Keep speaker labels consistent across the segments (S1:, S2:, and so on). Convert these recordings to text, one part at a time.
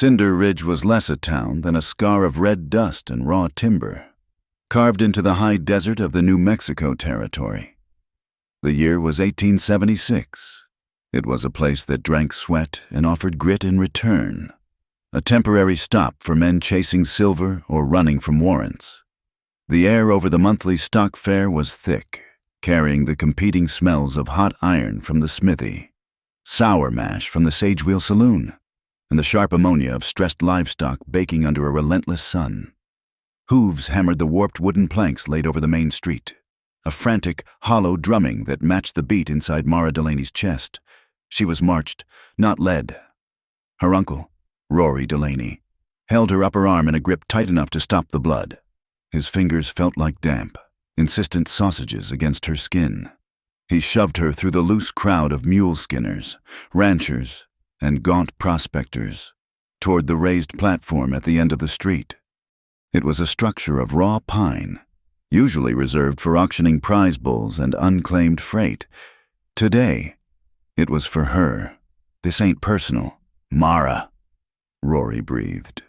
S1: Cinder Ridge was less a town than a scar of red dust and raw timber, carved into the high desert of the New Mexico territory. The year was 1876. It was a place that drank sweat and offered grit in return, a temporary stop for men chasing silver or running from warrants. The air over the monthly stock fair was thick, carrying the competing smells of hot iron from the smithy, sour mash from the Sage Wheel Saloon, and the sharp ammonia of stressed livestock baking under a relentless sun. Hooves hammered the warped wooden planks laid over the main street, a frantic, hollow drumming that matched the beat inside Mara Delaney's chest. She was marched, not led. Her uncle, Rory Delaney, held her upper arm in a grip tight enough to stop the blood. His fingers felt like damp, insistent sausages against her skin. He shoved her through the loose crowd of mule skinners, ranchers, and gaunt prospectors, toward the raised platform at the end of the street. It was a structure of raw pine, usually reserved for auctioning prize bulls and unclaimed freight. Today, it was for her. "This ain't personal, Mara," Rory breathed,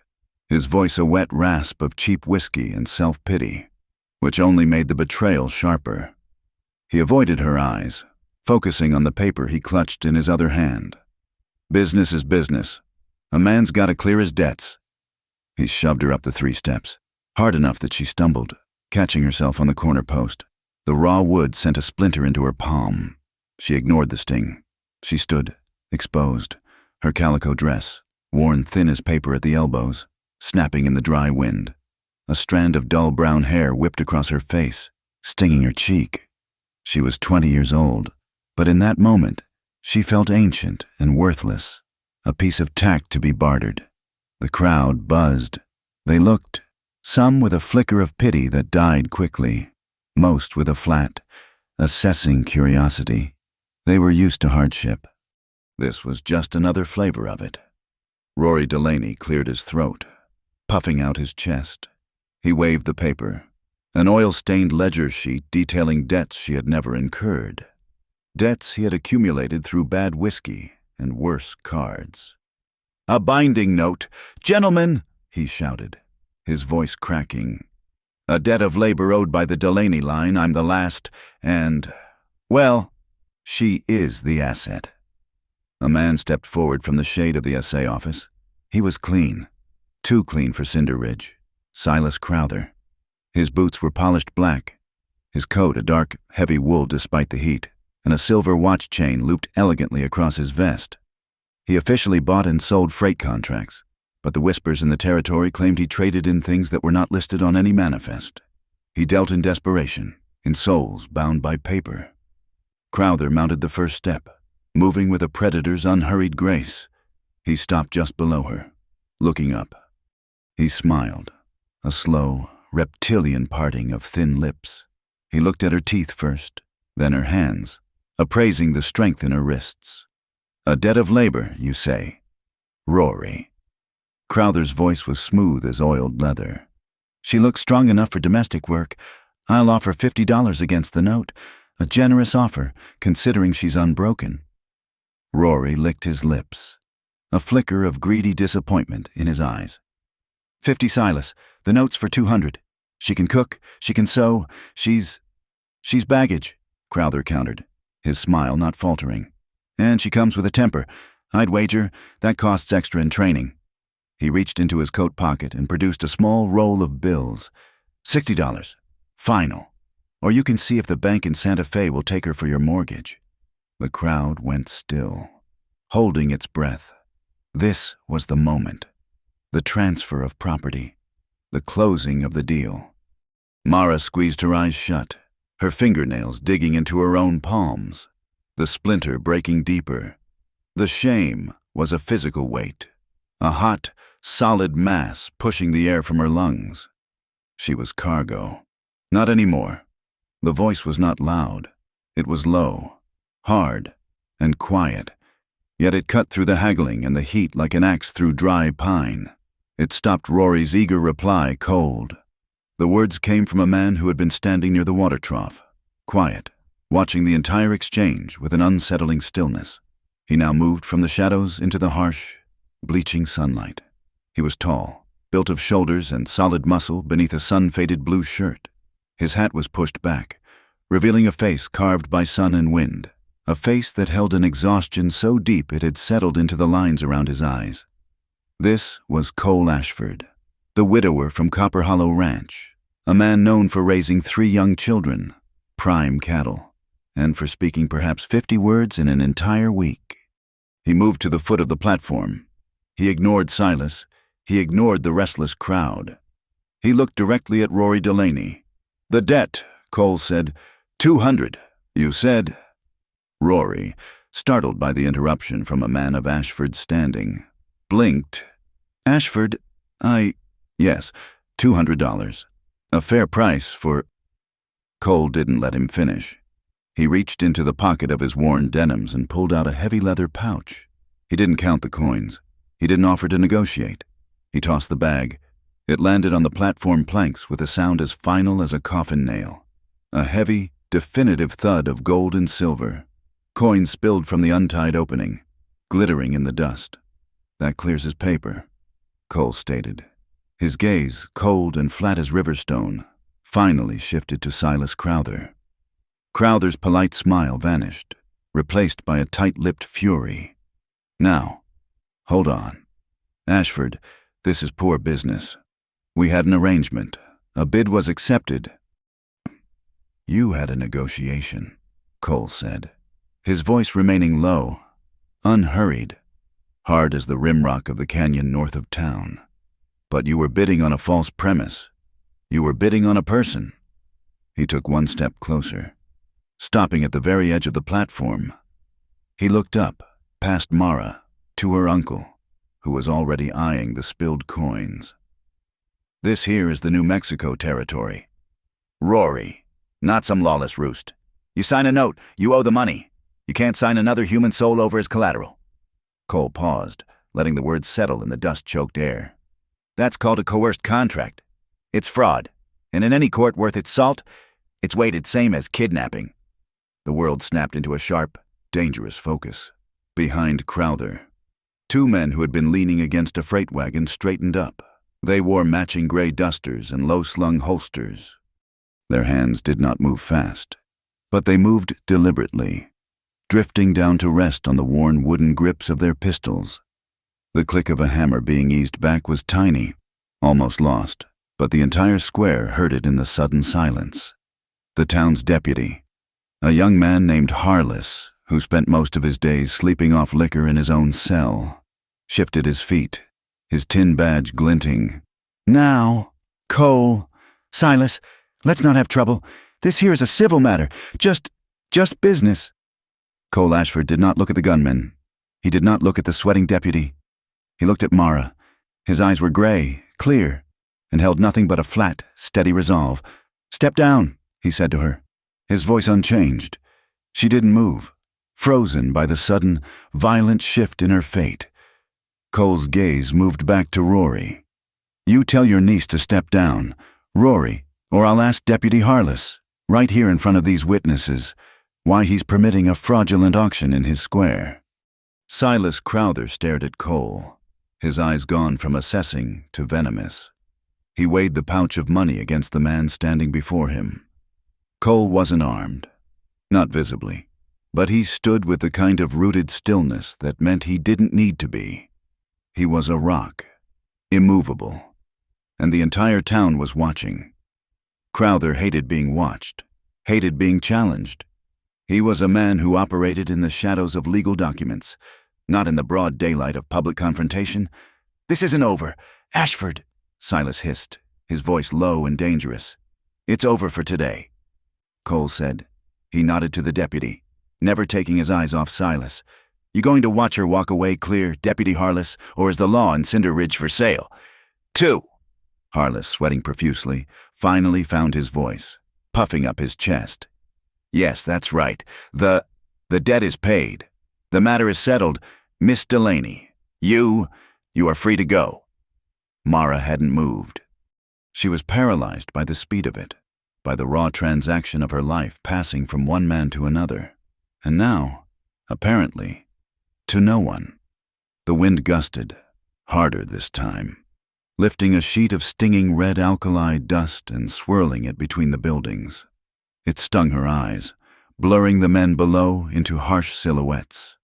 S1: his voice a wet rasp of cheap whiskey and self-pity, which only made the betrayal sharper. He avoided her eyes, focusing on the paper he clutched in his other hand. "Business is business. A man's got to clear his debts." He shoved her up the 3 steps, hard enough that she stumbled, catching herself on the corner post. The raw wood sent a splinter into her palm. She ignored the sting. She stood, exposed, her calico dress, worn thin as paper at the elbows, snapping in the dry wind. A strand of dull brown hair whipped across her face, stinging her cheek. She was 20 years old, but in that moment, she felt ancient and worthless, a piece of tack to be bartered. The crowd buzzed. They looked, some with a flicker of pity that died quickly, most with a flat, assessing curiosity. They were used to hardship. This was just another flavor of it. Rory Delaney cleared his throat, puffing out his chest. He waved the paper, an oil-stained ledger sheet detailing debts she had never incurred. Debts he had accumulated through bad whiskey and worse cards. "A binding note. Gentlemen," he shouted, his voice cracking. "A debt of labor owed by the Delaney line. I'm the last, and, well, she is the asset." A man stepped forward from the shade of the assay office. He was clean, too clean for Cinder Ridge. Silas Crowther. His boots were polished black, his coat a dark, heavy wool despite the heat, and a silver watch chain looped elegantly across his vest. He officially bought and sold freight contracts, but the whispers in the territory claimed he traded in things that were not listed on any manifest. He dealt in desperation, in souls bound by paper. Crowther mounted the first step, moving with a predator's unhurried grace. He stopped just below her, looking up. He smiled, a slow, reptilian parting of thin lips. He looked at her teeth first, then her hands, appraising the strength in her wrists. "A debt of labor, you say? Rory." Crowther's voice was smooth as oiled leather. "She looks strong enough for domestic work. I'll offer $50 against the note. A generous offer, considering she's unbroken." Rory licked his lips, a flicker of greedy disappointment in his eyes. "50, Silas. The note's for 200. She can cook, she can sew, she's baggage," Crowther countered, his smile not faltering. "And she comes with a temper. I'd wager that costs extra in training." He reached into his coat pocket and produced a small roll of bills. $60. Final. Or you can see if the bank in Santa Fe will take her for your mortgage." The crowd went still, holding its breath. This was the moment. The transfer of property. The closing of the deal. Mara squeezed her eyes shut, her fingernails digging into her own palms, the splinter breaking deeper. The shame was a physical weight, a hot, solid mass pushing the air from her lungs. She was cargo. Not anymore. The voice was not loud. It was low, hard, and quiet, yet it cut through the haggling and the heat like an axe through dry pine. It stopped Rory's eager reply cold. The words came from a man who had been standing near the water trough, quiet, watching the entire exchange with an unsettling stillness. He now moved from the shadows into the harsh, bleaching sunlight. He was tall, built of shoulders and solid muscle beneath a sun-faded blue shirt. His hat was pushed back, revealing a face carved by sun and wind, a face that held an exhaustion so deep it had settled into the lines around his eyes. This was Cole Ashford, the widower from Copper Hollow Ranch, a man known for raising 3 young children, prime cattle, and for speaking perhaps 50 words in an entire week. He moved to the foot of the platform. He ignored Silas. He ignored the restless crowd. He looked directly at Rory Delaney. "The debt," Cole said. "200, you said." Rory, startled by the interruption from a man of Ashford's standing, blinked. "Ashford, yes, $200. A fair price for—" Cole didn't let him finish. He reached into the pocket of his worn denims and pulled out a heavy leather pouch. He didn't count the coins. He didn't offer to negotiate. He tossed the bag. It landed on the platform planks with a sound as final as a coffin nail. A heavy, definitive thud of gold and silver. Coins spilled from the untied opening, glittering in the dust. "That clears his paper," Cole stated. His gaze, cold and flat as riverstone, finally shifted to Silas Crowther. Crowther's polite smile vanished, replaced by a tight-lipped fury. "Now, hold on. Ashford, this is poor business. We had an arrangement. A bid was accepted." "You had a negotiation," Cole said, his voice remaining low, unhurried, hard as the rimrock of the canyon north of town. "But you were bidding on a false premise. You were bidding on a person." He took one step closer, stopping at the very edge of the platform. He looked up, past Mara, to her uncle, who was already eyeing the spilled coins. "This here is the New Mexico territory. Rory, not some lawless roost. You sign a note, you owe the money. You can't sign another human soul over as collateral." Cole paused, letting the words settle in the dust-choked air. "That's called a coerced contract. It's fraud, and in any court worth its salt, it's weighted same as kidnapping." The world snapped into a sharp, dangerous focus. Behind Crowther, 2 men who had been leaning against a freight wagon straightened up. They wore matching gray dusters and low-slung holsters. Their hands did not move fast, but they moved deliberately, drifting down to rest on the worn wooden grips of their pistols. The click of a hammer being eased back was tiny, almost lost, but the entire square heard it in the sudden silence. The town's deputy, a young man named Harless, who spent most of his days sleeping off liquor in his own cell, shifted his feet, his tin badge glinting. "Now, Cole, Silas, let's not have trouble. This here is a civil matter, just business." Cole Ashford did not look at the gunman. He did not look at the sweating deputy. He looked at Mara. His eyes were gray, clear, and held nothing but a flat, steady resolve. "Step down," he said to her, his voice unchanged. She didn't move, frozen by the sudden, violent shift in her fate. Cole's gaze moved back to Rory. "You tell your niece to step down, Rory, or I'll ask Deputy Harless, right here in front of these witnesses, why he's permitting a fraudulent auction in his square." Silas Crowther stared at Cole, his eyes gone from assessing to venomous. He weighed the pouch of money against the man standing before him. Cole wasn't armed, not visibly, but he stood with the kind of rooted stillness that meant he didn't need to be. He was a rock, immovable, and the entire town was watching. Crowther hated being watched, hated being challenged. He was a man who operated in the shadows of legal documents, not in the broad daylight of public confrontation. "This isn't over. Ashford," Silas hissed, his voice low and dangerous. "It's over for today," Cole said. He nodded to the deputy, never taking his eyes off Silas. "You going to watch her walk away clear, Deputy Harless, or is the law in Cinder Ridge for sale?" "2." Harless, sweating profusely, finally found his voice, puffing up his chest. "Yes, that's right. The debt is paid. The matter is settled. Miss Delaney, you are free to go." Mara hadn't moved. She was paralyzed by the speed of it, by the raw transaction of her life passing from one man to another, and now, apparently, to no one. The wind gusted, harder this time. lifting a sheet of stinging red alkali dust and swirling it between the buildings. It stung her eyes, blurring the men below into harsh silhouettes.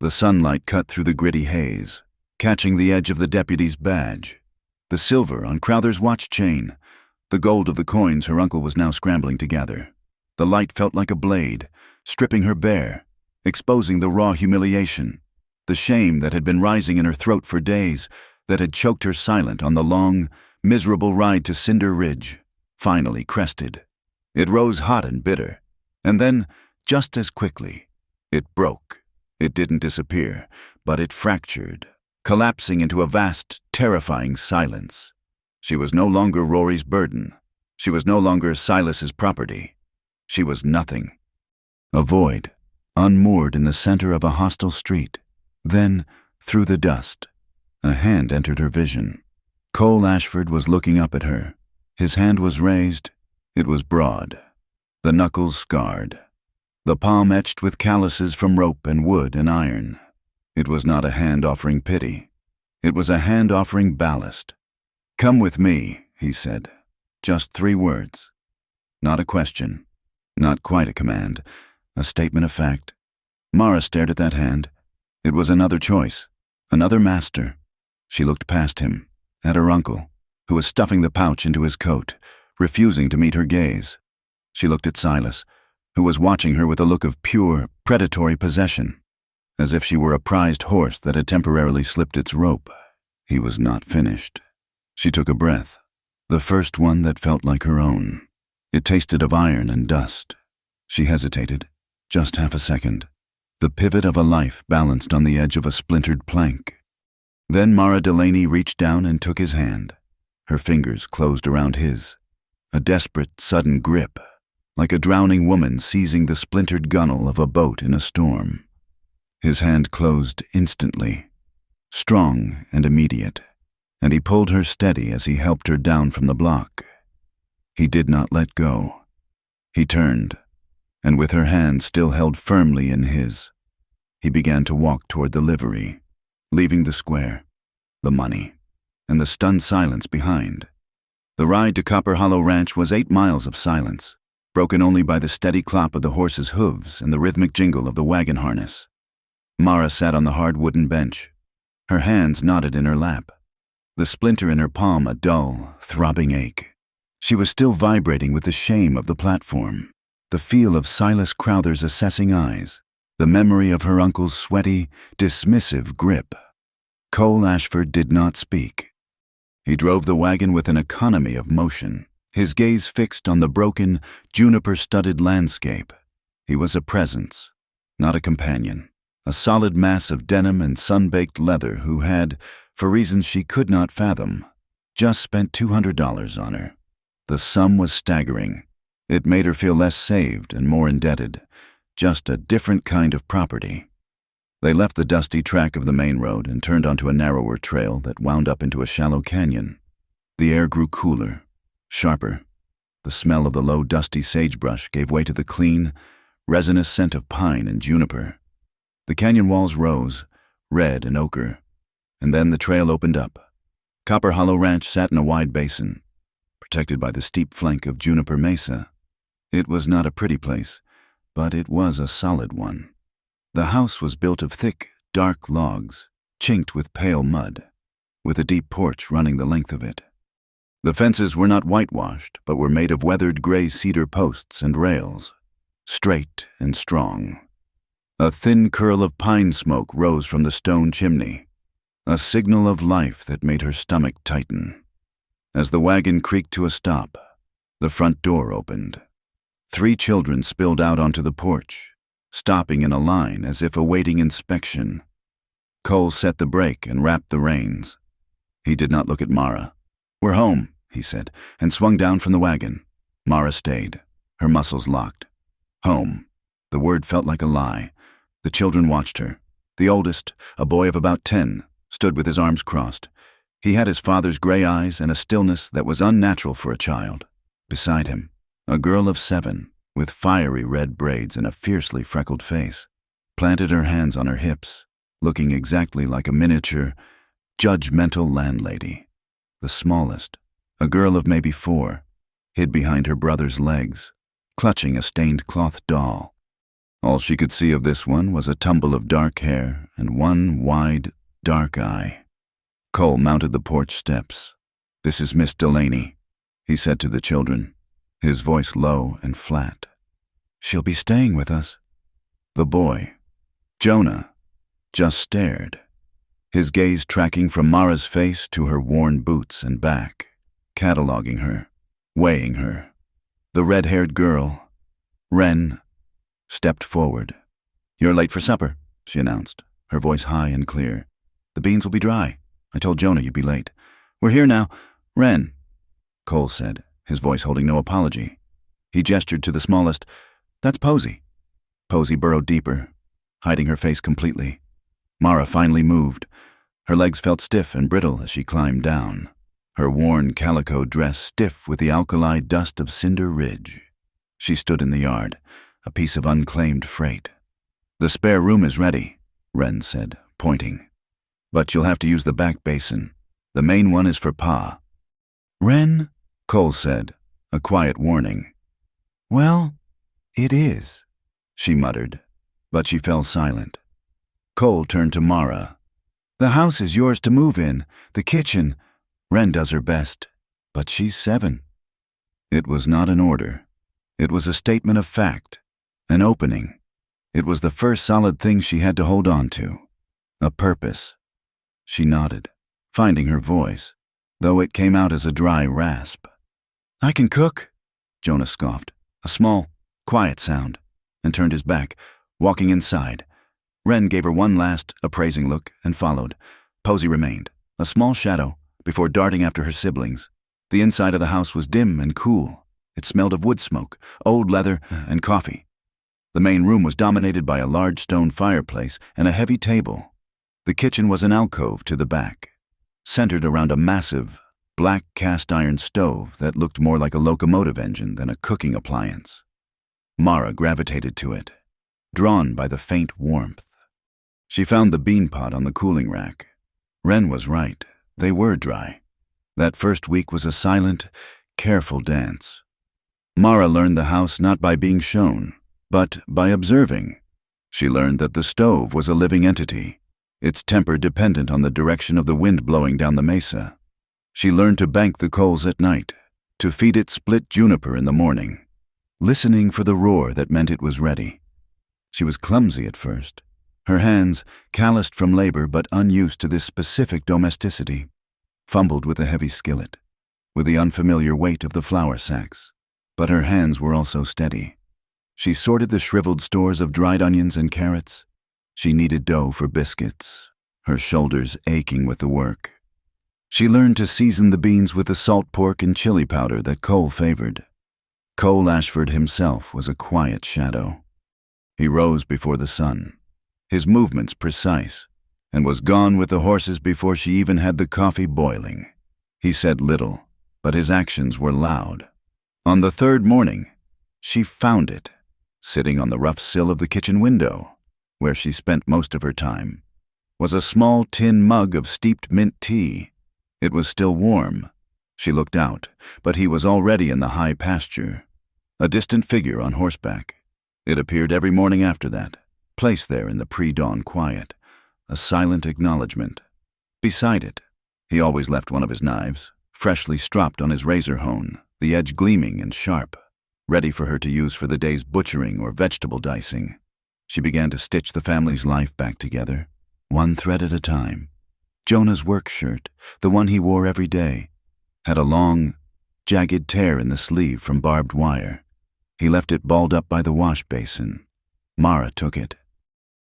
S1: The sunlight cut through the gritty haze, catching the edge of the deputy's badge, the silver on Crowther's watch chain, the gold of the coins her uncle was now scrambling to gather. The light felt like a blade, stripping her bare, exposing the raw humiliation, the shame that had been rising in her throat for days, that had choked her silent on the long, miserable ride to Cinder Ridge, finally crested. It rose hot and bitter, and then, just as quickly, it broke. It didn't disappear, but it fractured, collapsing into a vast, terrifying silence. She was no longer Rory's burden. She was no longer Silas's property. She was nothing. A void, unmoored in the center of a hostile street. Then, through the dust, a hand entered her vision. Cole Ashford was looking up at her. His hand was raised. It was broad, the knuckles scarred, the palm etched with calluses from rope and wood and iron. It was not a hand offering pity. It was a hand offering ballast. "Come with me," he said. Just 3 words. Not a question. Not quite a command. A statement of fact. Mara stared at that hand. It was another choice. Another master. She looked past him, at her uncle, who was stuffing the pouch into his coat, refusing to meet her gaze. She looked at Silas, who was watching her with a look of pure, predatory possession, as if she were a prized horse that had temporarily slipped its rope. He was not finished. She took a breath, the first one that felt like her own. It tasted of iron and dust. She hesitated, just half a second, the pivot of a life balanced on the edge of a splintered plank. Then Mara Delaney reached down and took his hand. Her fingers closed around his, a desperate, sudden grip, like a drowning woman seizing the splintered gunwale of a boat in a storm. His hand closed instantly, strong and immediate, and he pulled her steady as he helped her down from the block. He did not let go. He turned, and with her hand still held firmly in his, he began to walk toward the livery, leaving the square, the money, and the stunned silence behind. The ride to Copper Hollow Ranch was 8 miles of silence, broken only by the steady clop of the horse's hooves and the rhythmic jingle of the wagon harness. Mara sat on the hard wooden bench, her hands knotted in her lap, the splinter in her palm a dull, throbbing ache. She was still vibrating with the shame of the platform, the feel of Silas Crowther's assessing eyes, the memory of her uncle's sweaty, dismissive grip. Cole Ashford did not speak. He drove the wagon with an economy of motion, his gaze fixed on the broken, juniper-studded landscape. He was a presence, not a companion, a solid mass of denim and sun-baked leather who had, for reasons she could not fathom, just spent $200 on her. The sum was staggering. It made her feel less saved and more indebted, just a different kind of property. They left the dusty track of the main road and turned onto a narrower trail that wound up into a shallow canyon. The air grew cooler, sharper. The smell of the low, dusty sagebrush gave way to the clean, resinous scent of pine and juniper. The canyon walls rose, red and ochre, and then the trail opened up. Copper Hollow Ranch sat in a wide basin, protected by the steep flank of Juniper Mesa. It was not a pretty place, but it was a solid one. The house was built of thick, dark logs, chinked with pale mud, with a deep porch running the length of it. The fences were not whitewashed, but were made of weathered gray cedar posts and rails, straight and strong. A thin curl of pine smoke rose from the stone chimney, a signal of life that made her stomach tighten. As the wagon creaked to a stop, the front door opened. 3 children spilled out onto the porch, stopping in a line as if awaiting inspection. Cole set the brake and wrapped the reins. He did not look at Mara. "We're home," he said, and swung down from the wagon. Mara stayed, her muscles locked. Home. The word felt like a lie. The children watched her. The oldest, a boy of about 10, stood with his arms crossed. He had his father's gray eyes and a stillness that was unnatural for a child. Beside him, a girl of 7, with fiery red braids and a fiercely freckled face, planted her hands on her hips, looking exactly like a miniature, judgmental landlady. the smallest, a girl of maybe 4, hid behind her brother's legs, clutching a stained cloth doll. All she could see of this one was a tumble of dark hair and one wide, dark eye. Cole mounted the porch steps. "This is Miss Delaney," he said to the children, his voice low and flat. "She'll be staying with us." The boy, Jonah, just stared, his gaze tracking from Mara's face to her worn boots and back, cataloging her, weighing her. The red-haired girl, Wren, stepped forward. "You're late for supper," she announced, her voice high and clear. "The beans will be dry. I told Jonah you'd be late. We're here now. Wren," Cole said, his voice holding no apology. He gestured to the smallest. "That's Posy." Posy burrowed deeper, hiding her face completely. Mara finally moved. Her legs felt stiff and brittle as she climbed down, her worn calico dress stiff with the alkali dust of Cinder Ridge. She stood in the yard, a piece of unclaimed freight. "The spare room is ready," Wren said, pointing. "But you'll have to use the back basin. The main one is for Pa." "Wren," Cole said, a quiet warning. "Well, it is," she muttered, but she fell silent. Cole turned to Mara. "The house is yours to move in. The kitchen. Wren does her best, but she's 7. It was not an order. It was a statement of fact, an opening. It was the first solid thing she had to hold on to, a purpose. She nodded, finding her voice, though it came out as a dry rasp. "I can cook," Jonah scoffed, a small, quiet sound, and turned his back, walking inside. Wren gave her one last, appraising look and followed. Posy remained, a small shadow, before darting after her siblings. The inside of the house was dim and cool. It smelled of wood smoke, old leather, and coffee. The main room was dominated by a large stone fireplace and a heavy table. The kitchen was an alcove to the back, centered around a massive, black cast-iron stove that looked more like a locomotive engine than a cooking appliance. Mara gravitated to it, drawn by the faint warmth. She found the bean pot on the cooling rack. Wren was right. They were dry. That first week was a silent, careful dance. Mara learned the house not by being shown, but by observing. She learned that the stove was a living entity, its temper dependent on the direction of the wind blowing down the mesa. She learned to bank the coals at night, to feed it split juniper in the morning, listening for the roar that meant it was ready. She was clumsy at first, her hands calloused from labor but unused to this specific domesticity, fumbled with the heavy skillet, with the unfamiliar weight of the flour sacks. But her hands were also steady. She sorted the shriveled stores of dried onions and carrots. She kneaded dough for biscuits, her shoulders aching with the work. She learned to season the beans with the salt pork and chili powder that Cole favored. Cole Ashford himself was a quiet shadow. He rose before the sun, his movements precise, and was gone with the horses before she even had the coffee boiling. He said little, but his actions were loud. On the third morning, she found it, sitting on the rough sill of the kitchen window, where she spent most of her time, was a small tin mug of steeped mint tea. It was still warm. She looked out, but he was already in the high pasture, a distant figure on horseback. It appeared every morning after that, placed there in the pre-dawn quiet, a silent acknowledgement. Beside it, he always left one of his knives, freshly stropped on his razor hone, the edge gleaming and sharp, ready for her to use for the day's butchering or vegetable dicing. She began to stitch the family's life back together, one thread at a time. Jonah's work shirt, the one he wore every day, had a long, jagged tear in the sleeve from barbed wire. He left it balled up by the wash basin. Mara took it.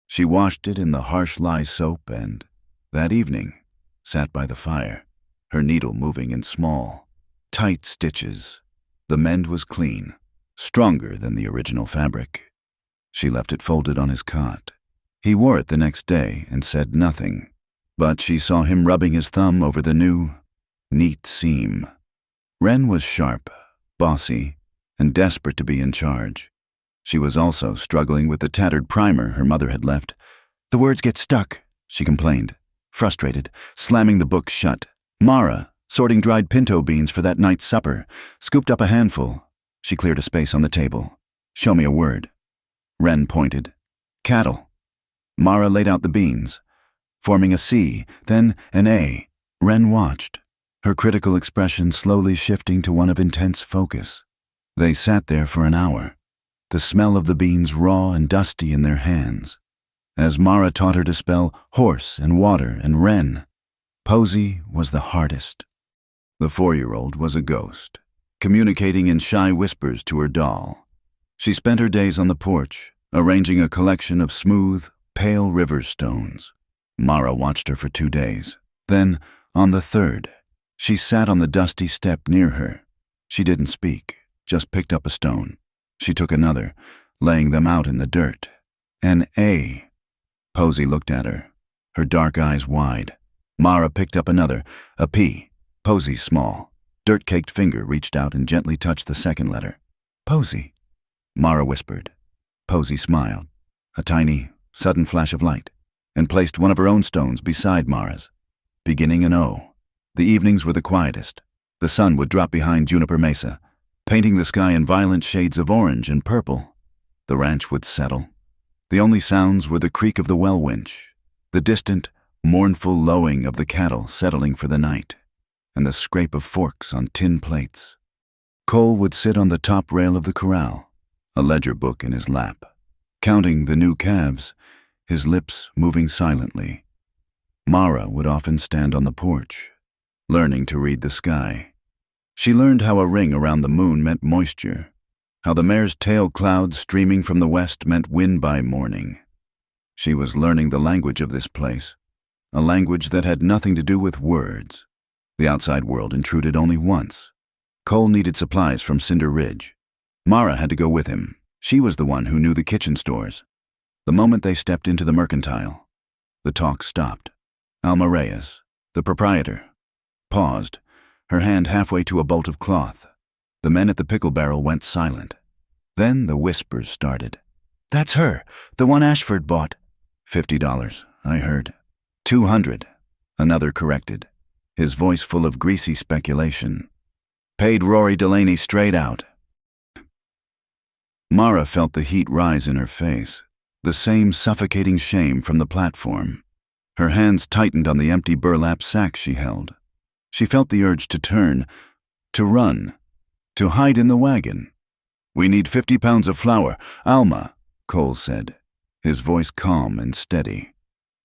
S1: She washed it in the harsh lye soap and, that evening, sat by the fire, her needle moving in small, tight stitches. The mend was clean, stronger than the original fabric. She left it folded on his cot. He wore it the next day and said nothing, but she saw him rubbing his thumb over the new, neat seam. Wren was sharp, bossy, and desperate to be in charge. She was also struggling with the tattered primer her mother had left. "The words get stuck," she complained, frustrated, slamming the book shut. Mara, sorting dried pinto beans for that night's supper, scooped up a handful. She cleared a space on the table. Show me a word. Wren pointed. Cattle. Mara laid out the beans, forming a C, then an A. Wren watched, her critical expression slowly shifting to one of intense focus. They sat there for an hour, the smell of the beans raw and dusty in their hands. As Mara taught her to spell horse and water and wren, Posey was the hardest. The 4-year-old was a ghost, communicating in shy whispers to her doll. She spent her days on the porch, arranging a collection of smooth, pale river stones. Mara watched her for 2 days. Then, on the 3rd, she sat on the dusty step near her. She didn't speak, just picked up a stone. She took another, laying them out in the dirt. An A. Posey looked at her, her dark eyes wide. Mara picked up another, a P. Posey's small, dirt-caked finger reached out and gently touched the second letter. Posey, Mara whispered. Posey smiled, a tiny, sudden flash of light, and placed one of her own stones beside Mara's, beginning an O. The evenings were the quietest. The sun would drop behind Juniper Mesa, painting the sky in violent shades of orange and purple. The ranch would settle. The only sounds were the creak of the well winch, the distant, mournful lowing of the cattle settling for the night, and the scrape of forks on tin plates. Cole would sit on the top rail of the corral, a ledger book in his lap, counting the new calves, his lips moving silently. Mara would often stand on the porch, learning to read the sky. She learned how a ring around the moon meant moisture, how the mare's tail clouds streaming from the west meant wind by morning. She was learning the language of this place, a language that had nothing to do with words. The outside world intruded only once. Cole needed supplies from Cinder Ridge. Mara had to go with him. She was the one who knew the kitchen stores. The moment they stepped into the mercantile, the talk stopped. Alma Reyes, the proprietor, paused, her hand halfway to a bolt of cloth. The men at the pickle barrel went silent. Then the whispers started. That's her, the one Ashford bought. $50, I heard. $200, another corrected, his voice full of greasy speculation. Paid Rory Delaney straight out. Mara felt the heat rise in her face, the same suffocating shame from the platform. Her hands tightened on the empty burlap sack she held. She felt the urge to turn, to run, to hide in the wagon. We need 50 pounds of flour, Alma, Cole said, his voice calm and steady,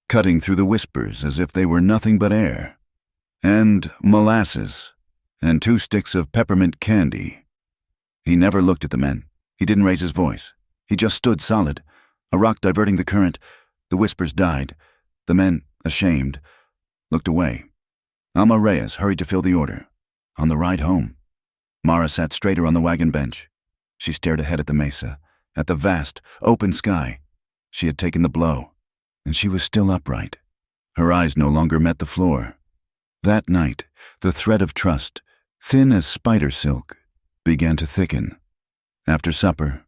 S1: cutting through the whispers as if they were nothing but air. And molasses, and 2 sticks of peppermint candy. He never looked at the men. He didn't raise his voice. He just stood solid, a rock diverting the current. The whispers died. The men, ashamed, looked away. Alma Reyes hurried to fill the order. On the ride home, Mara sat straighter on the wagon bench. She stared ahead at the mesa, at the vast, open sky. She had taken the blow, and she was still upright. Her eyes no longer met the floor. That night, the thread of trust, thin as spider silk, began to thicken. After supper,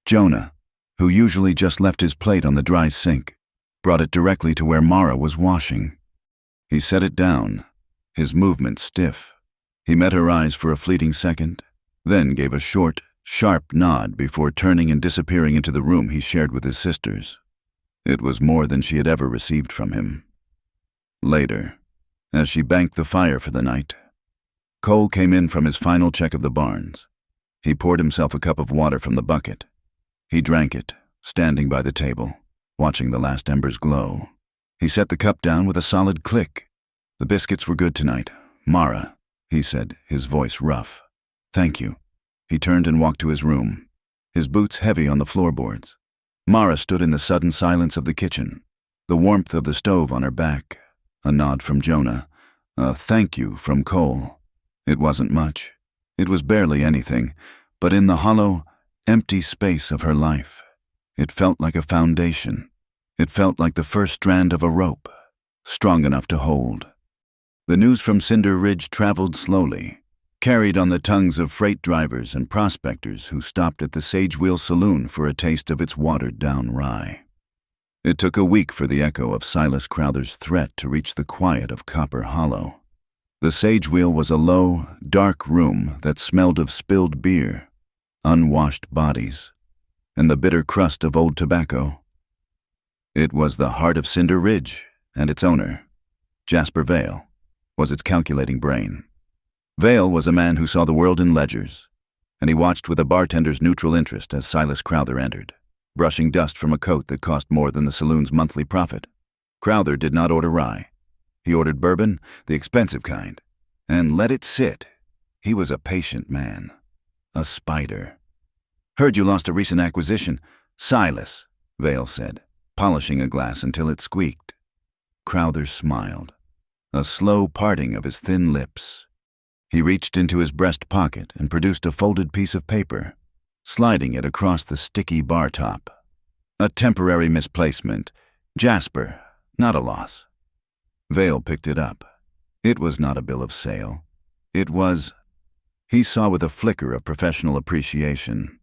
S1: Jonah, who usually just left his plate on the dry sink, brought it directly to where Mara was washing. He set it down, his movements stiff. He met her eyes for a fleeting second, then gave a short, sharp nod before turning and disappearing into the room he shared with his sisters. It was more than she had ever received from him. Later, as she banked the fire for the night, Cole came in from his final check of the barns. He poured himself a cup of water from the bucket. He drank it, standing by the table, watching the last embers glow. He set the cup down with a solid click. The biscuits were good tonight, Mara, he said, his voice rough. Thank you. He turned and walked to his room, his boots heavy on the floorboards. Mara stood in the sudden silence of the kitchen, the warmth of the stove on her back, a nod from Jonah, a thank you from Cole. It wasn't much. It was barely anything, but in the hollow, empty space of her life, it felt like a foundation. It felt like the first strand of a rope, strong enough to hold. The news from Cinder Ridge traveled slowly, carried on the tongues of freight drivers and prospectors who stopped at the Sage Wheel Saloon for a taste of its watered-down rye. It took a week for the echo of Silas Crowther's threat to reach the quiet of Copper Hollow. The sage wheel was a low, dark room that smelled of spilled beer, unwashed bodies, and the bitter crust of old tobacco. It was the heart of Cinder Ridge, and its owner, Jasper Vale, was its calculating brain. Vale was a man who saw the world in ledgers, and he watched with a bartender's neutral interest as Silas Crowther entered, brushing dust from a coat that cost more than the saloon's monthly profit. Crowther did not order rye. He ordered bourbon, the expensive kind, and let it sit. He was a patient man. A spider. "Heard you lost a recent acquisition." "Silas," Vale said, polishing a glass until it squeaked. Crowther smiled, a slow parting of his thin lips. He reached into his breast pocket and produced a folded piece of paper, sliding it across the sticky bar top. "A temporary misplacement. Jasper, not a loss." Vale picked it up. It was not a bill of sale. It was, he saw with a flicker of professional appreciation,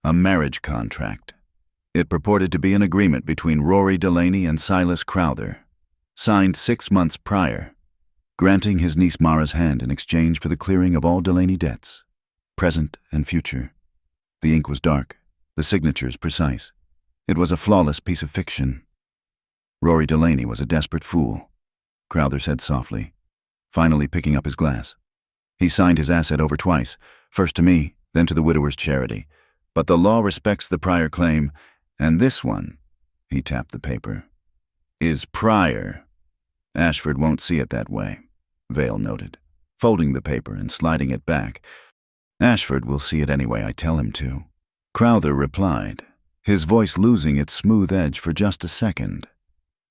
S1: a marriage contract. It purported to be an agreement between Rory Delaney and Silas Crowther, signed 6 months prior, granting his niece Mara's hand in exchange for the clearing of all Delaney debts, present and future. The ink was dark, the signatures precise. It was a flawless piece of fiction. Rory Delaney was a desperate fool, Crowther said softly, finally picking up his glass. He signed his asset over twice, first to me, then to the widower's charity. But the law respects the prior claim, and this one, he tapped the paper, is prior. Ashford won't see it that way, Vale noted, folding the paper and sliding it back. Ashford will see it anyway I tell him to. Crowther replied, his voice losing its smooth edge for just a second.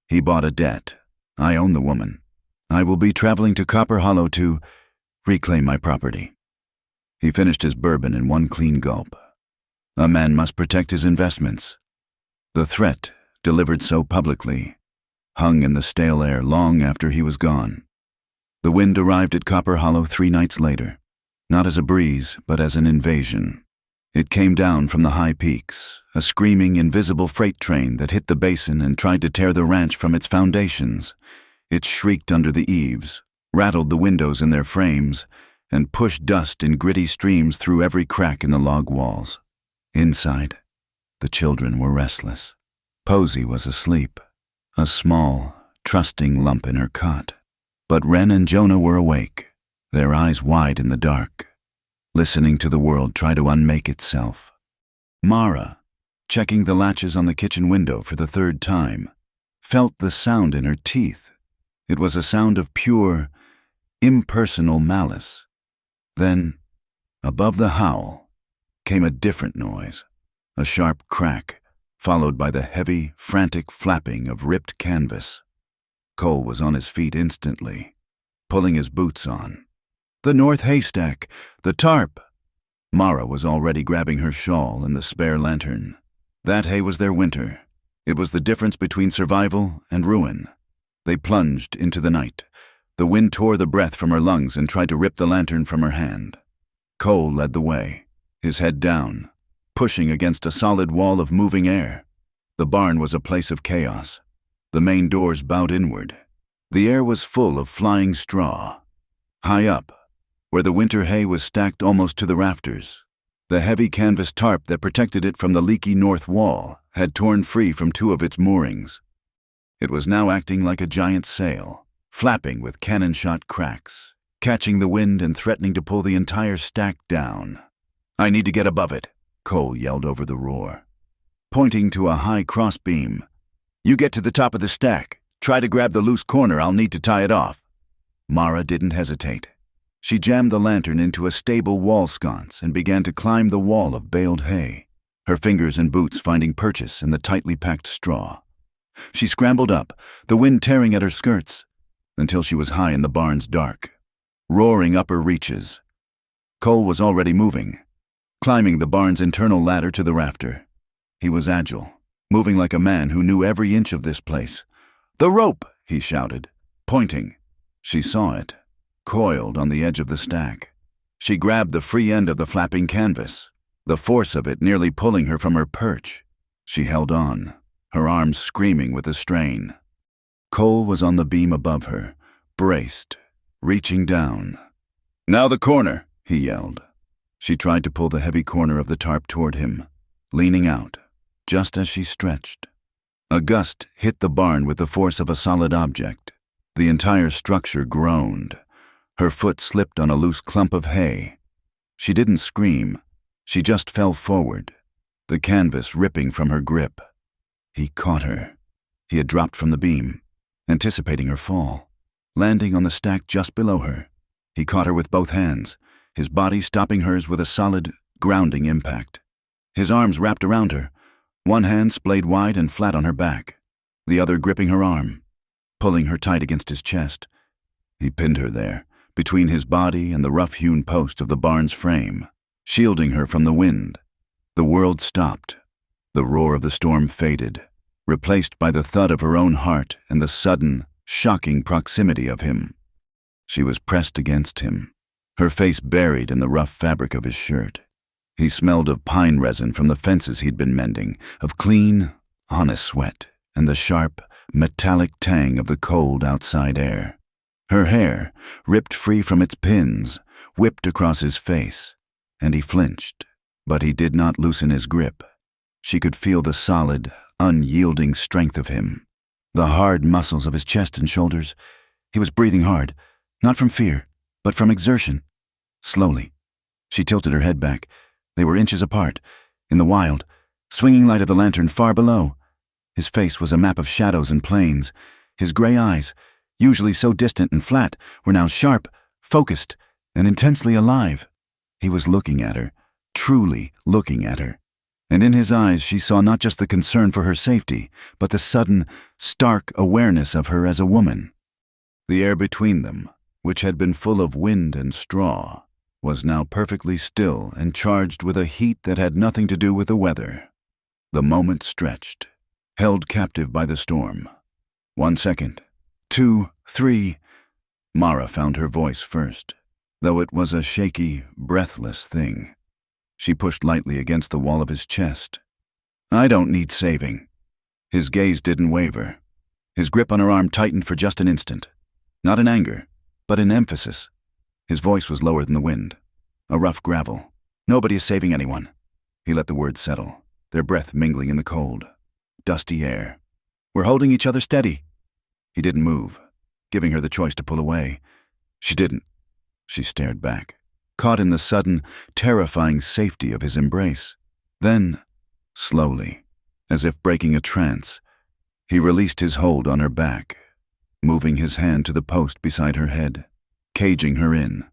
S1: He bought a debt. I own the woman. I will be traveling to Copper Hollow to reclaim my property. He finished his bourbon in one clean gulp. A man must protect his investments. The threat, delivered so publicly, hung in the stale air long after he was gone. The wind arrived at Copper Hollow 3 nights later, not as a breeze, but as an invasion. It came down from the high peaks, a screaming, invisible freight train that hit the basin and tried to tear the ranch from its foundations. It shrieked under the eaves, rattled the windows in their frames, and pushed dust in gritty streams through every crack in the log walls. Inside, the children were restless. Posy was asleep, a small, trusting lump in her cot. But Wren and Jonah were awake, their eyes wide in the dark, listening to the world try to unmake itself. Mara, checking the latches on the kitchen window for the 3rd time, felt the sound in her teeth. It was a sound of pure, impersonal malice. Then, above the howl, came a different noise, a sharp crack, followed by the heavy, frantic flapping of ripped canvas. Cole was on his feet instantly, pulling his boots on. The north haystack, the tarp. Mara was already grabbing her shawl and the spare lantern. That hay was their winter. It was the difference between survival and ruin. They plunged into the night. The wind tore the breath from her lungs and tried to rip the lantern from her hand. Cole led the way, his head down, pushing against a solid wall of moving air. The barn was a place of chaos. The main doors bowed inward. The air was full of flying straw. High up, where the winter hay was stacked almost to the rafters, the heavy canvas tarp that protected it from the leaky north wall had torn free from 2 of its moorings. It was now acting like a giant sail, flapping with cannon-shot cracks, catching the wind and threatening to pull the entire stack down. "I need to get above it," Cole yelled over the roar, pointing to a high crossbeam. "You get to the top of the stack. Try to grab the loose corner. I'll need to tie it off." Mara didn't hesitate. She jammed the lantern into a stable wall sconce and began to climb the wall of baled hay, her fingers and boots finding purchase in the tightly packed straw. She scrambled up, the wind tearing at her skirts, until she was high in the barn's dark, roaring upper reaches. Cole was already moving, climbing the barn's internal ladder to the rafter. He was agile, moving like a man who knew every inch of this place. "The rope!" he shouted, pointing. She saw it, coiled on the edge of the stack. She grabbed the free end of the flapping canvas, the force of it nearly pulling her from her perch. She held on, her arms screaming with the strain. Cole was on the beam above her, braced, reaching down. "Now the corner," he yelled. She tried to pull the heavy corner of the tarp toward him, leaning out, just as she stretched. A gust hit the barn with the force of a solid object. The entire structure groaned. Her foot slipped on a loose clump of hay. She didn't scream. She just fell forward, the canvas ripping from her grip. He caught her. He had dropped from the beam, anticipating her fall, landing on the stack just below her. He caught her with both hands, his body stopping hers with a solid, grounding impact. His arms wrapped around her, one hand splayed wide and flat on her back, the other gripping her arm, pulling her tight against his chest. He pinned her there, between his body and the rough-hewn post of the barn's frame, shielding her from the wind. The world stopped. The roar of the storm faded, replaced by the thud of her own heart and the sudden, shocking proximity of him. She was pressed against him, her face buried in the rough fabric of his shirt. He smelled of pine resin from the fences he'd been mending, of clean, honest sweat, and the sharp, metallic tang of the cold outside air. Her hair, ripped free from its pins, whipped across his face, and he flinched, but he did not loosen his grip. She could feel the solid, unyielding strength of him, the hard muscles of his chest and shoulders. He was breathing hard, not from fear, but from exertion. Slowly, she tilted her head back. They were inches apart, in the wild, swinging light of the lantern far below. His face was a map of shadows and plains. His gray eyes, usually so distant and flat, were now sharp, focused, and intensely alive. He was looking at her, truly looking at her. And in his eyes she saw not just the concern for her safety, but the sudden, stark awareness of her as a woman. The air between them, which had been full of wind and straw, was now perfectly still and charged with a heat that had nothing to do with the weather. The moment stretched, held captive by the storm. 1 second, 2, 3. Mara found her voice first, though it was a shaky, breathless thing. She pushed lightly against the wall of his chest. "I don't need saving." His gaze didn't waver. His grip on her arm tightened for just an instant. Not in anger, but in emphasis. His voice was lower than the wind, a rough gravel. "Nobody is saving anyone." He let the words settle, their breath mingling in the cold, dusty air. "We're holding each other steady." He didn't move, giving her the choice to pull away. She didn't. She stared back, caught in the sudden, terrifying safety of his embrace. Then, slowly, as if breaking a trance, he released his hold on her back, moving his hand to the post beside her head, caging her in,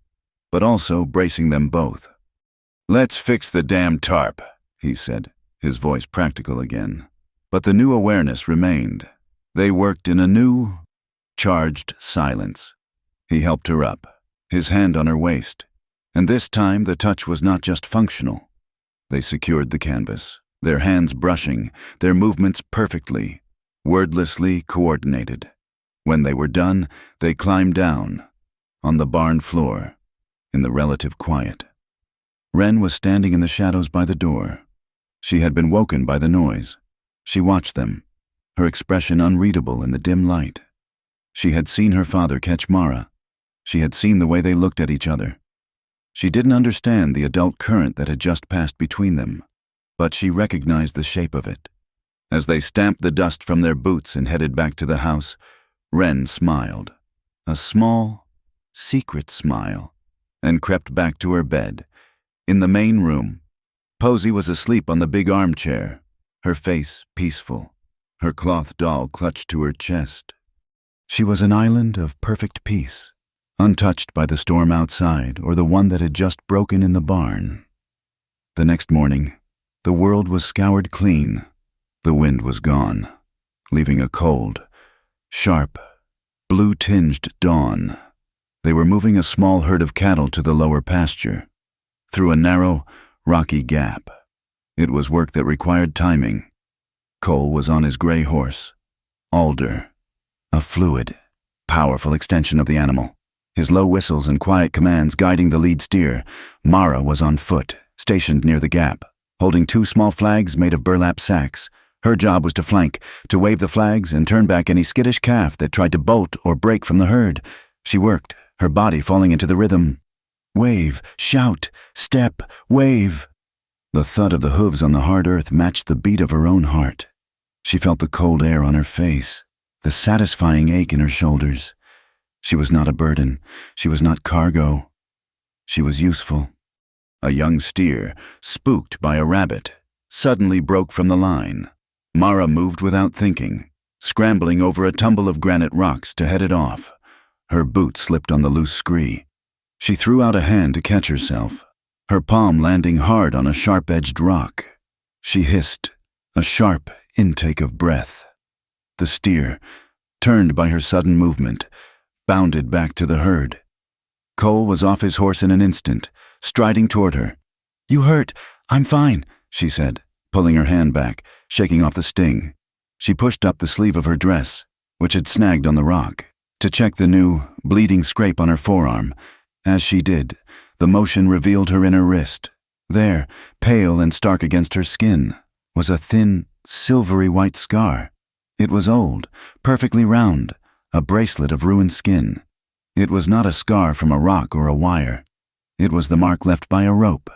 S1: but also bracing them both. "Let's fix the damn tarp," he said, his voice practical again. But the new awareness remained. They worked in a new, charged silence. He helped her up, his hand on her waist, and this time the touch was not just functional. They secured the canvas, their hands brushing, their movements perfectly, wordlessly coordinated. When they were done, they climbed down, on the barn floor, in the relative quiet. Wren was standing in the shadows by the door. She had been woken by the noise. She watched them, her expression unreadable in the dim light. She had seen her father catch Mara. She had seen the way they looked at each other. She didn't understand the adult current that had just passed between them, but she recognized the shape of it. As they stamped the dust from their boots and headed back to the house, Wren smiled, a small, secret smile, and crept back to her bed. In the main room, Posy was asleep on the big armchair, her face peaceful, her cloth doll clutched to her chest. She was an island of perfect peace, untouched by the storm outside or the one that had just broken in the barn. The next morning, the world was scoured clean. The wind was gone, leaving a cold, sharp, blue-tinged dawn. They were moving a small herd of cattle to the lower pasture, through a narrow, rocky gap. It was work that required timing. Cole was on his gray horse, Alder, a fluid, powerful extension of the animal, his low whistles and quiet commands guiding the lead steer. Mara was on foot, stationed near the gap, holding 2 small flags made of burlap sacks. Her job was to flank, to wave the flags and turn back any skittish calf that tried to bolt or break from the herd. She worked, her body falling into the rhythm. Wave, shout, step, wave. The thud of the hooves on the hard earth matched the beat of her own heart. She felt the cold air on her face, the satisfying ache in her shoulders. She was not a burden. She was not cargo. She was useful. A young steer, spooked by a rabbit, suddenly broke from the line. Mara moved without thinking, scrambling over a tumble of granite rocks to head it off. Her boot slipped on the loose scree. She threw out a hand to catch herself, her palm landing hard on a sharp-edged rock. She hissed, a sharp intake of breath. The steer, turned by her sudden movement, bounded back to the herd. Cole was off his horse in an instant, striding toward her. "You hurt. I'm fine," she said, pulling her hand back, shaking off the sting. She pushed up the sleeve of her dress, which had snagged on the rock, to check the new, bleeding scrape on her forearm. As she did, the motion revealed her inner wrist. There, pale and stark against her skin, was a thin, silvery white scar. It was old, perfectly round, a bracelet of ruined skin. It was not a scar from a rock or a wire. It was the mark left by a rope,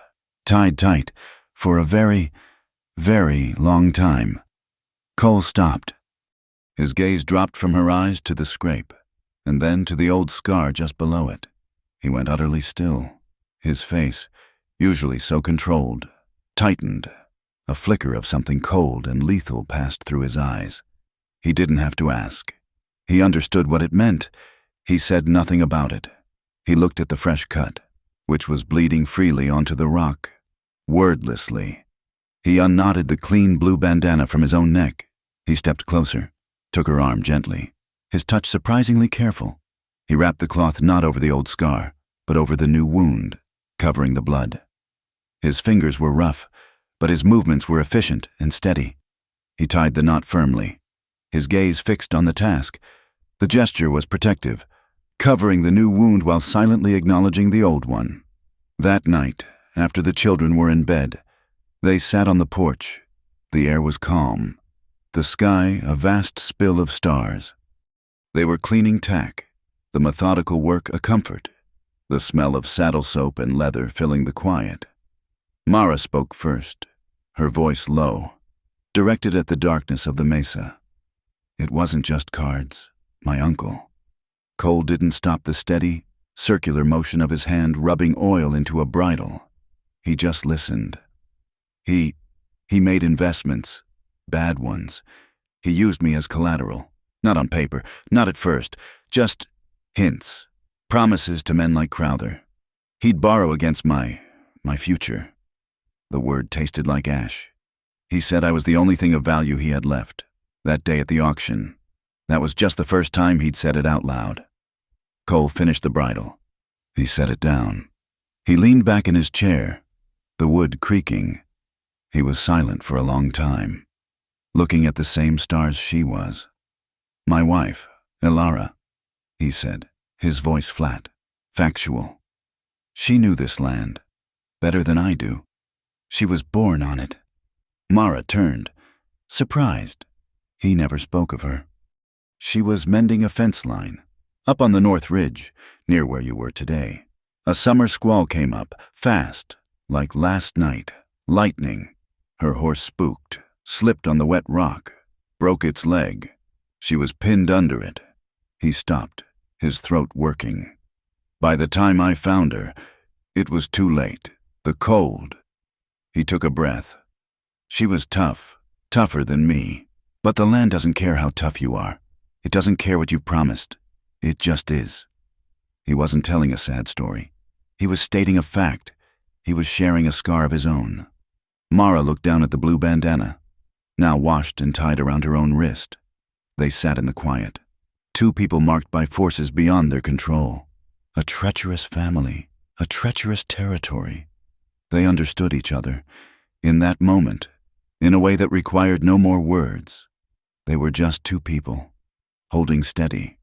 S1: tied tight, for a very, very long time. Cole stopped. His gaze dropped from her eyes to the scrape, and then to the old scar just below it. He went utterly still. His face, usually so controlled, tightened. A flicker of something cold and lethal passed through his eyes. He didn't have to ask. He understood what it meant. He said nothing about it. He looked at the fresh cut, which was bleeding freely onto the rock, wordlessly. He unknotted the clean blue bandana from his own neck. He stepped closer, took her arm gently, his touch surprisingly careful. He wrapped the cloth not over the old scar, but over the new wound, covering the blood. His fingers were rough, but his movements were efficient and steady. He tied the knot firmly, his gaze fixed on the task. The gesture was protective, covering the new wound while silently acknowledging the old one. That night, after the children were in bed, they sat on the porch. The air was calm, the sky a vast spill of stars. They were cleaning tack, the methodical work a comfort, the smell of saddle soap and leather filling the quiet. Mara spoke first, her voice low, directed at the darkness of the mesa. "It wasn't just cards, my uncle." Cole didn't stop the steady, circular motion of his hand rubbing oil into a bridle. He just listened. He made investments, bad ones. He used me as collateral, not on paper, not at first, just hints, promises to men like Crowther. He'd borrow against my future. The word tasted like ash. He said I was the only thing of value he had left, that day at the auction. That was just the first time he'd said it out loud. Cole finished the bridle. He set it down. He leaned back in his chair, the wood creaking. He was silent for a long time, looking at the same stars she was. "My wife, Elara," he said, his voice flat, factual. "She knew this land, better than I do. She was born on it." Mara turned, surprised. He never spoke of her. She was mending a fence line, up on the north ridge, near where you were today. A summer squall came up, fast, like last night, lightning. Her horse spooked, slipped on the wet rock, broke its leg. She was pinned under it. He stopped, his throat working. By the time I found her, it was too late. The cold. He took a breath. She was tough, tougher than me. But the land doesn't care how tough you are. It doesn't care what you've promised. It just is. He wasn't telling a sad story. He was stating a fact. He was sharing a scar of his own. Mara looked down at the blue bandana, now washed and tied around her own wrist. They sat in the quiet. Two people marked by forces beyond their control. A treacherous family, a treacherous territory. They understood each other, in that moment, in a way that required no more words. They were just two people, holding steady.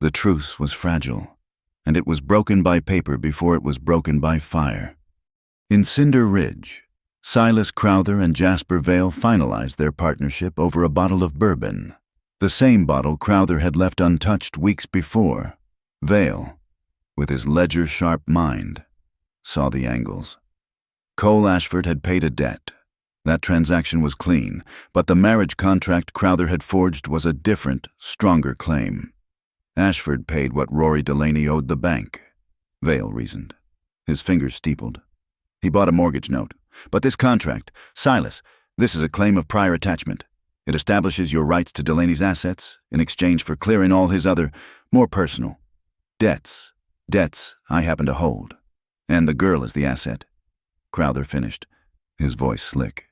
S1: The truce was fragile, and it was broken by paper before it was broken by fire. In Cinder Ridge, Silas Crowther and Jasper Vale finalized their partnership over a bottle of bourbon, the same bottle Crowther had left untouched weeks before. Vale, with his ledger-sharp mind, saw the angles. Cole Ashford had paid a debt. That transaction was clean, but the marriage contract Crowther had forged was a different, stronger claim. Ashford paid what Rory Delaney owed the bank, Vale reasoned. His fingers steepled. He bought a mortgage note. But this contract, Silas, this is a claim of prior attachment. It establishes your rights to Delaney's assets in exchange for clearing all his other, more personal debts. Debts I happen to hold. And the girl is the asset. Crowther finished, his voice slick.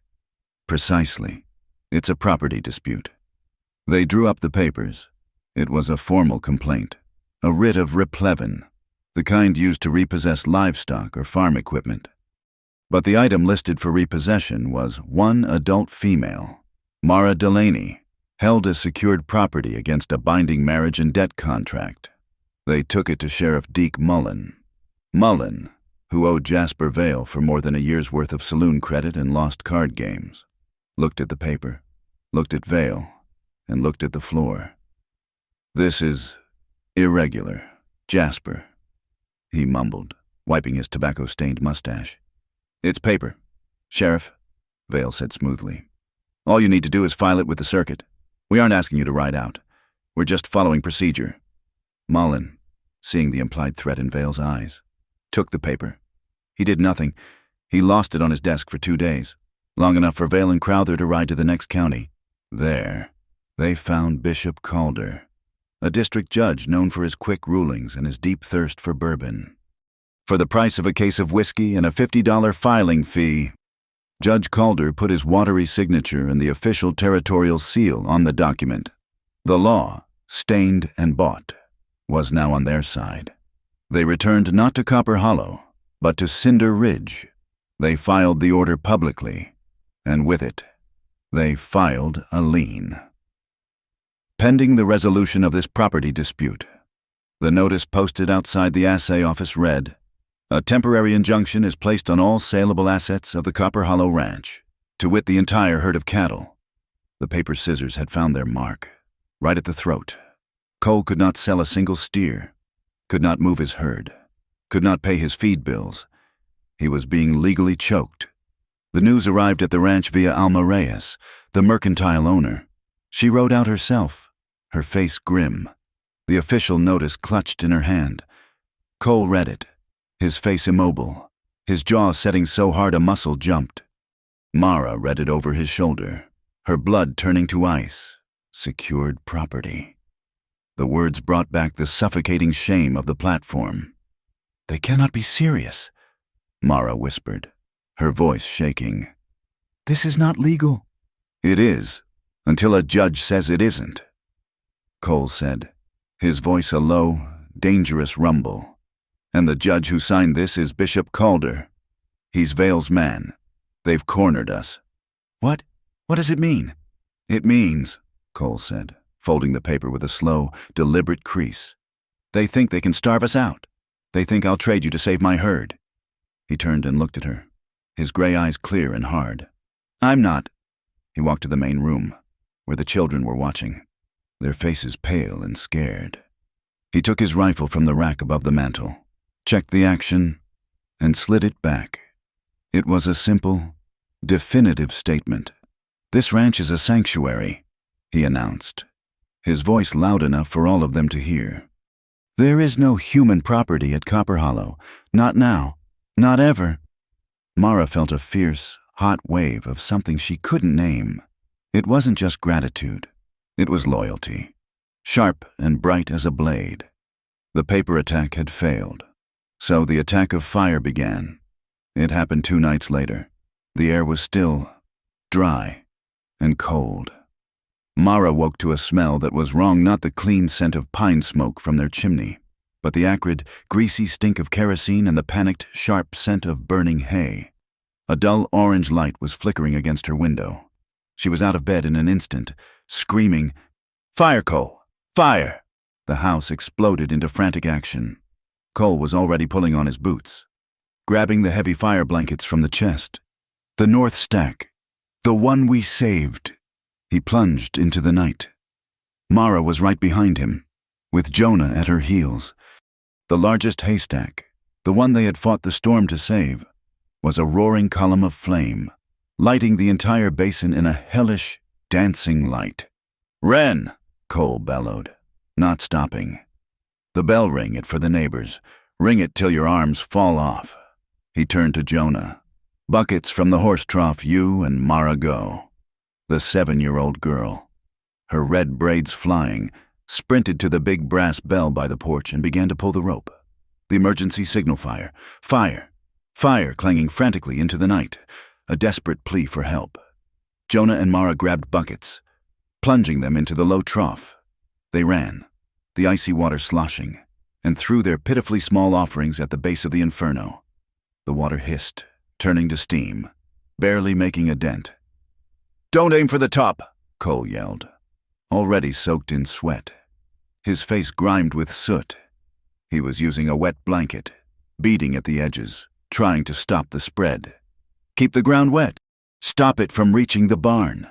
S1: Precisely. It's a property dispute. They drew up the papers. It was a formal complaint, a writ of replevin, the kind used to repossess livestock or farm equipment. But the item listed for repossession was one adult female, Mara Delaney, held as secured property against a binding marriage and debt contract. They took it to Sheriff Deke Mullen. Mullen, who owed Jasper Vale for more than a year's worth of saloon credit and lost card games, looked at the paper, looked at Vale, and looked at the floor. This is irregular, Jasper, he mumbled, wiping his tobacco-stained mustache. It's paper, Sheriff, Vale said smoothly. All you need to do is file it with the circuit. We aren't asking you to ride out. We're just following procedure. Mullen, seeing the implied threat in Vale's eyes, took the paper. He did nothing. He lost it on his desk for 2 days, long enough for Vale and Crowther to ride to the next county. There, they found Bishop Calder, a district judge known for his quick rulings and his deep thirst for bourbon. For the price of a case of whiskey and a $50 filing fee, Judge Calder put his watery signature and the official territorial seal on the document. The law, stained and bought, was now on their side. They returned not to Copper Hollow, but to Cinder Ridge. They filed the order publicly, and with it, they filed a lien. Pending the resolution of this property dispute, the notice posted outside the assay office read, "A temporary injunction is placed on all saleable assets of the Copper Hollow Ranch, to wit the entire herd of cattle." The paper scissors had found their mark, right at the throat. Cole could not sell a single steer, could not move his herd, could not pay his feed bills. He was being legally choked. The news arrived at the ranch via Alma Reyes, the mercantile owner. She rode out herself, her face grim, the official notice clutched in her hand. Cole read it, his face immobile, his jaw setting so hard a muscle jumped. Mara read it over his shoulder, her blood turning to ice. Secured property. The words brought back the suffocating shame of the platform. "They cannot be serious," Mara whispered, her voice shaking. "This is not legal." "It is, until a judge says it isn't," Cole said, his voice a low, dangerous rumble. "And the judge who signed this is Bishop Calder. He's Vale's man. They've cornered us." What does it mean?" "It means," Cole said, folding the paper with a slow, deliberate crease, "they think they can starve us out. They think I'll trade you to save my herd." He turned and looked at her, his gray eyes clear and hard. "I'm not." He walked to the main room, where the children were watching, their faces pale and scared. He took his rifle from the rack above the mantel, checked the action, and slid it back. It was a simple, definitive statement. "This ranch is a sanctuary," he announced, his voice loud enough for all of them to hear. "There is no human property at Copper Hollow. Not now. Not ever." Mara felt a fierce, hot wave of something she couldn't name. It wasn't just gratitude. It was loyalty, sharp and bright as a blade. The paper attack had failed, so the attack of fire began. It happened 2 nights later. The air was still, dry, and cold. Mara woke to a smell that was wrong, not the clean scent of pine smoke from their chimney, but the acrid, greasy stink of kerosene and the panicked, sharp scent of burning hay. A dull orange light was flickering against her window. She was out of bed in an instant, screaming, "Fire, Cole! Fire!" The house exploded into frantic action. Cole was already pulling on his boots, grabbing the heavy fire blankets from the chest. "The north stack. The one we saved." He plunged into the night. Mara was right behind him, with Jonah at her heels. The largest haystack, the one they had fought the storm to save, was a roaring column of flame, lighting the entire basin in a hellish, dancing light. "Wren!" Cole bellowed, not stopping. "The bell, ring it for the neighbors. Ring it till your arms fall off." He turned to Jonah. "Buckets from the horse trough, you and Mara go." The 7-year-old girl, her red braids flying, sprinted to the big brass bell by the porch and began to pull the rope. The emergency signal fire. Fire! Fire clanging frantically into the night, a desperate plea for help. Jonah and Mara grabbed buckets, plunging them into the low trough. They ran, the icy water sloshing, and threw their pitifully small offerings at the base of the inferno. The water hissed, turning to steam, barely making a dent. "Don't aim for the top," Cole yelled, already soaked in sweat, his face grimed with soot. He was using a wet blanket, beating at the edges, trying to stop the spread. "Keep the ground wet. Stop it from reaching the barn."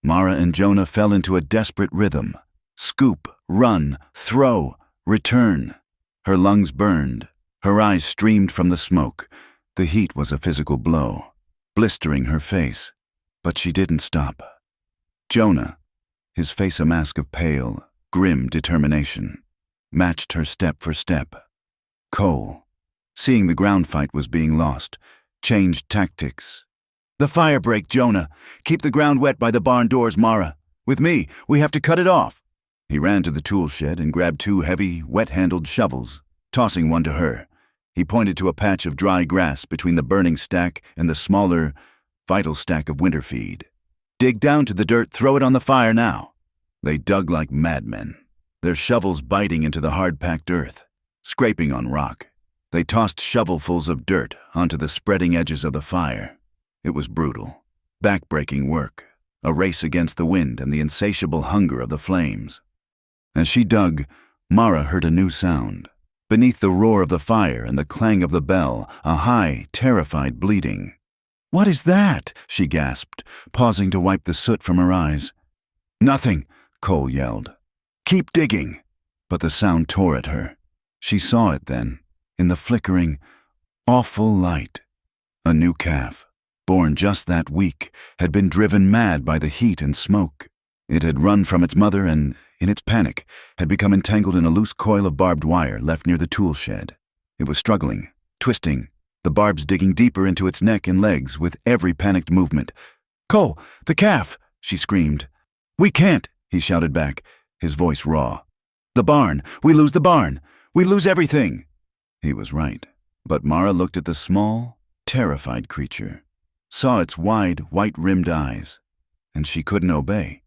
S1: Mara and Jonah fell into a desperate rhythm. Scoop, run, throw, return. Her lungs burned. Her eyes streamed from the smoke. The heat was a physical blow, blistering her face. But she didn't stop. Jonah, his face a mask of pale, grim determination, matched her step for step. Cole, seeing the ground fight was being lost, changed tactics. "The fire break, Jonah. Keep the ground wet by the barn doors, Mara. With me, we have to cut it off." He ran to the tool shed and grabbed 2 heavy, wet-handled shovels, tossing one to her. He pointed to a patch of dry grass between the burning stack and the smaller, vital stack of winter feed. "Dig down to the dirt, throw it on the fire now." They dug like madmen, their shovels biting into the hard-packed earth, scraping on rock. They tossed shovelfuls of dirt onto the spreading edges of the fire. It was brutal, back-breaking work, a race against the wind and the insatiable hunger of the flames. As she dug, Mara heard a new sound. Beneath the roar of the fire and the clang of the bell, a high, terrified bleating. "What is that?" she gasped, pausing to wipe the soot from her eyes. "Nothing," Cole yelled. "Keep digging." But the sound tore at her. She saw it then, in the flickering, awful light. A new calf, born just that week, had been driven mad by the heat and smoke. It had run from its mother and, in its panic, had become entangled in a loose coil of barbed wire left near the tool shed. It was struggling, twisting, the barbs digging deeper into its neck and legs with every panicked movement. "Cole, the calf!" she screamed. "We can't," he shouted back, his voice raw. "The barn! We lose the barn! We lose everything!" He was right, but Mara looked at the small, terrified creature, saw its wide, white-rimmed eyes, and she couldn't obey.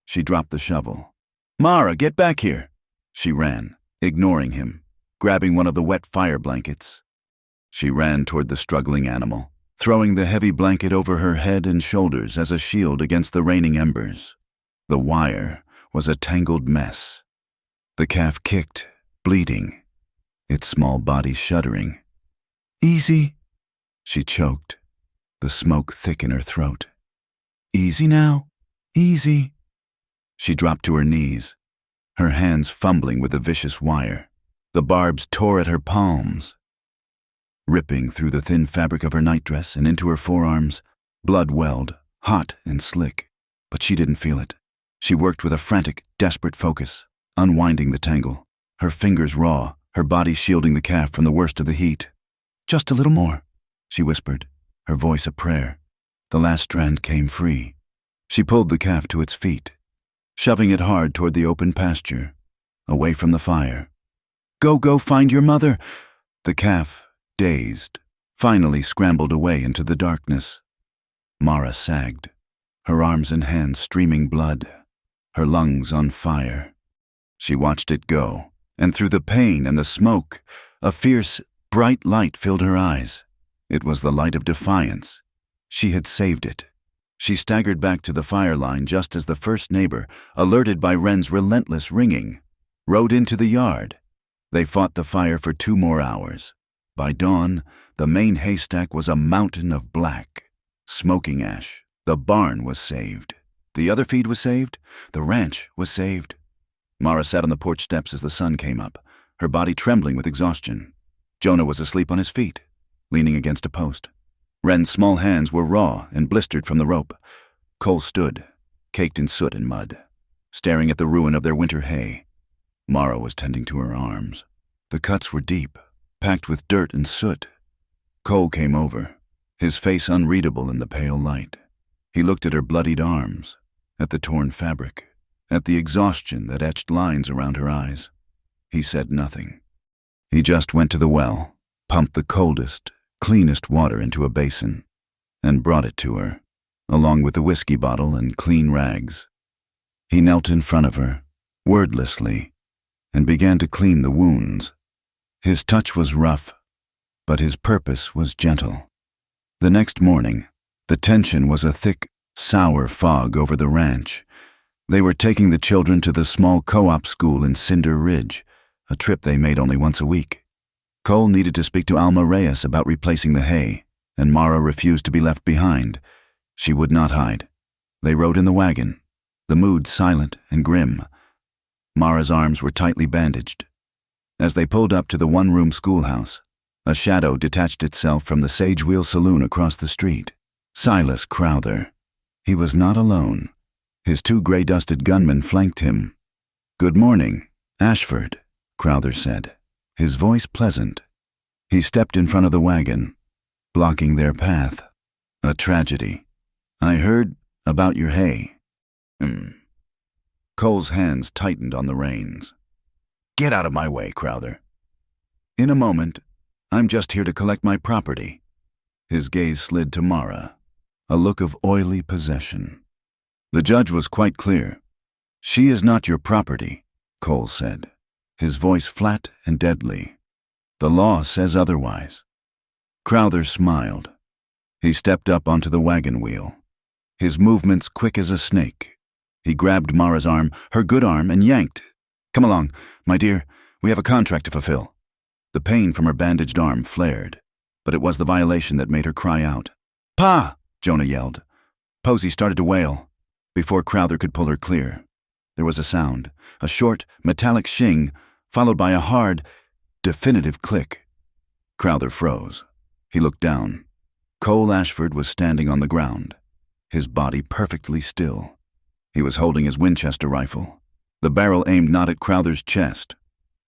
S1: She dropped the shovel. "Mara, get back here!" She ran, ignoring him, grabbing one of the wet fire blankets. She ran toward the struggling animal, throwing the heavy blanket over her head and shoulders as a shield against the raining embers. The wire was a tangled mess. The calf kicked, bleeding, its small body shuddering. "Easy," she choked, the smoke thick in her throat. "Easy now, easy." She dropped to her knees, her hands fumbling with the vicious wire. The barbs tore at her palms, ripping through the thin fabric of her nightdress and into her forearms. Blood welled, hot and slick, but she didn't feel it. She worked with a frantic, desperate focus, unwinding the tangle, her fingers raw, her body shielding the calf from the worst of the heat. "Just a little more," she whispered, her voice a prayer. The last strand came free. She pulled the calf to its feet, shoving it hard toward the open pasture, away from the fire. Go find your mother!" The calf, dazed, finally scrambled away into the darkness. Mara sagged, her arms and hands streaming blood, her lungs on fire. She watched it go, and through the pain and the smoke, a fierce, bright light filled her eyes. It was the light of defiance. She had saved it. She staggered back to the fire line just as the first neighbor, alerted by Wren's relentless ringing, rode into the yard. They fought the fire for 2 more hours. By dawn, the main haystack was a mountain of black, smoking ash. The barn was saved. The other feed was saved. The ranch was saved. Mara sat on the porch steps as the sun came up, her body trembling with exhaustion. Jonah was asleep on his feet, leaning against a post. Wren's small hands were raw and blistered from the rope. Cole stood, caked in soot and mud, staring at the ruin of their winter hay. Mara was tending to her arms. The cuts were deep, packed with dirt and soot. Cole came over, his face unreadable in the pale light. He looked at her bloodied arms, at the torn fabric, at the exhaustion that etched lines around her eyes. He said nothing. He just went to the well, pumped the coldest, cleanest water into a basin, and brought it to her, along with the whiskey bottle and clean rags. He knelt in front of her, wordlessly, and began to clean the wounds. His touch was rough, but his purpose was gentle. The next morning, the tension was a thick, sour fog over the ranch. They were taking the children to the small co-op school in Cinder Ridge, a trip they made only once a week. Cole needed to speak to Alma Reyes about replacing the hay, and Mara refused to be left behind. She would not hide. They rode in the wagon, the mood silent and grim. Mara's arms were tightly bandaged. As they pulled up to the one-room schoolhouse, a shadow detached itself from the Sage Wheel Saloon across the street. Silas Crowther. He was not alone. His two gray-dusted gunmen flanked him. "Good morning, Ashford," Crowther said, his voice pleasant. He stepped in front of the wagon, blocking their path. "A tragedy. I heard about your hay." Cole's hands tightened on the reins. "Get out of my way, Crowther." "In a moment. I'm just here to collect my property." His gaze slid to Mara, a look of oily possession. The judge was quite clear. "She is not your property," Cole said, his voice flat and deadly. "The law says otherwise." Crowther smiled. He stepped up onto the wagon wheel, his movements quick as a snake. He grabbed Mara's arm, her good arm, and yanked. "Come along, my dear. We have a contract to fulfill." The pain from her bandaged arm flared, but it was the violation that made her cry out. "Pa!" Jonah yelled. Posey started to wail. Before Crowther could pull her clear, there was a sound, a short, metallic shing, followed by a hard, definitive click. Crowther froze. He looked down. Cole Ashford was standing on the ground, his body perfectly still. He was holding his Winchester rifle, the barrel aimed not at Crowther's chest,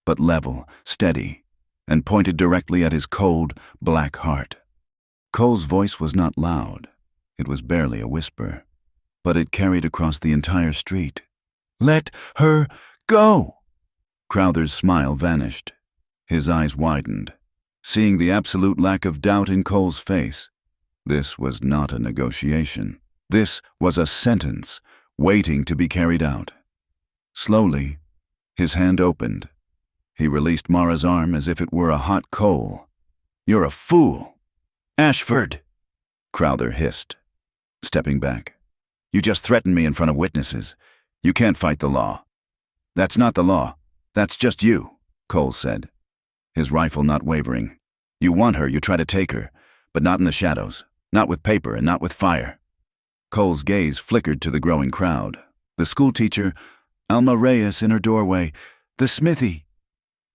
S1: but level, steady, and pointed directly at his cold, black heart. Cole's voice was not loud. It was barely a whisper, but it carried across the entire street. "Let her go!" Crowther's smile vanished. His eyes widened, seeing the absolute lack of doubt in Cole's face. This was not a negotiation. This was a sentence, waiting to be carried out. Slowly, his hand opened. He released Mara's arm as if it were a hot coal. "You're a fool!" "Ashford!" Crowther hissed, stepping back. "You just threatened me in front of witnesses. You can't fight the law." "That's not the law. That's just you," Cole said, his rifle not wavering. "You want her, you try to take her, but not in the shadows, not with paper and not with fire." Cole's gaze flickered to the growing crowd. The schoolteacher, Alma Reyes in her doorway, the smithy.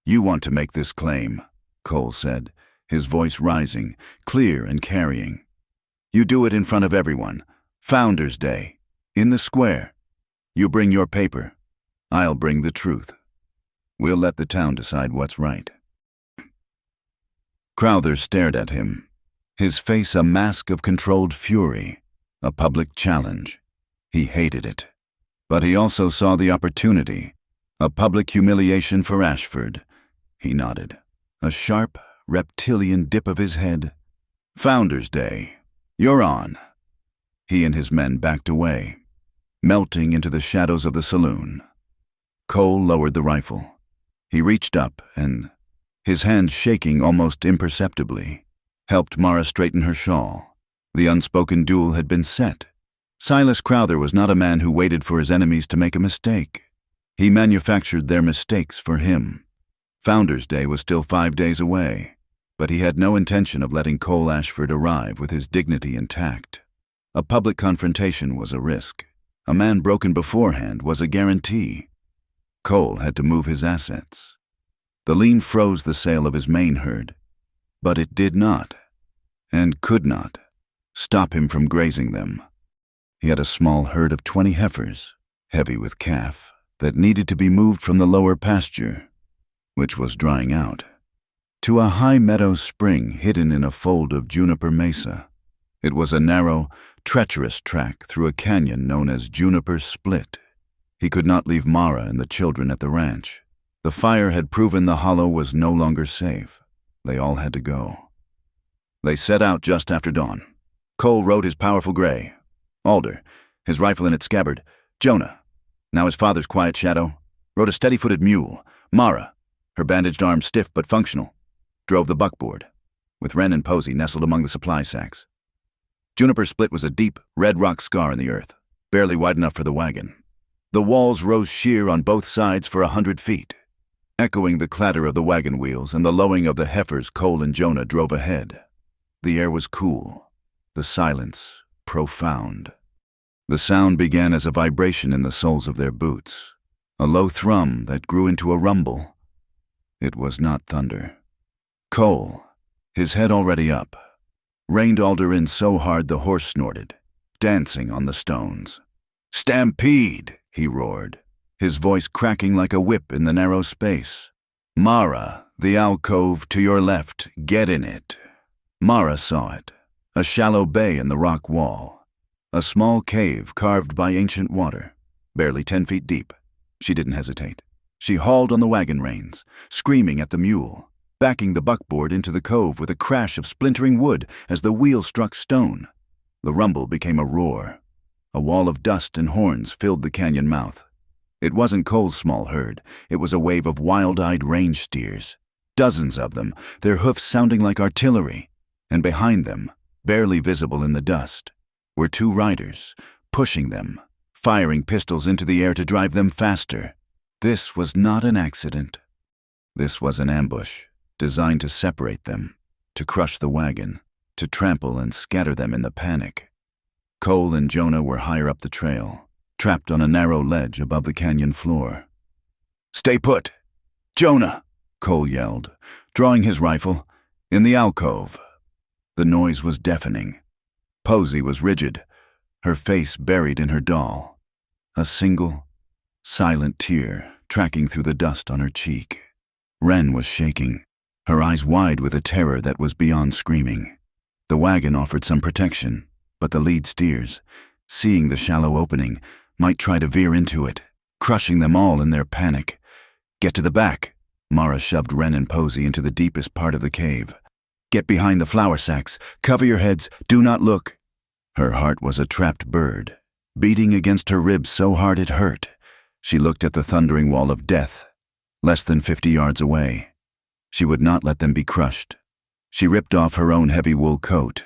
S1: "You want to make this claim," Cole said, his voice rising, clear and carrying. "You do it in front of everyone. Founders Day, in the square. You bring your paper. I'll bring the truth. We'll let the town decide what's right." Crowther stared at him, his face a mask of controlled fury, a public challenge. He hated it. But he also saw the opportunity, a public humiliation for Ashford. He nodded, a sharp, reptilian dip of his head. "Founders Day, you're on." He and his men backed away, melting into the shadows of the saloon. Cole lowered the rifle. He reached up and, his hand shaking almost imperceptibly, helped Mara straighten her shawl. The unspoken duel had been set. Silas Crowther was not a man who waited for his enemies to make a mistake. He manufactured their mistakes for him. Founders Day was still 5 days away, but he had no intention of letting Cole Ashford arrive with his dignity intact. A public confrontation was a risk. A man broken beforehand was a guarantee. Cole had to move his assets. The lean froze the sail of his main herd, but it did not, and could not, stop him from grazing them. He had a small herd of 20 heifers, heavy with calf, that needed to be moved from the lower pasture, which was drying out, to a high meadow spring hidden in a fold of juniper mesa. It was a narrow, treacherous track through a canyon known as Juniper Split. He could not leave Mara and the children at the ranch. The fire had proven the hollow was no longer safe. They all had to go. They set out just after dawn. Cole rode his powerful gray. Alder, his rifle in its scabbard. Jonah, now his father's quiet shadow, rode a steady-footed mule. Mara, her bandaged arm stiff but functional, drove the buckboard, with Wren and Posey nestled among the supply sacks. Juniper Split was a deep, red rock scar in the earth, barely wide enough for the wagon. The walls rose sheer on both sides for 100 feet. Echoing the clatter of the wagon wheels and the lowing of the heifers, Cole and Jonah drove ahead. The air was cool, the silence profound. The sound began as a vibration in the soles of their boots, a low thrum that grew into a rumble. It was not thunder. Cole, his head already up, reined Alder in so hard the horse snorted, dancing on the stones. "Stampede!" he roared, his voice cracking like a whip in the narrow space. "Mara, the alcove to your left, get in it." Mara saw it, a shallow bay in the rock wall, a small cave carved by ancient water, barely 10 feet deep. She didn't hesitate. She hauled on the wagon reins, screaming at the mule, backing the buckboard into the cove with a crash of splintering wood as the wheel struck stone. The rumble became a roar. A wall of dust and horns filled the canyon mouth. It wasn't Cole's small herd. It was a wave of wild-eyed range steers, dozens of them, their hoofs sounding like artillery. And behind them, barely visible in the dust, were 2 riders, pushing them, firing pistols into the air to drive them faster. This was not an accident. This was an ambush, designed to separate them, to crush the wagon, to trample and scatter them in the panic. Cole and Jonah were higher up the trail, trapped on a narrow ledge above the canyon floor. "Stay put! Jonah!" Cole yelled, drawing his rifle, "in the alcove." The noise was deafening. Posey was rigid, her face buried in her doll, a single, silent tear tracking through the dust on her cheek. Wren was shaking, her eyes wide with a terror that was beyond screaming. The wagon offered some protection, but the lead steers, seeing the shallow opening, might try to veer into it, crushing them all in their panic. "Get to the back." Mara shoved Wren and Posey into the deepest part of the cave. "Get behind the flour sacks. Cover your heads. Do not look." Her heart was a trapped bird, beating against her ribs so hard it hurt. She looked at the thundering wall of death, less than 50 yards away. She would not let them be crushed. She ripped off her own heavy wool coat.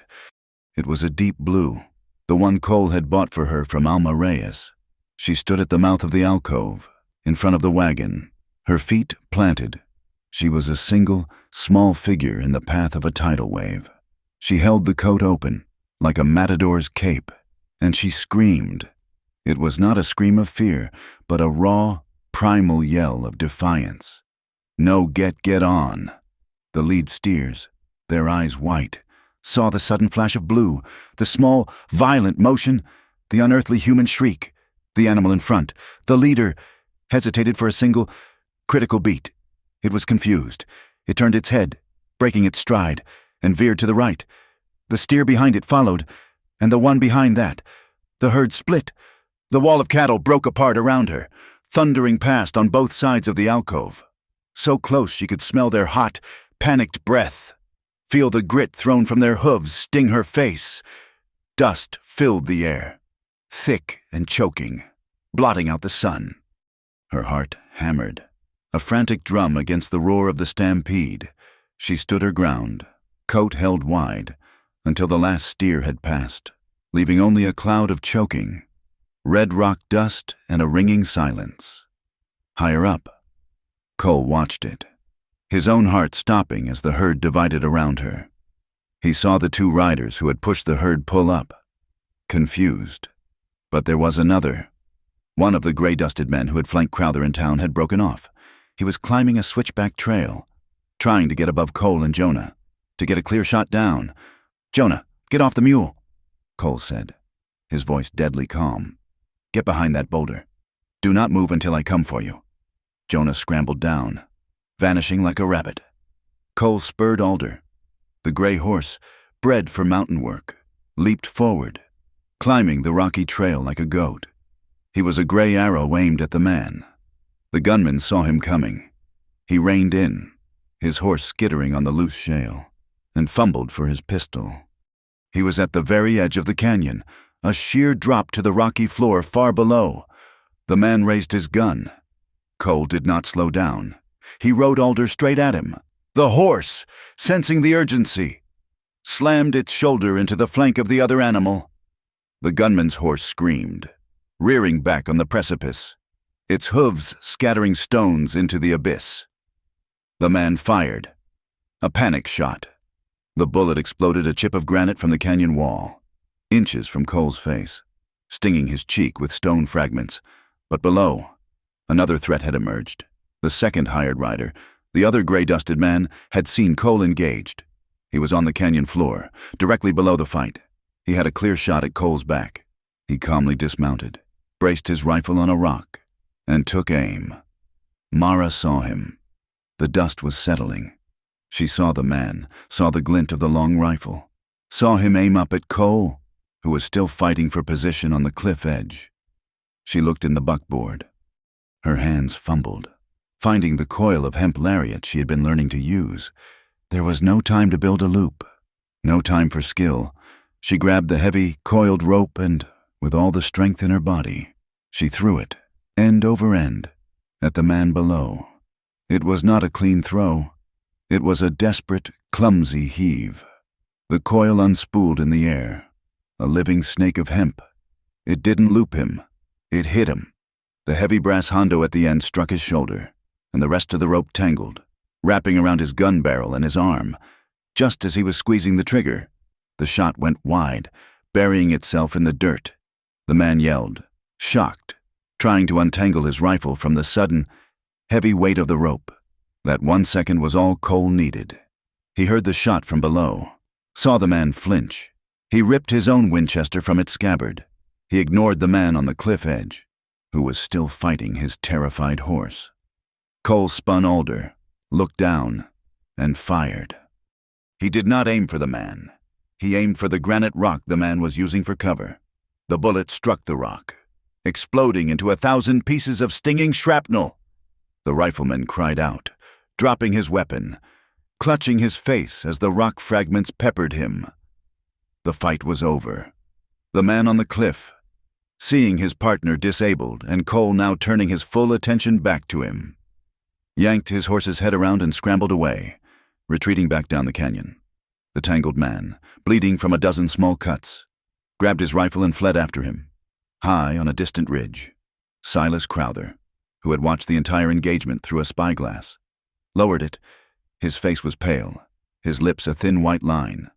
S1: It was a deep blue, the one Cole had bought for her from Alma Reyes. She stood at the mouth of the alcove, in front of the wagon, her feet planted. She was a single, small figure in the path of a tidal wave. She held the coat open, like a matador's cape, and she screamed. It was not a scream of fear, but a raw, primal yell of defiance. "No, get on." The lead steers, their eyes white, saw the sudden flash of blue, the small, violent motion, the unearthly human shriek. The animal in front, the leader, hesitated for a single, critical beat. It was confused. It turned its head, breaking its stride, and veered to the right. The steer behind it followed, and the one behind that. The herd split. The wall of cattle broke apart around her, thundering past on both sides of the alcove. So close she could smell their hot, panicked breath, feel the grit thrown from their hooves sting her face. Dust filled the air, thick and choking, blotting out the sun. Her heart hammered, a frantic drum against the roar of the stampede. She stood her ground, coat held wide, until the last steer had passed, leaving only a cloud of choking, red rock dust and a ringing silence. Higher up, Cole watched it, his own heart stopping as the herd divided around her. He saw the 2 riders who had pushed the herd pull up, confused. But there was another. One of the gray-dusted men who had flanked Crowther in town had broken off. He was climbing a switchback trail, trying to get above Cole and Jonah, to get a clear shot down. "Jonah, get off the mule," Cole said, his voice deadly calm. "Get behind that boulder. Do not move until I come for you." Jonah scrambled down, vanishing like a rabbit. Cole spurred Alder. The gray horse, bred for mountain work, leaped forward, climbing the rocky trail like a goat. He was a gray arrow aimed at the man. The gunman saw him coming. He reined in, his horse skittering on the loose shale, and fumbled for his pistol. He was at the very edge of the canyon, a sheer drop to the rocky floor far below. The man raised his gun. Cole did not slow down. He rode Alder straight at him. The horse, sensing the urgency, slammed its shoulder into the flank of the other animal. The gunman's horse screamed, rearing back on the precipice, its hooves scattering stones into the abyss. The man fired. A panic shot. The bullet exploded a chip of granite from the canyon wall, inches from Cole's face, stinging his cheek with stone fragments. But below, another threat had emerged. The second hired rider, the other gray-dusted man, had seen Cole engaged. He was on the canyon floor, directly below the fight. He had a clear shot at Cole's back. He calmly dismounted, braced his rifle on a rock, and took aim. Mara saw him. The dust was settling. She saw the man, saw the glint of the long rifle, saw him aim up at Cole, who was still fighting for position on the cliff edge. She looked in the buckboard. Her hands fumbled, finding the coil of hemp lariat she had been learning to use. There was no time to build a loop, no time for skill. She grabbed the heavy, coiled rope and, with all the strength in her body, she threw it, end over end, at the man below. It was not a clean throw. It was a desperate, clumsy heave. The coil unspooled in the air, a living snake of hemp. It didn't loop him. It hit him. The heavy brass hondo at the end struck his shoulder, and the rest of the rope tangled, wrapping around his gun barrel and his arm. Just as he was squeezing the trigger, the shot went wide, burying itself in the dirt. The man yelled, shocked, trying to untangle his rifle from the sudden, heavy weight of the rope. That 1 second was all Cole needed. He heard the shot from below, saw the man flinch. He ripped his own Winchester from its scabbard. He ignored the man on the cliff edge, who was still fighting his terrified horse. Cole spun Alder, looked down, and fired. He did not aim for the man. He aimed for the granite rock the man was using for cover. The bullet struck the rock, exploding into 1,000 pieces of stinging shrapnel. The rifleman cried out, dropping his weapon, clutching his face as the rock fragments peppered him. The fight was over. The man on the cliff, seeing his partner disabled and Cole now turning his full attention back to him, yanked his horse's head around and scrambled away, retreating back down the canyon. The tangled man, bleeding from a dozen small cuts, grabbed his rifle and fled after him. High on a distant ridge, Silas Crowther, who had watched the entire engagement through a spyglass, lowered it. His face was pale, his lips a thin white line.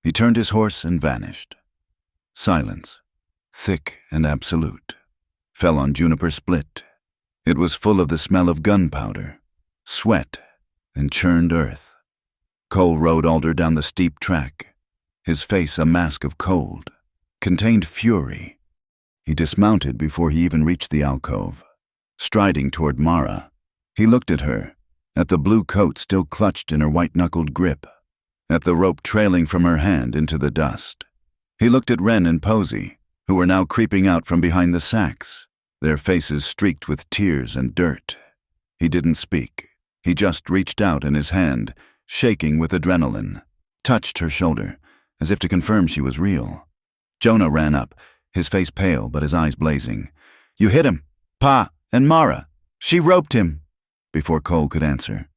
S1: He turned his horse and vanished. Silence, thick and absolute, fell on Juniper Split. It was full of the smell of gunpowder, sweat, and churned earth. Cole rode Alder down the steep track, his face a mask of cold, contained fury. He dismounted before he even reached the alcove. Striding toward Mara, he looked at her, at the blue coat still clutched in her white-knuckled grip, at the rope trailing from her hand into the dust. He looked at Wren and Posey, who were now creeping out from behind the sacks, their faces streaked with tears and dirt. He didn't speak. He just reached out and his hand, shaking with adrenaline, touched her shoulder, as if to confirm she was real. Jonah ran up, his face pale but his eyes blazing. "You hit him, Pa, and Mara. She roped him." Before Cole could answer,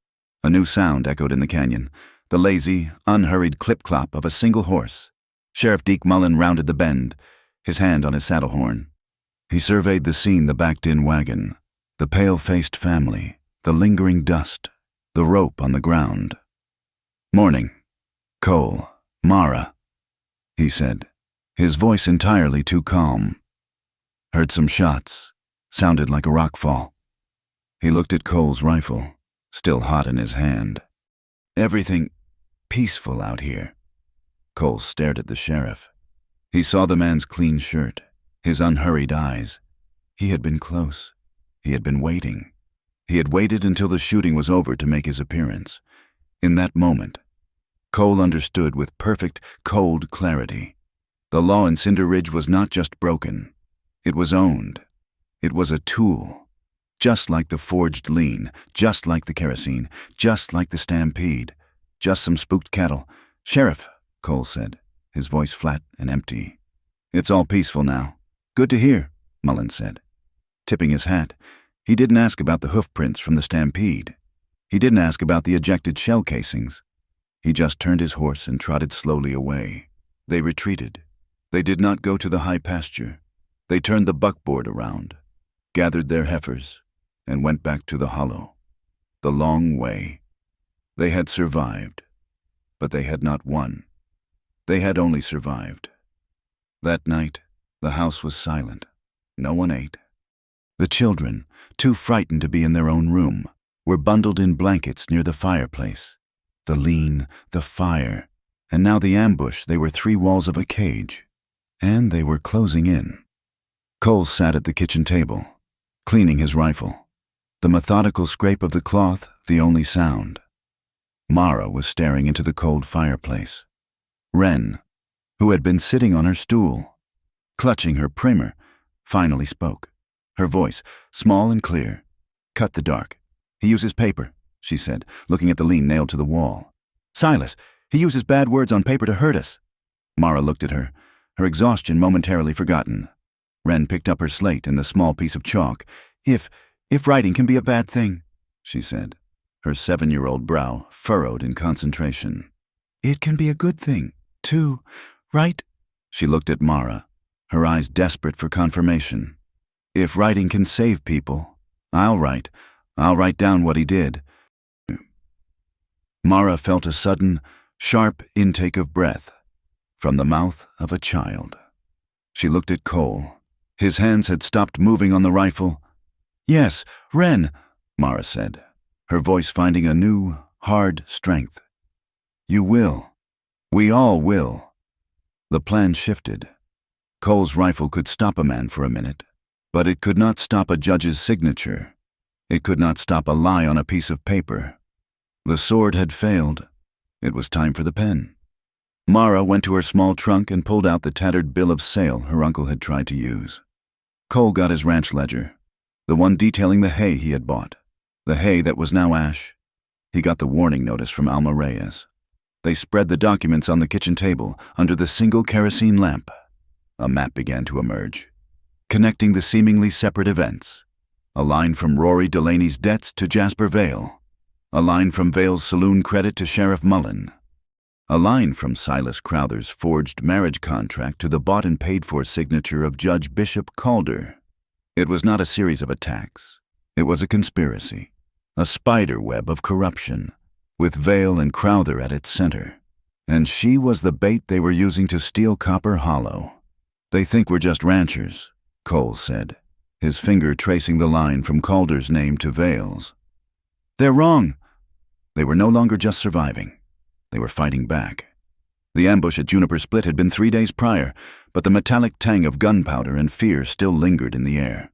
S1: a new sound echoed in the canyon, the lazy, unhurried clip-clop of a single horse. Sheriff Deke Mullen rounded the bend, his hand on his saddle horn. He surveyed the scene, the backed-in wagon, the pale-faced family, the lingering dust, the rope on the ground. "Morning. Cole, Mara," he said, his voice entirely too calm. "Heard some shots. Sounded like a rockfall." He looked at Cole's rifle, still hot in his hand. "Everything peaceful out here." Cole stared at the sheriff. He saw the man's clean shirt, his unhurried eyes. He had been close. He had been waiting. He had waited until the shooting was over to make his appearance. In that moment, Cole understood with perfect, cold clarity. The law in Cinder Ridge was not just broken. It was owned. It was a tool. Just like the forged lien, just like the kerosene, just like the stampede, just some spooked cattle. "Sheriff," Cole said, his voice flat and empty. "It's all peaceful now." "Good to hear," Mullen said, tipping his hat. He didn't ask about the hoof prints from the stampede. He didn't ask about the ejected shell casings. He just turned his horse and trotted slowly away. They retreated. They did not go to the high pasture. They turned the buckboard around, gathered their heifers, and went back to the hollow. The long way. They had survived, but they had not won. They had only survived. That night, the house was silent. No one ate. The children, too frightened to be in their own room, were bundled in blankets near the fireplace. The lean, the fire, and now the ambush. They were 3 walls of a cage, and they were closing in. Cole sat at the kitchen table, cleaning his rifle. The methodical scrape of the cloth, the only sound. Mara was staring into the cold fireplace. Wren, who had been sitting on her stool, clutching her primer, finally spoke. Her voice, small and clear, cut the dark. "He uses paper," she said, looking at the lien nailed to the wall. "Silas, he uses bad words on paper to hurt us." Mara looked at her, her exhaustion momentarily forgotten. Wren picked up her slate and the small piece of chalk. If writing can be a bad thing," she said, her 7-year-old brow furrowed in concentration. "It can be a good thing, too, right?" She looked at Mara, her eyes desperate for confirmation. "If writing can save people, I'll write down what he did." Mara felt a sudden, sharp intake of breath from the mouth of a child. She looked at Cole. His hands had stopped moving on the rifle. "Yes, Wren," Mara said, her voice finding a new, hard strength. "You will. We all will." The plan shifted. Cole's rifle could stop a man for a minute, but it could not stop a judge's signature. It could not stop a lie on a piece of paper. The sword had failed. It was time for the pen. Mara went to her small trunk and pulled out the tattered bill of sale her uncle had tried to use. Cole got his ranch ledger, the one detailing the hay he had bought, the hay that was now ash. He got the warning notice from Alma Reyes. They spread the documents on the kitchen table under the single kerosene lamp. A map began to emerge, connecting the seemingly separate events. A line from Rory Delaney's debts to Jasper Vale. A line from Vale's saloon credit to Sheriff Mullen. A line from Silas Crowther's forged marriage contract to the bought and paid for signature of Judge Bishop Calder. It was not a series of attacks. It was a conspiracy, a spider web of corruption, with Vale and Crowther at its center. And she was the bait they were using to steal Copper Hollow. "They think we're just ranchers," Cole said, his finger tracing the line from Calder's name to Vale's. "They're wrong." They were no longer just surviving. They were fighting back. The ambush at Juniper Split had been 3 days prior, but the metallic tang of gunpowder and fear still lingered in the air.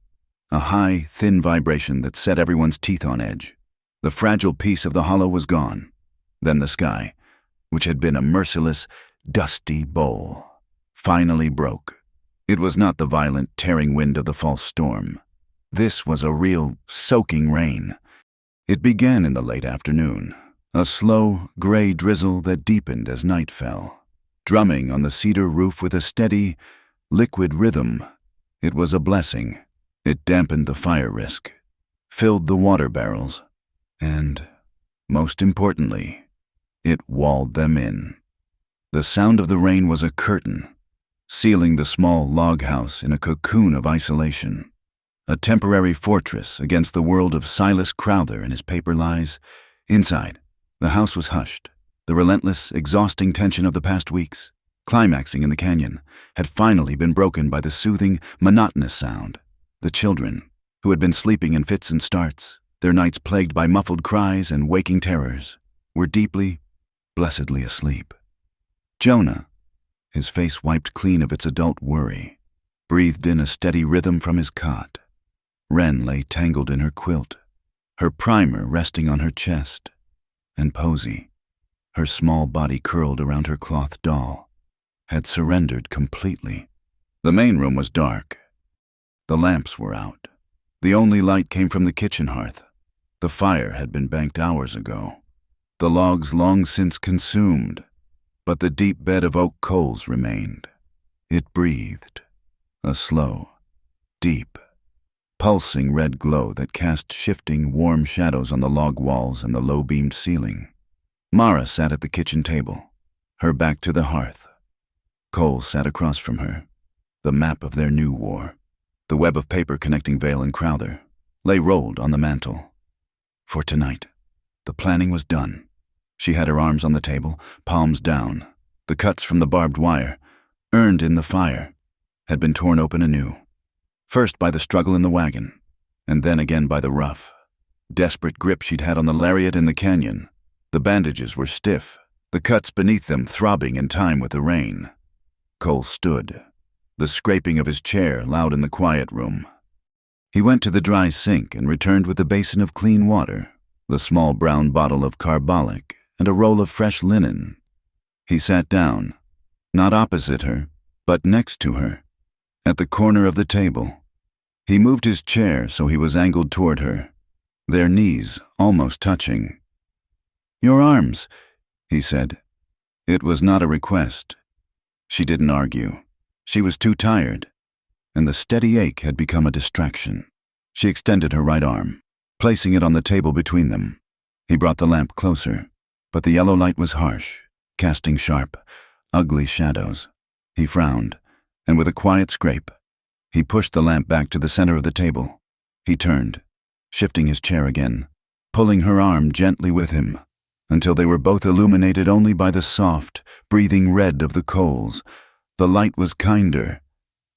S1: A high, thin vibration that set everyone's teeth on edge. The fragile piece of the hollow was gone. Then the sky, which had been a merciless, dusty bowl, finally broke. It was not the violent, tearing wind of the false storm. This was a real, soaking rain. It began in the late afternoon, a slow, gray drizzle that deepened as night fell, drumming on the cedar roof with a steady, liquid rhythm. It was a blessing. It dampened the fire risk, filled the water barrels, and, most importantly, it walled them in. The sound of the rain was a curtain, sealing the small log house in a cocoon of isolation, a temporary fortress against the world of Silas Crowther and his paper lies. Inside, the house was hushed. The relentless, exhausting tension of the past weeks, climaxing in the canyon, had finally been broken by the soothing, monotonous sound. The children, who had been sleeping in fits and starts, their nights plagued by muffled cries and waking terrors, were deeply, blessedly asleep. Jonah, his face wiped clean of its adult worry, breathed in a steady rhythm from his cot. Wren lay tangled in her quilt, her primer resting on her chest, and Posy, her small body curled around her cloth doll, had surrendered completely. The main room was dark. The lamps were out. The only light came from the kitchen hearth. The fire had been banked hours ago, the logs long since consumed, but the deep bed of oak coals remained. It breathed, a slow, deep, pulsing red glow that cast shifting, warm shadows on the log walls and the low-beamed ceiling. Mara sat at the kitchen table, her back to the hearth. Cole sat across from her. The map of their new war, the web of paper connecting Vale and Crowther, lay rolled on the mantel. For tonight, the planning was done. She had her arms on the table, palms down. The cuts from the barbed wire, earned in the fire, had been torn open anew. First by the struggle in the wagon, and then again by the rough, desperate grip she'd had on the lariat in the canyon. The bandages were stiff, the cuts beneath them throbbing in time with the rain. Cole stood, the scraping of his chair loud in the quiet room. He went to the dry sink and returned with a basin of clean water, the small brown bottle of carbolic, and a roll of fresh linen. He sat down, not opposite her, but next to her, at the corner of the table. He moved his chair so he was angled toward her, their knees almost touching. "Your arms," he said. It was not a request. She didn't argue. She was too tired, and the steady ache had become a distraction. She extended her right arm, placing it on the table between them. He brought the lamp closer, but the yellow light was harsh, casting sharp, ugly shadows. He frowned, and with a quiet scrape, he pushed the lamp back to the center of the table. He turned, shifting his chair again, pulling her arm gently with him, until they were both illuminated only by the soft, breathing red of the coals. The light was kinder.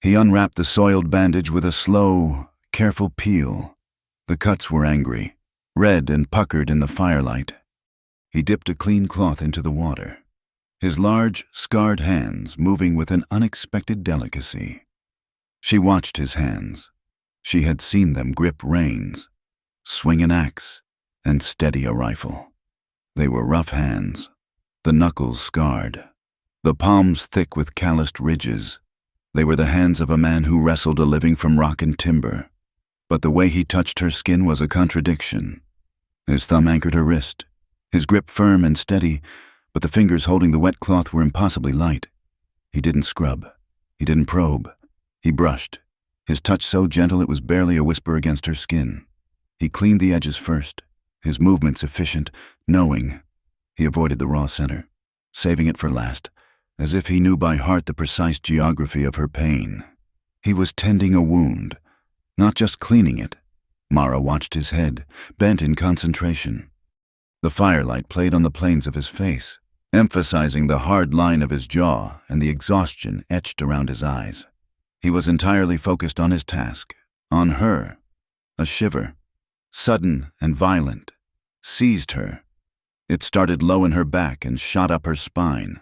S1: He unwrapped the soiled bandage with a slow, careful peel. The cuts were angry, red and puckered in the firelight. He dipped a clean cloth into the water, his large, scarred hands moving with an unexpected delicacy. She watched his hands. She had seen them grip reins, swing an axe, and steady a rifle. They were rough hands, the knuckles scarred, the palms thick with calloused ridges. They were the hands of a man who wrestled a living from rock and timber. But the way he touched her skin was a contradiction. His thumb anchored her wrist, his grip firm and steady, but the fingers holding the wet cloth were impossibly light. He didn't scrub. He didn't probe. He brushed, his touch so gentle it was barely a whisper against her skin. He cleaned the edges first, his movements efficient, knowing. He avoided the raw center, saving it for last, as if he knew by heart the precise geography of her pain. He was tending a wound, not just cleaning it. Mara watched his head, bent in concentration. The firelight played on the planes of his face, emphasizing the hard line of his jaw and the exhaustion etched around his eyes. He was entirely focused on his task, on her. A shiver, sudden and violent, seized her. It started low in her back and shot up her spine,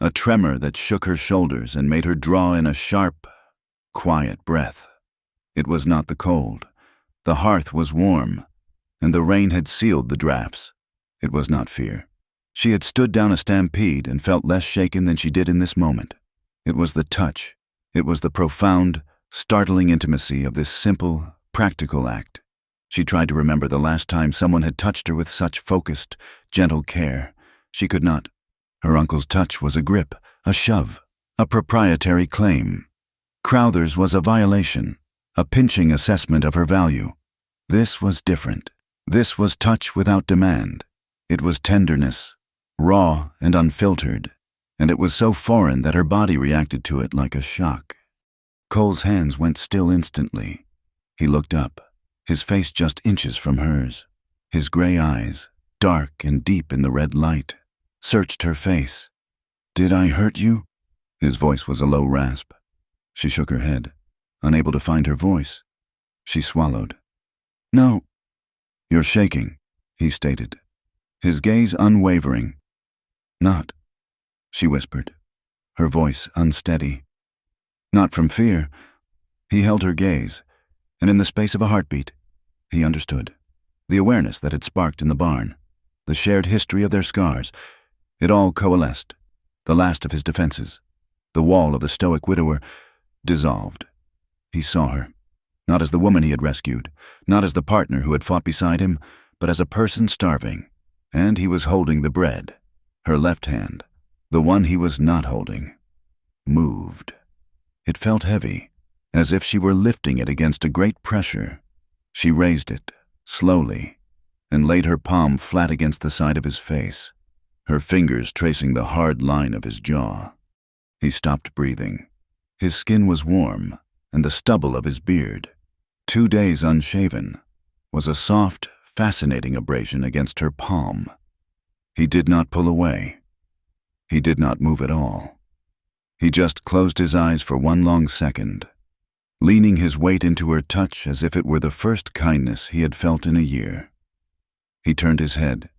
S1: a tremor that shook her shoulders and made her draw in a sharp, quiet breath. It was not the cold. The hearth was warm, and the rain had sealed the drafts. It was not fear. She had stood down a stampede and felt less shaken than she did in this moment. It was the touch. It was the profound, startling intimacy of this simple, practical act. She tried to remember the last time someone had touched her with such focused, gentle care. She could not. Her uncle's touch was a grip, a shove, a proprietary claim. Crowther's was a violation, a pinching assessment of her value. This was different. This was touch without demand. It was tenderness, raw and unfiltered, and it was so foreign that her body reacted to it like a shock. Cole's hands went still instantly. He looked up, his face just inches from hers. His gray eyes, dark and deep in the red light, searched her face. "Did I hurt you?" His voice was a low rasp. She shook her head, unable to find her voice. She swallowed. "No. "You're shaking," he stated, his gaze unwavering. "Not," she whispered, her voice unsteady. "Not from fear." He held her gaze, and in the space of a heartbeat, he understood. The awareness that had sparked in the barn, the shared history of their scars, it all coalesced. The last of his defenses, the wall of the stoic widower, dissolved. He saw her, not as the woman he had rescued, not as the partner who had fought beside him, but as a person starving, and he was holding the bread. Her left hand, the one he was not holding, moved. It felt heavy, as if she were lifting it against a great pressure. She raised it, slowly, and laid her palm flat against the side of his face, her fingers tracing the hard line of his jaw. He stopped breathing. His skin was warm, and the stubble of his beard, 2 days unshaven, was a soft, fascinating abrasion against her palm. He did not pull away. He did not move at all. He just closed his eyes for one long second, leaning his weight into her touch as if it were the first kindness he had felt in a year. He turned his head,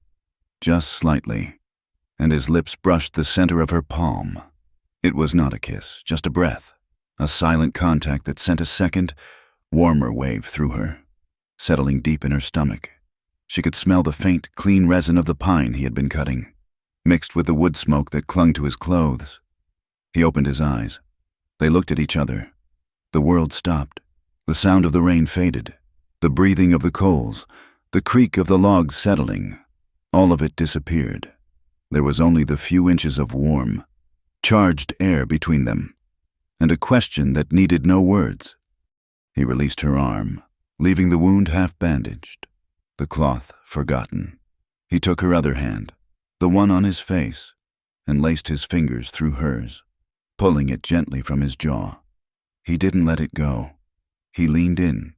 S1: just slightly, and his lips brushed the center of her palm. It was not a kiss, just a breath, a silent contact that sent a second, warmer wave through her, settling deep in her stomach. She could smell the faint, clean resin of the pine he had been cutting, mixed with the wood smoke that clung to his clothes. He opened his eyes. They looked at each other. The world stopped. The sound of the rain faded. The breathing of the coals, the creak of the logs settling, all of it disappeared. There was only the few inches of warm, charged air between them, and a question that needed no words. He released her arm, leaving the wound half bandaged, the cloth forgotten. He took her other hand, the one on his face, and laced his fingers through hers, pulling it gently from his jaw. He didn't let it go. He leaned in,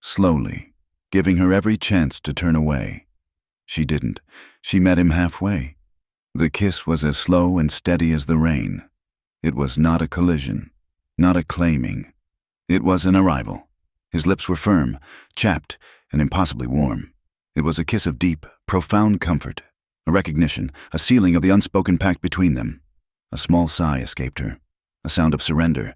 S1: slowly, giving her every chance to turn away. She didn't. She met him halfway. The kiss was as slow and steady as the rain. It was not a collision, not a claiming. It was an arrival. His lips were firm, chapped, and impossibly warm. It was a kiss of deep, profound comfort, a recognition, a sealing of the unspoken pact between them. A small sigh escaped her, a sound of surrender,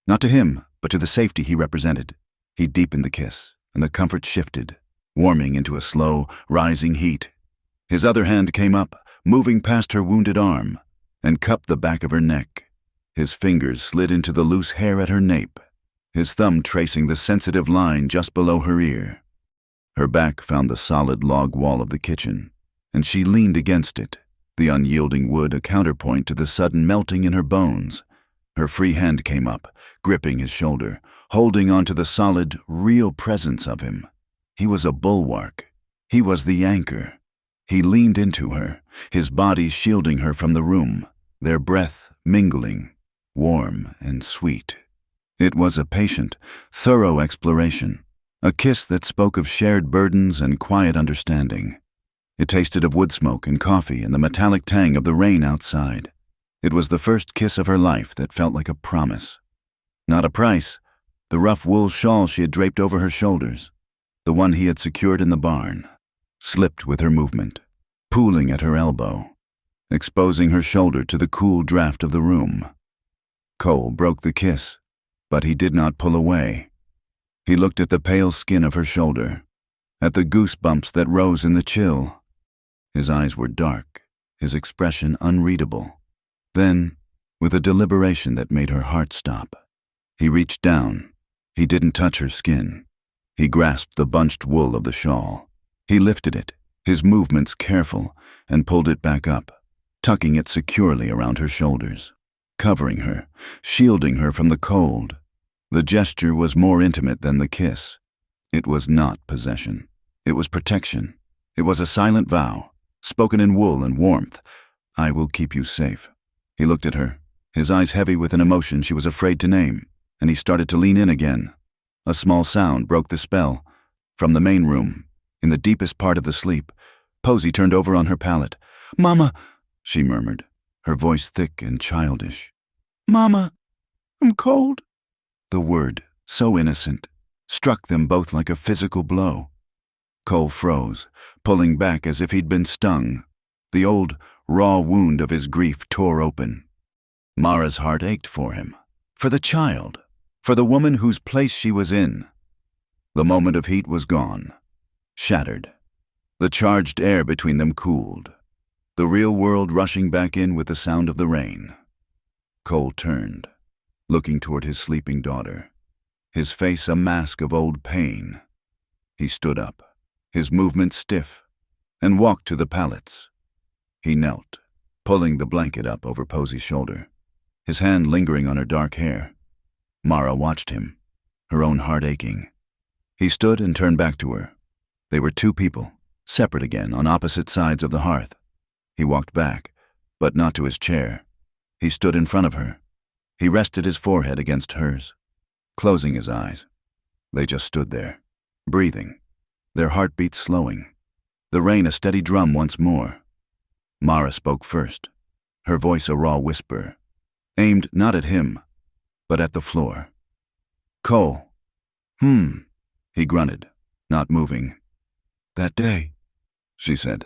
S1: not to him, but to the safety he represented. He deepened the kiss, and the comfort shifted, warming into a slow, rising heat. His other hand came up, moving past her wounded arm, and cupped the back of her neck. His fingers slid into the loose hair at her nape, his thumb tracing the sensitive line just below her ear. Her back found the solid log wall of the kitchen, and she leaned against it, the unyielding wood a counterpoint to the sudden melting in her bones. Her free hand came up, gripping his shoulder, holding onto the solid, real presence of him. He was a bulwark. He was the anchor. He leaned into her, his body shielding her from the room, their breath mingling, warm and sweet. It was a patient, thorough exploration, a kiss that spoke of shared burdens and quiet understanding. It tasted of wood smoke and coffee and the metallic tang of the rain outside. It was the first kiss of her life that felt like a promise. Not a price, the rough wool shawl she had draped over her shoulders, the one he had secured in the barn, slipped with her movement, pooling at her elbow, exposing her shoulder to the cool draft of the room. Cole broke the kiss, but he did not pull away. He looked at the pale skin of her shoulder, at the goosebumps that rose in the chill. His eyes were dark, his expression unreadable. Then, with a deliberation that made her heart stop, he reached down. He didn't touch her skin. He grasped the bunched wool of the shawl. He lifted it, his movements careful, and pulled it back up, tucking it securely around her shoulders, covering her, shielding her from the cold. The gesture was more intimate than the kiss. It was not possession. It was protection. It was a silent vow, spoken in wool and warmth. "I will keep you safe." He looked at her, his eyes heavy with an emotion she was afraid to name, and he started to lean in again. A small sound broke the spell. From the main room, in the deepest part of the sleep, Posey turned over on her pallet. "Mama," she murmured, her voice thick and childish. "Mama, I'm cold." The word, so innocent, struck them both like a physical blow. Cole froze, pulling back as if he'd been stung. The old, raw wound of his grief tore open. Mara's heart ached for him, for the child, for the woman whose place she was in. The moment of heat was gone, shattered. The charged air between them cooled, the real world rushing back in with the sound of the rain. Cole turned, looking toward his sleeping daughter, his face a mask of old pain. He stood up, his movements stiff, and walked to the pallets. He knelt, pulling the blanket up over Posey's shoulder, his hand lingering on her dark hair. Mara watched him, her own heart aching. He stood and turned back to her. They were two people, separate again, on opposite sides of the hearth. He walked back, but not to his chair. He stood in front of her. He rested his forehead against hers, closing his eyes. They just stood there, breathing, their heartbeats slowing. The rain a steady drum once more. Mara spoke first, her voice a raw whisper, aimed not at him, but at the floor. "Cole." He grunted, not moving. "That day," she said,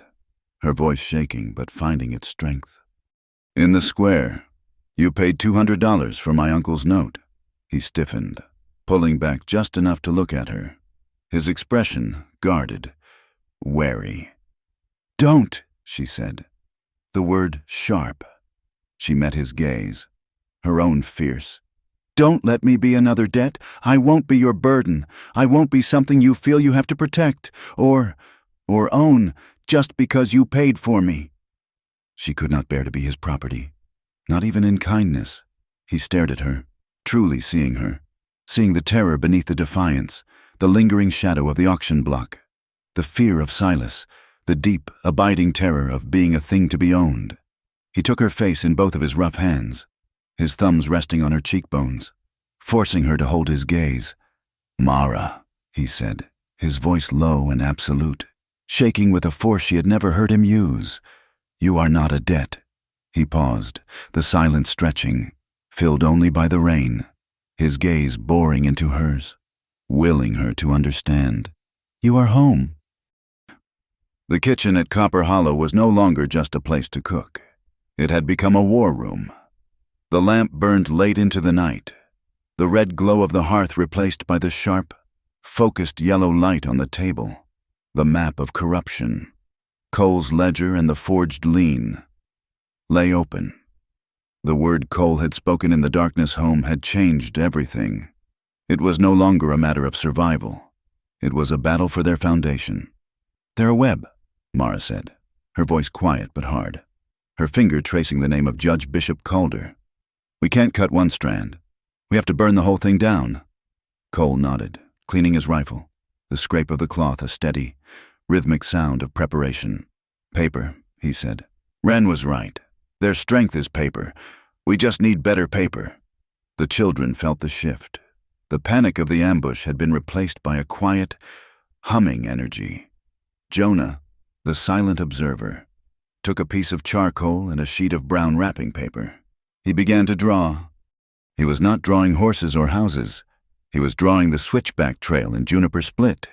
S1: her voice shaking but finding its strength. "In the square, you paid $200 for my uncle's note." He stiffened, pulling back just enough to look at her, his expression guarded, wary. "Don't," she said, the word sharp. She met his gaze, her own fierce. "Don't let me be another debt. I won't be your burden. I won't be something you feel you have to protect or own just because you paid for me." She could not bear to be his property, not even in kindness. He stared at her, truly seeing her, seeing the terror beneath the defiance, the lingering shadow of the auction block, the fear of Silas, the deep, abiding terror of being a thing to be owned. He took her face in both of his rough hands, his thumbs resting on her cheekbones, forcing her to hold his gaze. "Mara," he said, his voice low and absolute, shaking with a force she had never heard him use. "You are not a debt." He paused, the silence stretching, filled only by the rain, his gaze boring into hers, willing her to understand. "You are home." The kitchen at Copper Hollow was no longer just a place to cook. It had become a war room. The lamp burned late into the night, the red glow of the hearth replaced by the sharp, focused yellow light on the table, the map of corruption. Cole's ledger and the forged lien lay open. The word Cole had spoken in the darkness home had changed everything. It was no longer a matter of survival. It was a battle for their foundation. "They're a web," Mara said, her voice quiet but hard, her finger tracing the name of Judge Bishop Calder. "We can't cut one strand. We have to burn the whole thing down." Cole nodded, cleaning his rifle, the scrape of the cloth a steady, rhythmic sound of preparation. "Paper," he said. "Wren was right. Their strength is paper. We just need better paper." The children felt the shift. The panic of the ambush had been replaced by a quiet, humming energy. Jonah, the silent observer, took a piece of charcoal and a sheet of brown wrapping paper. He began to draw. He was not drawing horses or houses. He was drawing the switchback trail in Juniper Split.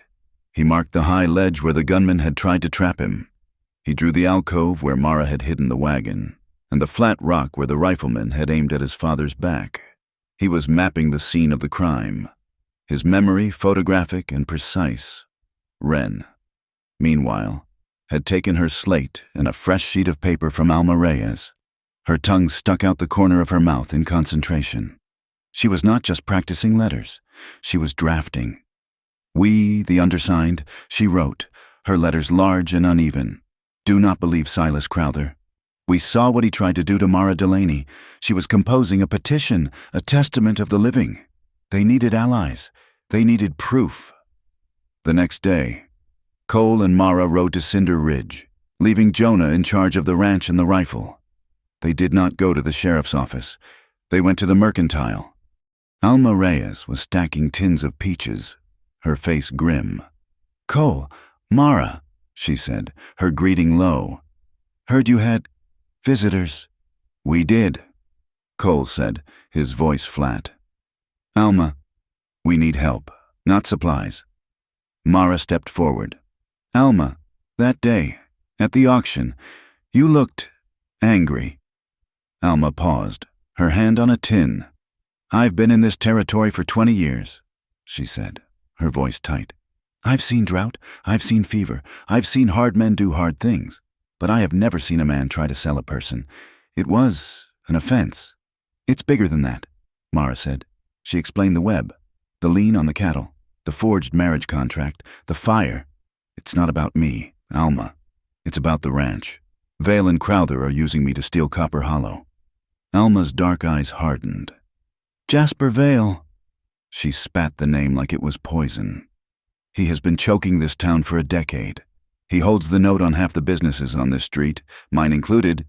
S1: He marked the high ledge where the gunman had tried to trap him. He drew the alcove where Mara had hidden the wagon, and the flat rock where the rifleman had aimed at his father's back. He was mapping the scene of the crime, his memory photographic and precise. Wren, meanwhile, had taken her slate and a fresh sheet of paper from Alma Reyes. Her tongue stuck out the corner of her mouth in concentration. She was not just practicing letters. She was drafting. "We, the undersigned," she wrote, her letters large and uneven, "do not believe Silas Crowther. We saw what he tried to do to Mara Delaney. She was composing a petition, a testament of the living. They needed allies. They needed proof." The next day, Cole and Mara rode to Cinder Ridge, leaving Jonah in charge of the ranch and the rifle. They did not go to the sheriff's office. They went to the mercantile. Alma Reyes was stacking tins of peaches, her face grim. "Cole, Mara," she said, her greeting low. "Heard you had visitors." "We did," Cole said, his voice flat. "Alma, we need help, not supplies." Mara stepped forward. Alma, that day, at the auction, you looked angry. Alma paused, her hand on a tin. I've been in this territory for 20 years, she said, her voice tight. I've seen drought, I've seen fever, I've seen hard men do hard things, but I have never seen a man try to sell a person. It was an offense. It's bigger than that, Mara said. She explained the web, the lien on the cattle, the forged marriage contract, the fire. It's not about me, Alma. It's about the ranch. Vale and Crowther are using me to steal Copper Hollow. Alma's dark eyes hardened. Jasper Vale. She spat the name like it was poison. He has been choking this town for a decade. He holds the note on half the businesses on this street, mine included.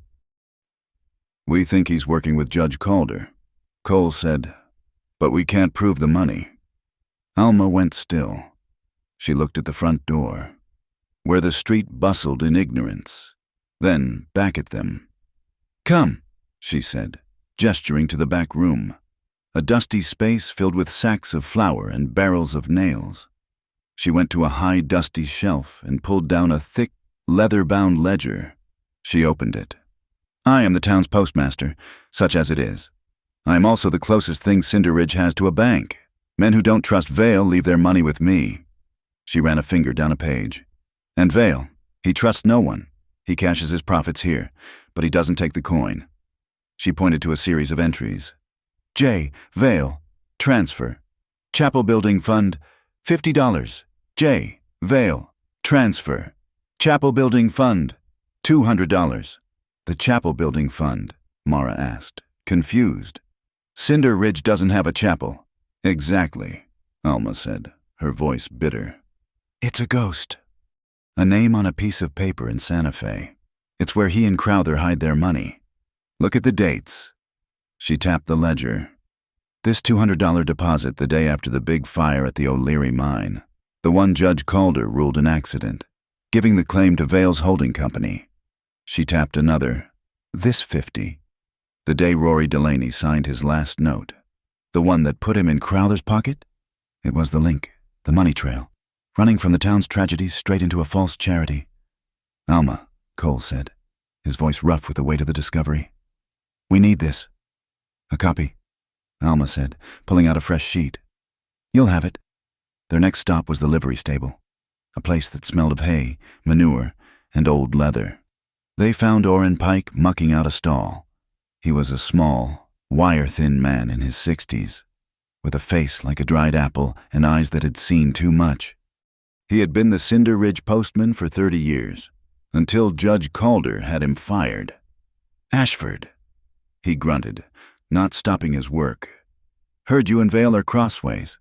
S1: We think he's working with Judge Calder, Cole said, but we can't prove the money. Alma went still. She looked at the front door, where the street bustled in ignorance, then back at them. Come, she said, gesturing to the back room, a dusty space filled with sacks of flour and barrels of nails. She went to a high, dusty shelf and pulled down a thick, leather-bound ledger. She opened it. I am the town's postmaster, such as it is. I am also the closest thing Cinder Ridge has to a bank. Men who don't trust Vale leave their money with me. She ran a finger down a page. And Vale, he trusts no one. He cashes his profits here, but he doesn't take the coin. She pointed to a series of entries. J. Vale, transfer. Chapel Building Fund, $50. J. Vale, transfer. Chapel Building Fund, $200. The Chapel Building Fund, Mara asked, confused. Cinder Ridge doesn't have a chapel. Exactly, Alma said, her voice bitter. It's a ghost. A name on a piece of paper in Santa Fe. It's where he and Crowther hide their money. Look at the dates. She tapped the ledger. This $200 deposit the day after the big fire at the O'Leary mine. The one Judge Calder ruled an accident, giving the claim to Vale's holding company. She tapped another. This 50. The day Rory Delaney signed his last note. The one that put him in Crowther's pocket? It was the link, the money trail, running from the town's tragedies straight into a false charity. Alma, Cole said, his voice rough with the weight of the discovery. We need this. A copy, Alma said, pulling out a fresh sheet. You'll have it. Their next stop was the livery stable, a place that smelled of hay, manure, and old leather. They found Orrin Pike mucking out a stall. He was a small, wire-thin man in his 60s, with a face like a dried apple and eyes that had seen too much. He had been the Cinder Ridge postman for 30 years, until Judge Calder had him fired. Ashford, he grunted, not stopping his work. Heard you and Vale are crossways.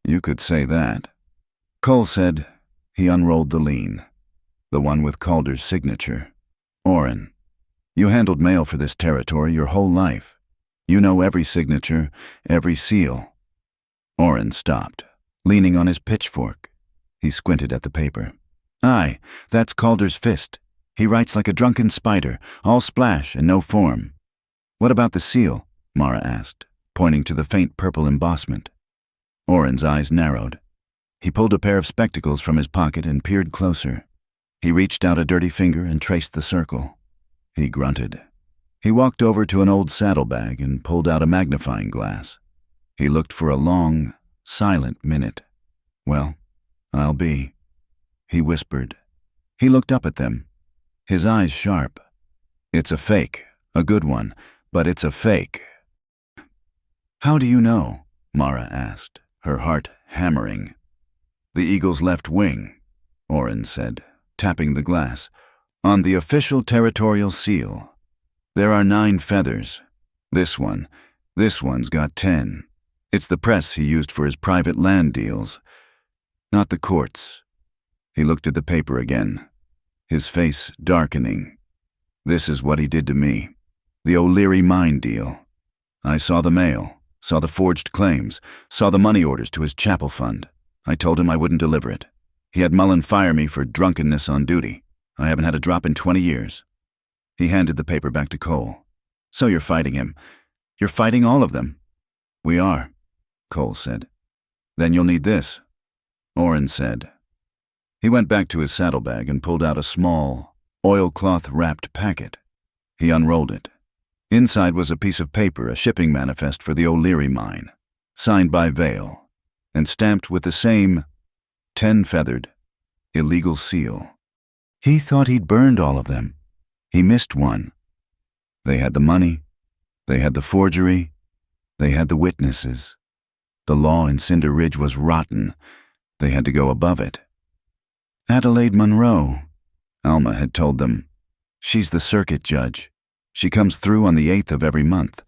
S1: You could say that. Cole said. He unrolled the lien, the one with Calder's signature. Orrin, you handled mail for this territory your whole life. You know every signature, every seal. Orrin stopped, leaning on his pitchfork. He squinted at the paper. Aye, that's Calder's fist. He writes like a drunken spider, all splash and no form. What about the seal? Mara asked, pointing to the faint purple embossment. Orrin's eyes narrowed. He pulled a pair of spectacles from his pocket and peered closer. He reached out a dirty finger and traced the circle. He grunted. He walked over to an old saddlebag and pulled out a magnifying glass. He looked for a long, silent minute. Well, I'll be. He whispered. He looked up at them, his eyes sharp. It's a fake, a good one, but it's a fake. How do you know? Mara asked, her heart hammering. The eagle's left wing, Orrin said, tapping the glass. On the official territorial seal. There are 9 feathers. This one's got 10. It's the press he used for his private land deals, not the courts. He looked at the paper again, his face darkening. This is what he did to me. The O'Leary mine deal. I saw the mail, saw the forged claims, saw the money orders to his chapel fund. I told him I wouldn't deliver it. He had Mullen fire me for drunkenness on duty. I haven't had a drop in 20 years. He handed the paper back to Cole. So you're fighting him. You're fighting all of them. We are, Cole said. Then you'll need this, Orrin said. He went back to his saddlebag and pulled out a small, oilcloth-wrapped packet. He unrolled it. Inside was a piece of paper, a shipping manifest for the O'Leary mine, signed by Vale, and stamped with the same 10-feathered, illegal seal. He thought he'd burned all of them. He missed one. They had the money. They had the forgery. They had the witnesses. The law in Cinder Ridge was rotten. They had to go above it. Adelaide Monroe, Alma had told them. She's the circuit judge. She comes through on the 8th of every month.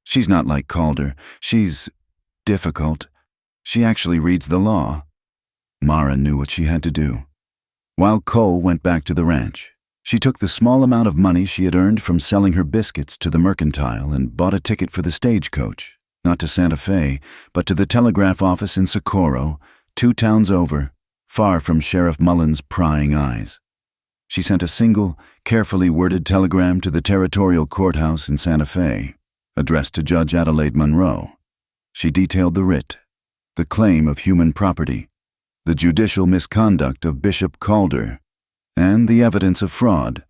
S1: She's not like Calder. She's difficult. She actually reads the law. Mara knew what she had to do. While Cole went back to the ranch, she took the small amount of money she had earned from selling her biscuits to the mercantile and bought a ticket for the stagecoach, not to Santa Fe, but to the telegraph office in Socorro, 2 towns over, far from Sheriff Mullen's prying eyes. She sent a single, carefully worded telegram to the territorial courthouse in Santa Fe, addressed to Judge Adelaide Monroe. She detailed the writ, the claim of human property, the judicial misconduct of Bishop Calder, and the evidence of fraud.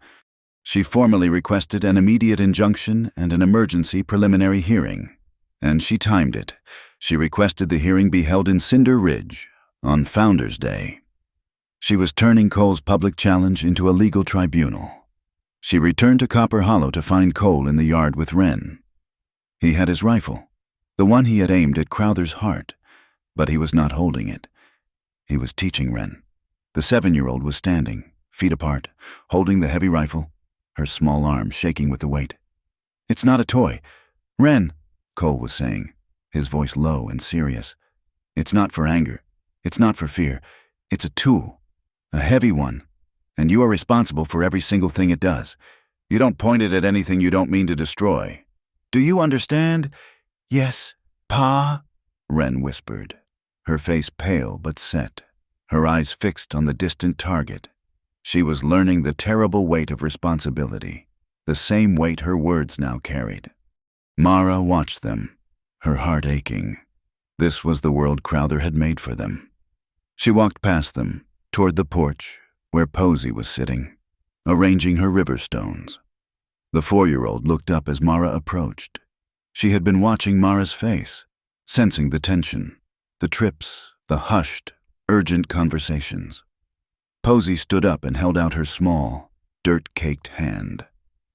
S1: She formally requested an immediate injunction and an emergency preliminary hearing, and she timed it. She requested the hearing be held in Cinder Ridge on Founder's Day. She was turning Cole's public challenge into a legal tribunal. She returned to Copper Hollow to find Cole in the yard with Wren. He had his rifle, the one he had aimed at Crowther's heart, but he was not holding it. He was teaching Wren. The 7-year-old was standing, feet apart, holding the heavy rifle, her small arms shaking with the weight. "It's not a toy. Wren," Cole was saying, his voice low and serious. "It's not for anger. It's not for fear. It's a tool, a heavy one, and you are responsible for every single thing it does. You don't point it at anything you don't mean to destroy. Do you understand?" "Yes, Pa," Wren whispered, her face pale but set, her eyes fixed on the distant target. She was learning the terrible weight of responsibility, the same weight her words now carried. Mara watched them, her heart aching. This was the world Crowther had made for them. She walked past them, toward the porch, where Posey was sitting, arranging her river stones. The 4-year-old looked up as Mara approached. She had been watching Mara's face, sensing the tension, the trips, the hushed, urgent conversations. Posey stood up and held out her small, dirt-caked hand.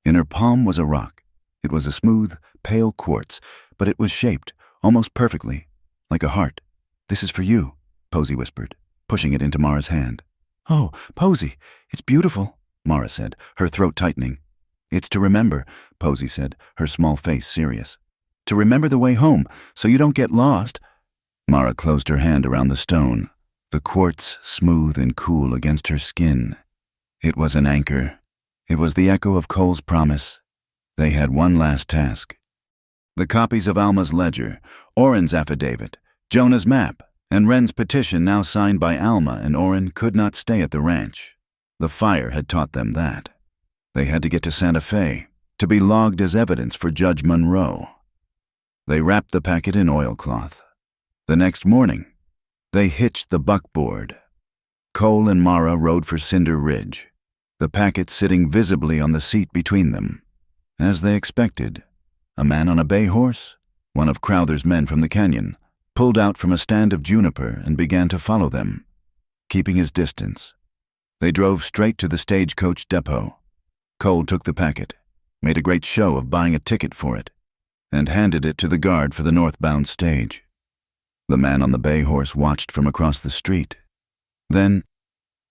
S1: In her palm was a rock. It was a smooth, pale quartz, but it was shaped, almost perfectly, like a heart. "This is for you," Posey whispered, pushing it into Mara's hand. "Oh, Posey, it's beautiful," Mara said, her throat tightening. "It's to remember," Posey said, her small face serious. "To remember the way home, so you don't get lost." Mara closed her hand around the stone, the quartz smooth and cool against her skin. It was an anchor. It was the echo of Cole's promise. They had one last task. The copies of Alma's ledger, Orrin's affidavit, Jonah's map, and Wren's petition now signed by Alma and Orrin could not stay at the ranch. The fire had taught them that. They had to get to Santa Fe, to be logged as evidence for Judge Monroe. They wrapped the packet in oilcloth. The next morning, they hitched the buckboard. Cole and Mara rode for Cinder Ridge, the packet sitting visibly on the seat between them. As they expected, a man on a bay horse, one of Crowther's men from the canyon, pulled out from a stand of juniper and began to follow them, keeping his distance. They drove straight to the stagecoach depot. Cole took the packet, made a great show of buying a ticket for it, and handed it to the guard for the northbound stage. The man on the bay horse watched from across the street, then,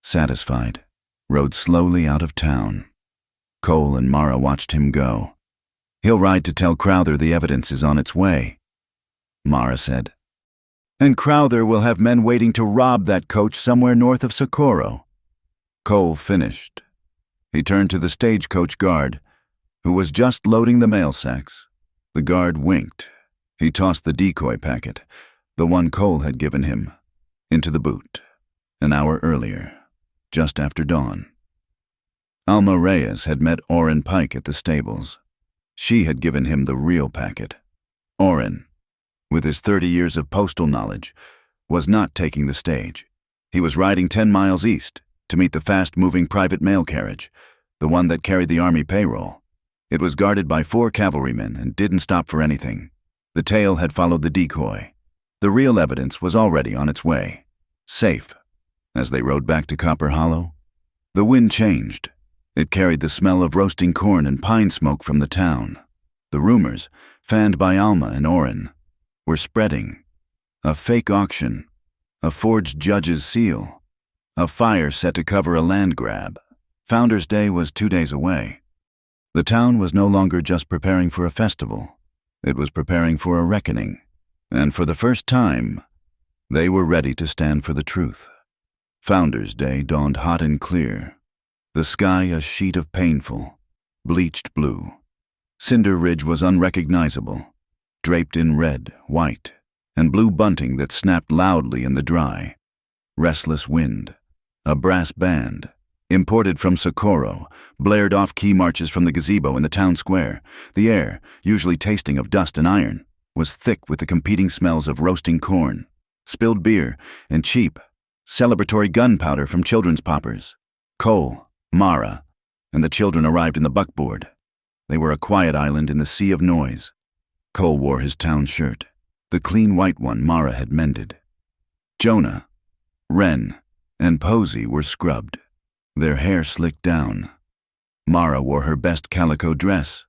S1: satisfied, rode slowly out of town. Cole and Mara watched him go. "He'll ride to tell Crowther the evidence is on its way," Mara said. "And Crowther will have men waiting to rob that coach somewhere north of Socorro." Cole finished. He turned to the stagecoach guard, who was just loading the mail sacks. The guard winked. He tossed the decoy packet, the one Cole had given him, into the boot, an hour earlier, just after dawn. Alma Reyes had met Orrin Pike at the stables. She had given him the real packet. Orrin, with his 30 years of postal knowledge, was not taking the stage. He was riding 10 miles east, to meet the fast-moving private mail carriage, the one that carried the army payroll. It was guarded by 4 cavalrymen and didn't stop for anything. The tail had followed the decoy. The real evidence was already on its way. Safe. As they rode back to Copper Hollow, the wind changed. It carried the smell of roasting corn and pine smoke from the town. The rumors, fanned by Alma and Orrin, were spreading. A fake auction, a forged judge's seal, a fire set to cover a land grab. Founders' Day was 2 days away. The town was no longer just preparing for a festival. It was preparing for a reckoning. And for the first time, they were ready to stand for the truth. Founders' Day dawned hot and clear. The sky a sheet of painful, bleached blue. Cinder Ridge was unrecognizable, draped in red, white, and blue bunting that snapped loudly in the dry. Restless wind, a brass band, imported from Socorro, blared off-key marches from the gazebo in the town square. The air, usually tasting of dust and iron, was thick with the competing smells of roasting corn, spilled beer, and cheap, celebratory gunpowder from children's poppers. Cole, Mara, and the children arrived in the buckboard. They were a quiet island in the sea of noise. Cole wore his town shirt, the clean white one Mara had mended. Jonah, Wren, and Posey were scrubbed, their hair slicked down. Mara wore her best calico dress,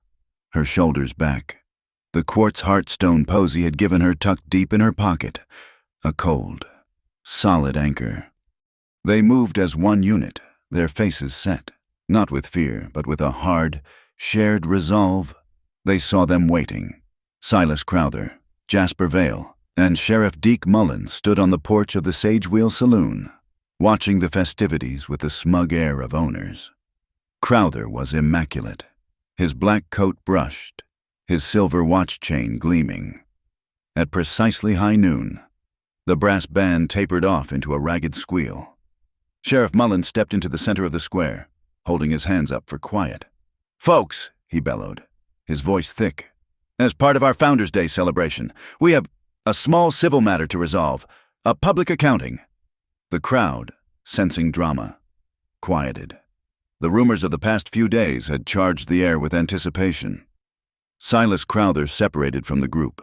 S1: her shoulders back. The quartz heartstone Posey had given her tucked deep in her pocket, a cold, solid anchor. They moved as one unit, their faces set, not with fear, but with a hard, shared resolve. They saw them waiting. Silas Crowther, Jasper Vale, and Sheriff Deke Mullen stood on the porch of the Sage Wheel Saloon, watching the festivities with the smug air of owners. Crowther was immaculate, his black coat brushed, his silver watch chain gleaming. At precisely high noon, the brass band tapered off into a ragged squeal. Sheriff Mullen stepped into the center of the square, holding his hands up for quiet. "Folks," he bellowed, his voice thick, "as part of our Founders' Day celebration, we have a small civil matter to resolve, a public accounting." The crowd, sensing drama, quieted. The rumors of the past few days had charged the air with anticipation. Silas Crowther separated from the group,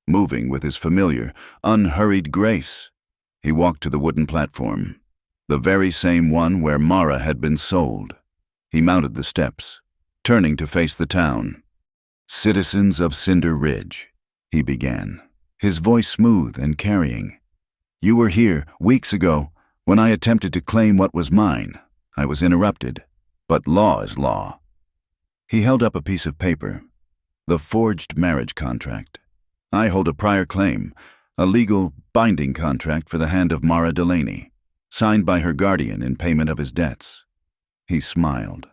S1: moving with his familiar, unhurried grace. He walked to the wooden platform, the very same one where Mara had been sold. He mounted the steps, turning to face the town. "Citizens of Cinder Ridge," he began, his voice smooth and carrying. "You were here weeks ago when I attempted to claim what was mine. I was interrupted, but law is law." He held up a piece of paper, the forged marriage contract. "I hold a prior claim, a legal, binding contract for the hand of Mara Delaney, signed by her guardian in payment of his debts." He smiled,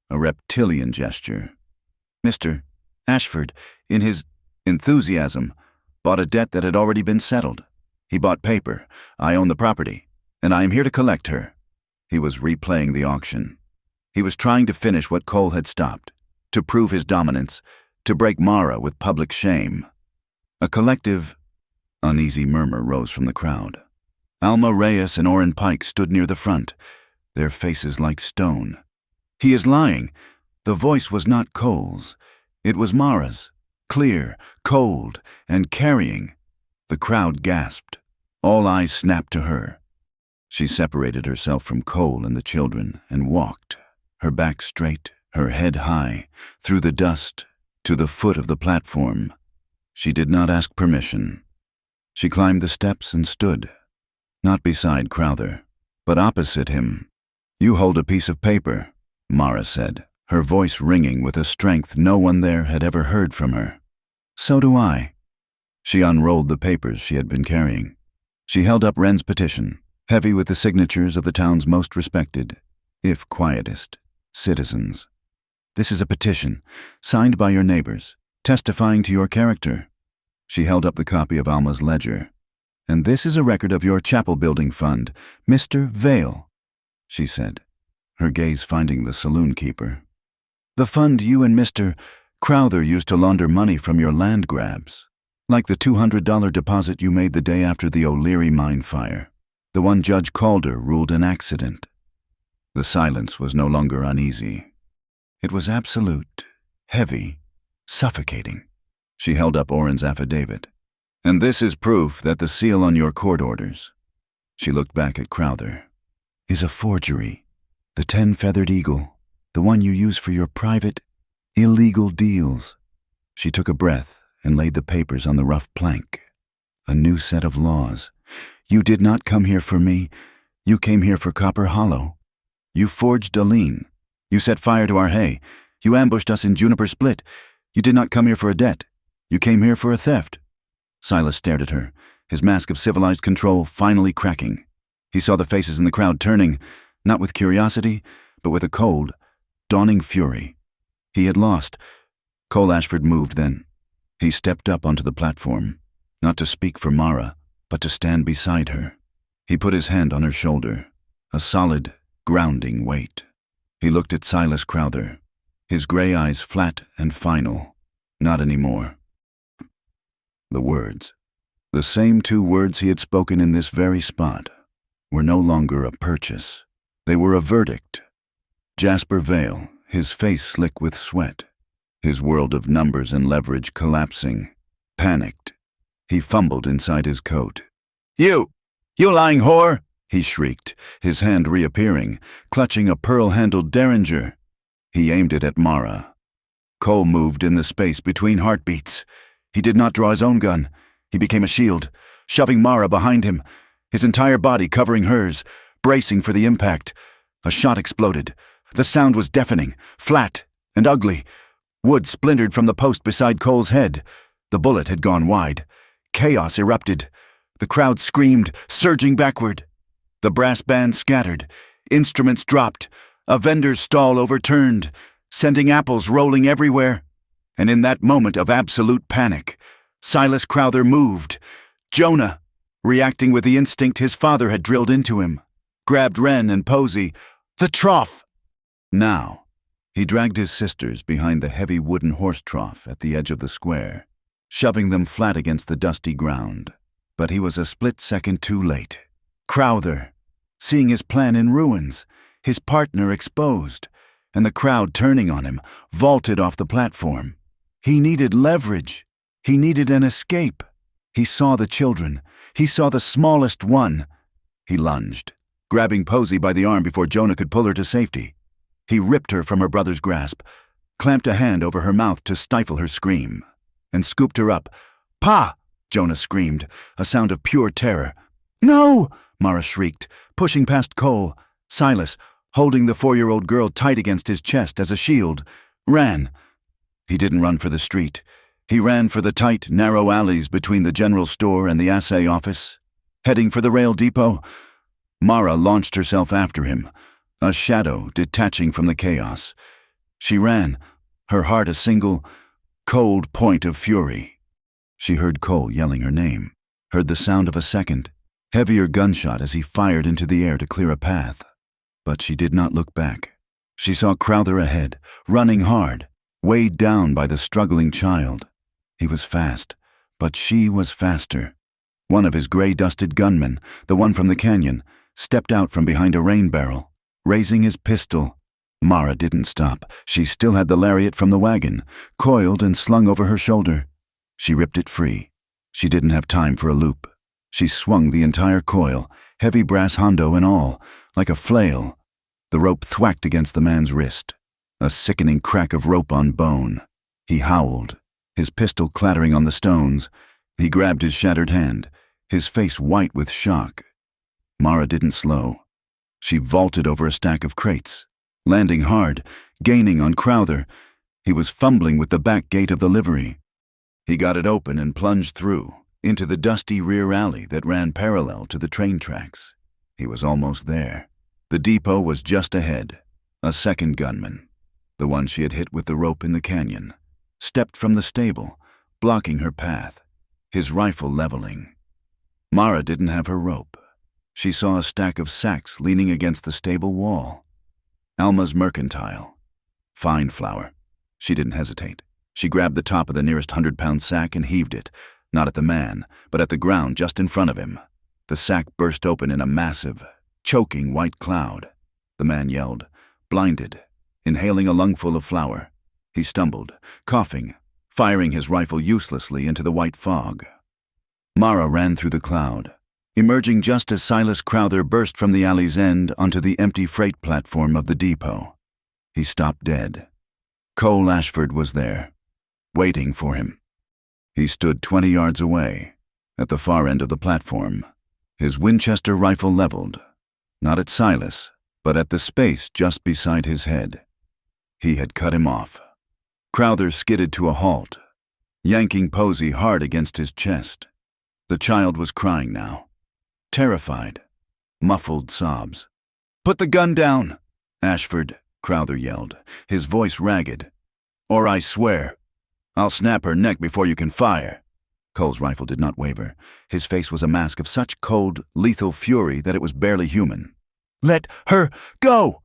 S1: a reptilian gesture. Mr. Ashford, in his enthusiasm, bought a debt that had already been settled. He bought paper. I own the property, and I am here to collect her. He was replaying the auction. He was trying to finish what Cole had stopped, to prove his dominance, to break Mara with public shame. A collective, uneasy murmur rose from the crowd. Alma Reyes and Orrin Pike stood near the front, their faces like stone. "He is lying." The voice was not Cole's. It was Mara's, clear, cold, and carrying. The crowd gasped. All eyes snapped to her. She separated herself from Cole and the children and walked, her back straight, her head high, through the dust, to the foot of the platform. She did not ask permission. She climbed the steps and stood, not beside Crowther, but opposite him. "You hold a piece of paper," Mara said, her voice ringing with a strength no one there had ever heard from her. "So do I." She unrolled the papers she had been carrying. She held up Wren's petition, heavy with the signatures of the town's most respected, if quietest, citizens. "This is a petition, signed by your neighbors, testifying to your character." She held up the copy of Alma's ledger. "And this is a record of your chapel building fund, Mr. Vale," she said, her gaze finding the saloon keeper. "The fund you and Mr. Crowther used to launder money from your land grabs, like the $200 deposit you made the day after the O'Leary mine fire, the one Judge Calder ruled an accident." The silence was no longer uneasy. It was absolute, heavy, suffocating. She held up Oren's affidavit. "And this is proof that the seal on your court orders," she looked back at Crowther, "is a forgery. The 10-feathered eagle, the one you use for your private, illegal deals." She took a breath and laid the papers on the rough plank. "A new set of laws. You did not come here for me. You came here for Copper Hollow. You forged a lien. You set fire to our hay. You ambushed us in Juniper Split. You did not come here for a debt. You came here for a theft." Silas stared at her, his mask of civilized control finally cracking. He saw the faces in the crowd turning, not with curiosity, but with a cold, dawning fury. He had lost. Cole Ashford moved then. He stepped up onto the platform, not to speak for Mara, but to stand beside her. He put his hand on her shoulder, a solid, grounding weight. He looked at Silas Crowther, his gray eyes flat and final. Not anymore. The words, the same 2 words he had spoken in this very spot, were no longer a purchase. They were a verdict. Jasper Vale, his face slick with sweat, his world of numbers and leverage collapsing, panicked. He fumbled inside his coat. You lying whore!" he shrieked, his hand reappearing, clutching a pearl-handled derringer. He aimed it at Mara. Cole moved in the space between heartbeats. He did not draw his own gun. He became a shield, shoving Mara behind him, his entire body covering hers, bracing for the impact. A shot exploded. The sound was deafening, flat, and ugly. Wood splintered from the post beside Cole's head. The bullet had gone wide. Chaos erupted. The crowd screamed, surging backward. The brass band scattered. Instruments dropped. A vendor's stall overturned, sending apples rolling everywhere. And in that moment of absolute panic, Silas Crowther moved. Jonah, reacting with the instinct his father had drilled into him, grabbed Wren and Posey. The trough! Now, he dragged his sisters behind the heavy wooden horse trough at the edge of the square, shoving them flat against the dusty ground. But he was a split second too late. Crowther, seeing his plan in ruins, his partner exposed, and the crowd turning on him, vaulted off the platform. He needed leverage. He needed an escape. He saw the children. He saw the smallest one. He lunged, grabbing Posey by the arm before Jonah could pull her to safety. He ripped her from her brother's grasp, clamped a hand over her mouth to stifle her scream, and scooped her up. "Pa!" Jonah screamed, a sound of pure terror. "No!" Mara shrieked, pushing past Cole. Silas, holding the 4-year-old girl tight against his chest as a shield, ran. He didn't run for the street. He ran for the tight, narrow alleys between the general store and the assay office. Heading for the rail depot, Mara launched herself after him, a shadow detaching from the chaos. She ran, her heart a single, cold point of fury. She heard Cole yelling her name, heard the sound of a second, heavier gunshot as he fired into the air to clear a path. But she did not look back. She saw Crowther ahead, running hard, weighed down by the struggling child. He was fast, but she was faster. One of his gray-dusted gunmen, the one from the canyon, stepped out from behind a rain barrel, raising his pistol. Mara didn't stop. She still had the lariat from the wagon, coiled and slung over her shoulder. She ripped it free. She didn't have time for a loop. She swung the entire coil, heavy brass hondo and all, like a flail. The rope thwacked against the man's wrist. A sickening crack of rope on bone. He howled, his pistol clattering on the stones. He grabbed his shattered hand, his face white with shock. Mara didn't slow. She vaulted over a stack of crates, landing hard, gaining on Crowther. He was fumbling with the back gate of the livery. He got it open and plunged through, into the dusty rear alley that ran parallel to the train tracks. He was almost there. The depot was just ahead. A second gunman, the one she had hit with the rope in the canyon, stepped from the stable, blocking her path, his rifle leveling. Mara didn't have her rope. She saw a stack of sacks leaning against the stable wall. Alma's Mercantile. Fine flour. She didn't hesitate. She grabbed the top of the nearest 100-pound sack and heaved it, not at the man, but at the ground just in front of him. The sack burst open in a massive, choking white cloud. the man yelled, blinded, inhaling a lungful of flour. He stumbled, coughing, firing his rifle uselessly into the white fog. Mara ran through the cloud, emerging just as Silas Crowther burst from the alley's end onto the empty freight platform of the depot. He stopped dead. Cole Ashford was there, waiting for him. He stood 20 yards away, at the far end of the platform, his Winchester rifle leveled, not at Silas, but at the space just beside his head. He had cut him off. Crowther skidded to a halt, yanking Posey hard against his chest. The child was crying now, terrified, muffled sobs. "Put the gun down, Ashford," Crowther yelled, his voice ragged. "Or I swear, I'll snap her neck before you can fire." Cole's rifle did not waver. His face was a mask of such cold, lethal fury that it was barely human. "Let her go!"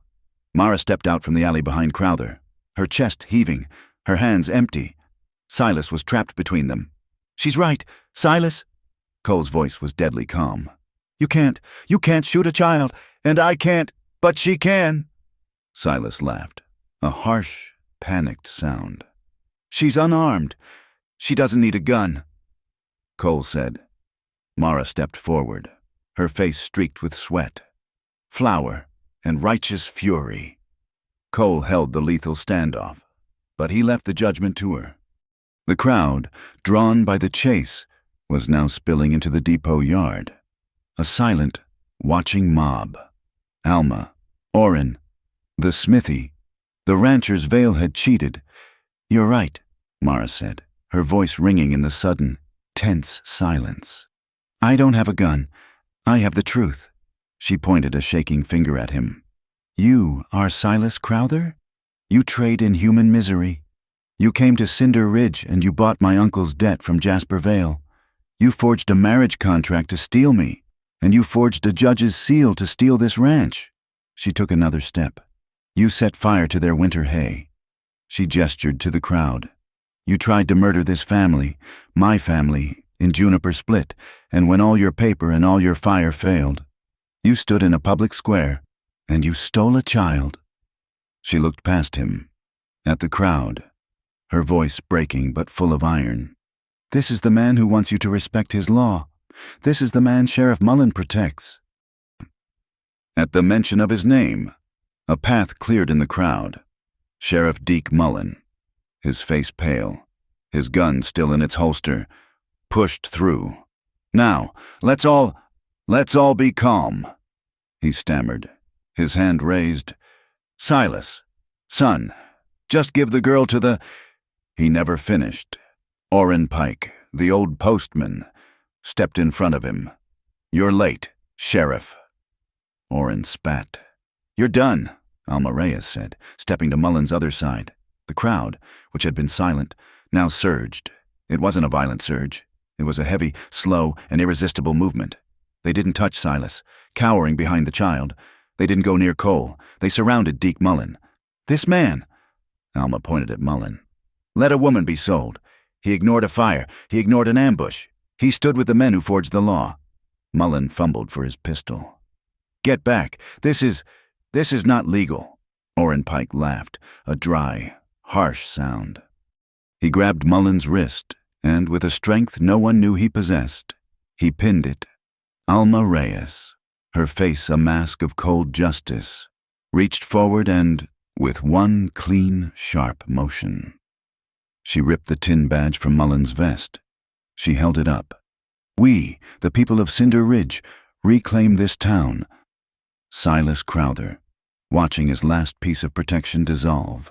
S1: Mara stepped out from the alley behind Crowther, her chest heaving, her hands empty. Silas was trapped between them. "She's right, Silas." Cole's voice was deadly calm. You can't shoot a child, and I can't, but she can." Silas laughed, a harsh, panicked sound. "She's unarmed. She doesn't need a gun," Cole said. Mara stepped forward, her face streaked with sweat, flour, and righteous fury. Cole held the lethal standoff, but he left the judgment to her. The crowd, drawn by the chase, was now spilling into the depot yard. A silent, watching mob. Alma, Orrin, the smithy. The rancher's veil had cheated. "You're right," Mara said, her voice ringing in the sudden, tense silence. "I don't have a gun. I have the truth." She pointed a shaking finger at him. "You are Silas Crowther? You trade in human misery. You came to Cinder Ridge and you bought my uncle's debt from Jasper Vale. You forged a marriage contract to steal me, and you forged a judge's seal to steal this ranch." She took another step. "You set fire to their winter hay." She gestured to the crowd. "You tried to murder this family, my family, in Juniper Split, and when all your paper and all your fire failed, you stood in a public square, and you stole a child." She looked past him, at the crowd, her voice breaking but full of iron. "This is the man who wants you to respect his law. This is the man Sheriff Mullen protects." At the mention of his name, a path cleared in the crowd. Sheriff Deke Mullen, his face pale, his gun still in its holster, pushed through. "Now, let's all be calm," he stammered, his hand raised. "Silas, son, just give the girl to the—" He never finished. Orrin Pike, the old postman, stepped in front of him. "You're late, Sheriff." Orrin spat. "You're done," Alma Reyes said, stepping to Mullen's other side. The crowd, which had been silent, now surged. It wasn't a violent surge. It was a heavy, slow, and irresistible movement. They didn't touch Silas, cowering behind the child. They didn't go near Cole. They surrounded Deke Mullen. "This man," Alma pointed at Mullen, "let a woman be sold. He ignored a fire. He ignored an ambush. He stood with the men who forged the law." Mullen fumbled for his pistol. "Get back. This is not legal." Orrin Pike laughed, a dry, harsh sound. He grabbed Mullen's wrist, and with a strength no one knew he possessed, he pinned it. Alma Reyes, her face a mask of cold justice, reached forward and, with one clean, sharp motion, she ripped the tin badge from Mullen's vest. She held it up. "We, the people of Cinder Ridge, reclaim this town." Silas Crowther, watching his last piece of protection dissolve,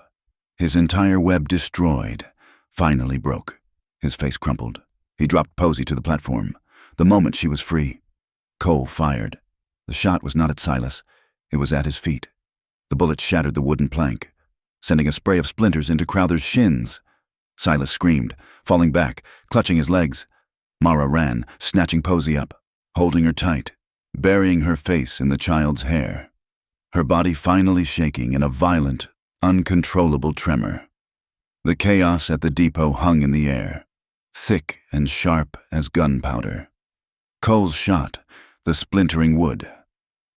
S1: his entire web destroyed, finally broke. His face crumpled. He dropped Posey to the platform. The moment she was free, Cole fired. The shot was not at Silas. It was at his feet. The bullet shattered the wooden plank, sending a spray of splinters into Crowther's shins. Silas screamed, falling back, clutching his legs. Mara ran, snatching Posey up, holding her tight, burying her face in the child's hair, her body finally shaking in a violent, uncontrollable tremor. The chaos at the depot hung in the air, thick and sharp as gunpowder. Cole's shot, the splintering wood.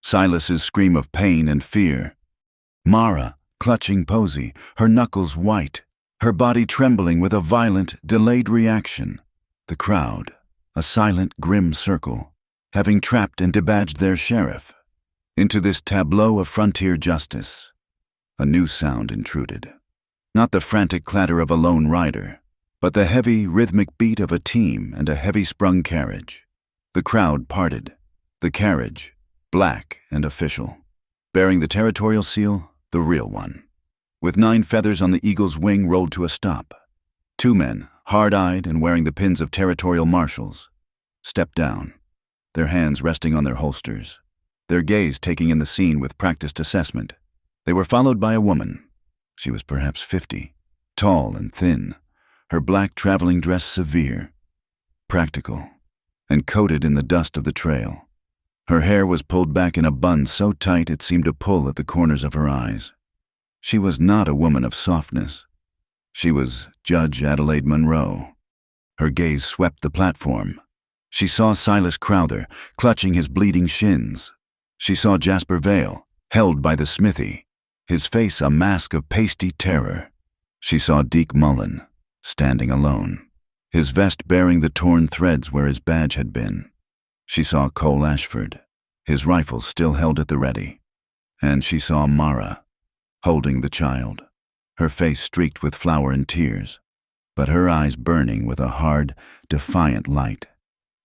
S1: Silas's scream of pain and fear, Mara, clutching Posey, her knuckles white, her body trembling with a violent, delayed reaction. The crowd, a silent, grim circle, having trapped and debadged their sheriff. Into this tableau of frontier justice, a new sound intruded. Not the frantic clatter of a lone rider, but the heavy, rhythmic beat of a team and a heavy-sprung carriage. The crowd parted, the carriage, black and official, bearing the territorial seal, the real one. With 9 feathers on the eagle's wing rolled to a stop. 2 men, hard-eyed and wearing the pins of territorial marshals, stepped down, their hands resting on their holsters, their gaze taking in the scene with practiced assessment. They were followed by a woman. She was perhaps 50, tall and thin, her black traveling dress severe, practical, and coated in the dust of the trail. Her hair was pulled back in a bun so tight it seemed to pull at the corners of her eyes. She was not a woman of softness. She was Judge Adelaide Monroe. Her gaze swept the platform. She saw Silas Crowther, clutching his bleeding shins. She saw Jasper Vale, held by the smithy, his face a mask of pasty terror. She saw Deke Mullen, standing alone, his vest bearing the torn threads where his badge had been. She saw Cole Ashford, his rifle still held at the ready. And she saw Mara, holding the child, her face streaked with flour and tears, but her eyes burning with a hard, defiant light.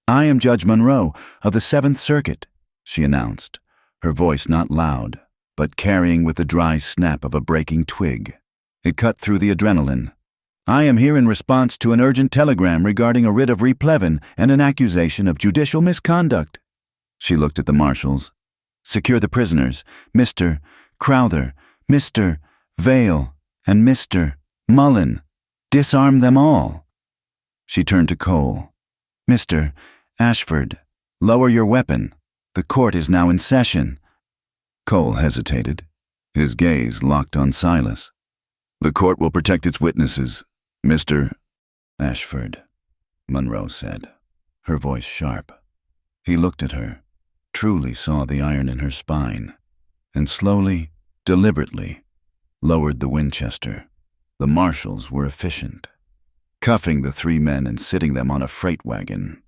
S1: "I am Judge Monroe of the 7th Circuit," she announced, her voice not loud, but carrying with the dry snap of a breaking twig. It cut through the adrenaline. "I am here in response to an urgent telegram regarding a writ of replevin and an accusation of judicial misconduct." She looked at the marshals. "Secure the prisoners, Mr. Crowther, Mr. Vale, and Mr. Mullen. Disarm them all." She turned to Cole. "Mr. Ashford, lower your weapon. The court is now in session." Cole hesitated, his gaze locked on Silas. "The court will protect its witnesses, Mr. Ashford," Monroe said, her voice sharp. He looked at her, truly saw the iron in her spine, and slowly, deliberately, lowered the Winchester. The marshals were efficient, cuffing the 3 men and sitting them on a freight wagon.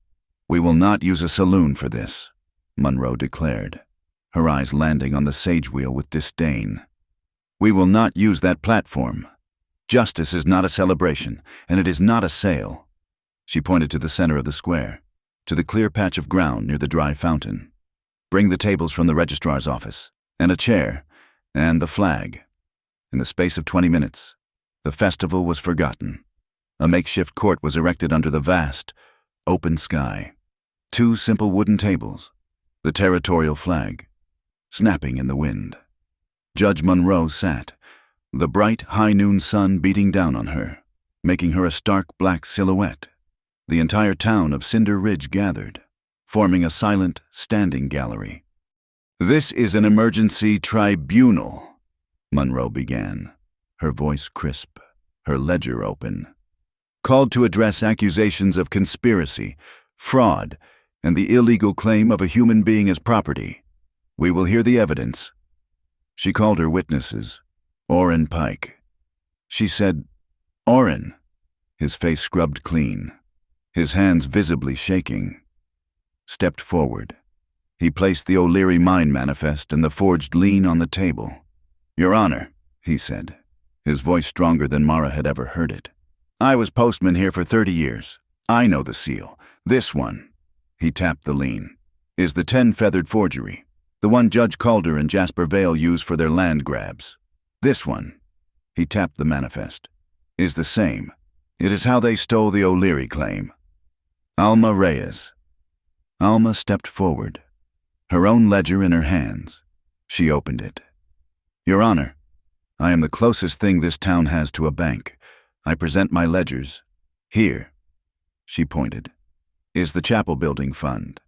S1: "We will not use a saloon for this," Monroe declared, her eyes landing on the sage wheel with disdain. "We will not use that platform. Justice is not a celebration, and it is not a sale." She pointed to the center of the square, to the clear patch of ground near the dry fountain. "Bring the tables from the registrar's office, and a chair, and the flag." In the space of 20 minutes, the festival was forgotten. A makeshift court was erected under the vast, open sky. 2 simple wooden tables, the territorial flag, snapping in the wind. Judge Monroe sat, the bright high-noon sun beating down on her, making her a stark black silhouette. The entire town of Cinder Ridge gathered, forming a silent, standing gallery. "This is an emergency tribunal," Monroe began, her voice crisp, her ledger open. "Called to address accusations of conspiracy, fraud, and the illegal claim of a human being as property. We will hear the evidence." She called her witnesses. Orrin Pike. She said, "Orrin," his face scrubbed clean, his hands visibly shaking, stepped forward. He placed the O'Leary Mine Manifest and the forged lien on the table. "Your Honor," he said, his voice stronger than Mara had ever heard it. "I was postman here for 30 years. I know the seal. This one," he tapped the lien, "is the 10-feathered forgery, the one Judge Calder and Jasper Vale used for their land grabs. This one," he tapped the manifest, "is the same. It is how they stole the O'Leary claim. Alma Reyes." Alma stepped forward, her own ledger in her hands. She opened it. "Your Honor, I am the closest thing this town has to a bank. I present my ledgers. Here," she pointed, "is the chapel building fund.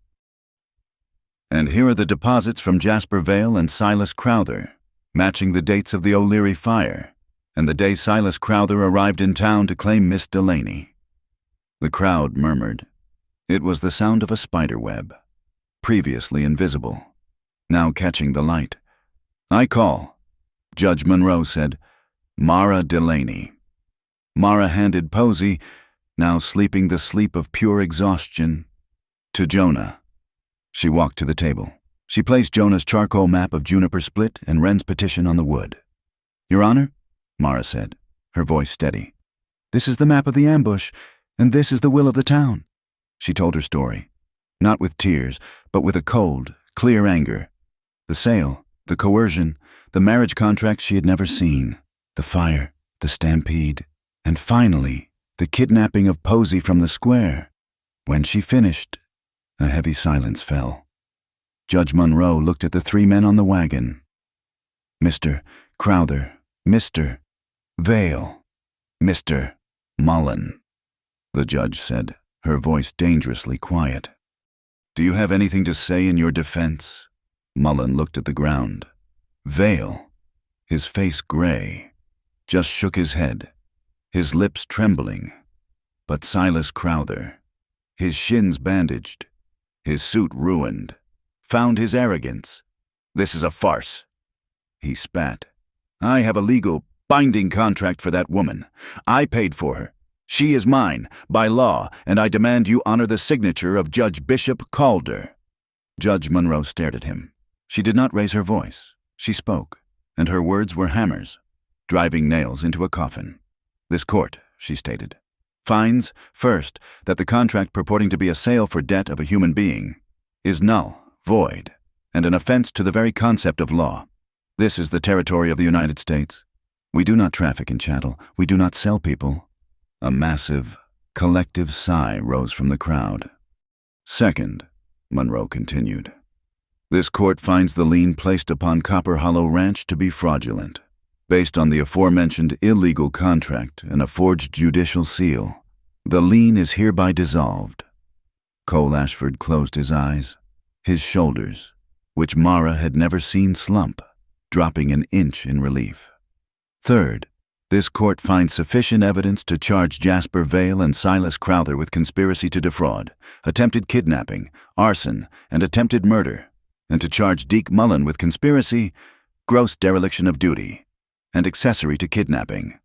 S1: And here are the deposits from Jasper Vale and Silas Crowther, matching the dates of the O'Leary fire, and the day Silas Crowther arrived in town to claim Miss Delaney." The crowd murmured. It was the sound of a spider web, previously invisible, now catching the light. "I call," Judge Monroe said, "Mara Delaney." Mara handed Posey, now sleeping the sleep of pure exhaustion, to Jonah. She walked to the table. She placed Jonah's charcoal map of Juniper Split and Wren's petition on the wood. "Your Honor," Mara said, her voice steady, "this is the map of the ambush, and this is the will of the town." She told her story, not with tears, but with a cold, clear anger. The sale, the coercion, the marriage contract she had never seen, the fire, the stampede, and finally, the kidnapping of Posey from the square. When she finished, a heavy silence fell. Judge Monroe looked at the three men on the wagon. Mr. Crowther, Mr. Vale, Mr. Mullen, the judge said, her voice dangerously quiet. "Do you have anything to say in your defense?" Mullen looked at the ground. Vale, his face gray, just shook his head, his lips trembling. But Silas Crowther, his shins bandaged, his suit ruined, found his arrogance. "This is a farce," he spat. "I have a legal, binding contract for that woman. I paid for her. She is mine, by law, and I demand you honor the signature of Judge Bishop Calder." Judge Monroe stared at him. She did not raise her voice. She spoke, and her words were hammers, driving nails into a coffin. "This court," she stated, "finds, first, that the contract purporting to be a sale for debt of a human being is null, void, and an offense to the very concept of law. This is the territory of the United States. We do not traffic in chattel. We do not sell people." A massive, collective sigh rose from the crowd. "Second," Monroe continued, "this court finds the lien placed upon Copper Hollow Ranch to be fraudulent, based on the aforementioned illegal contract and a forged judicial seal. The lien is hereby dissolved." Cole Ashford closed his eyes, his shoulders, which Mara had never seen slump, dropping an inch in relief. "Third, this court finds sufficient evidence to charge Jasper Vale and Silas Crowther with conspiracy to defraud, attempted kidnapping, arson, and attempted murder, and to charge Deke Mullen with conspiracy, gross dereliction of duty, and accessory to kidnapping.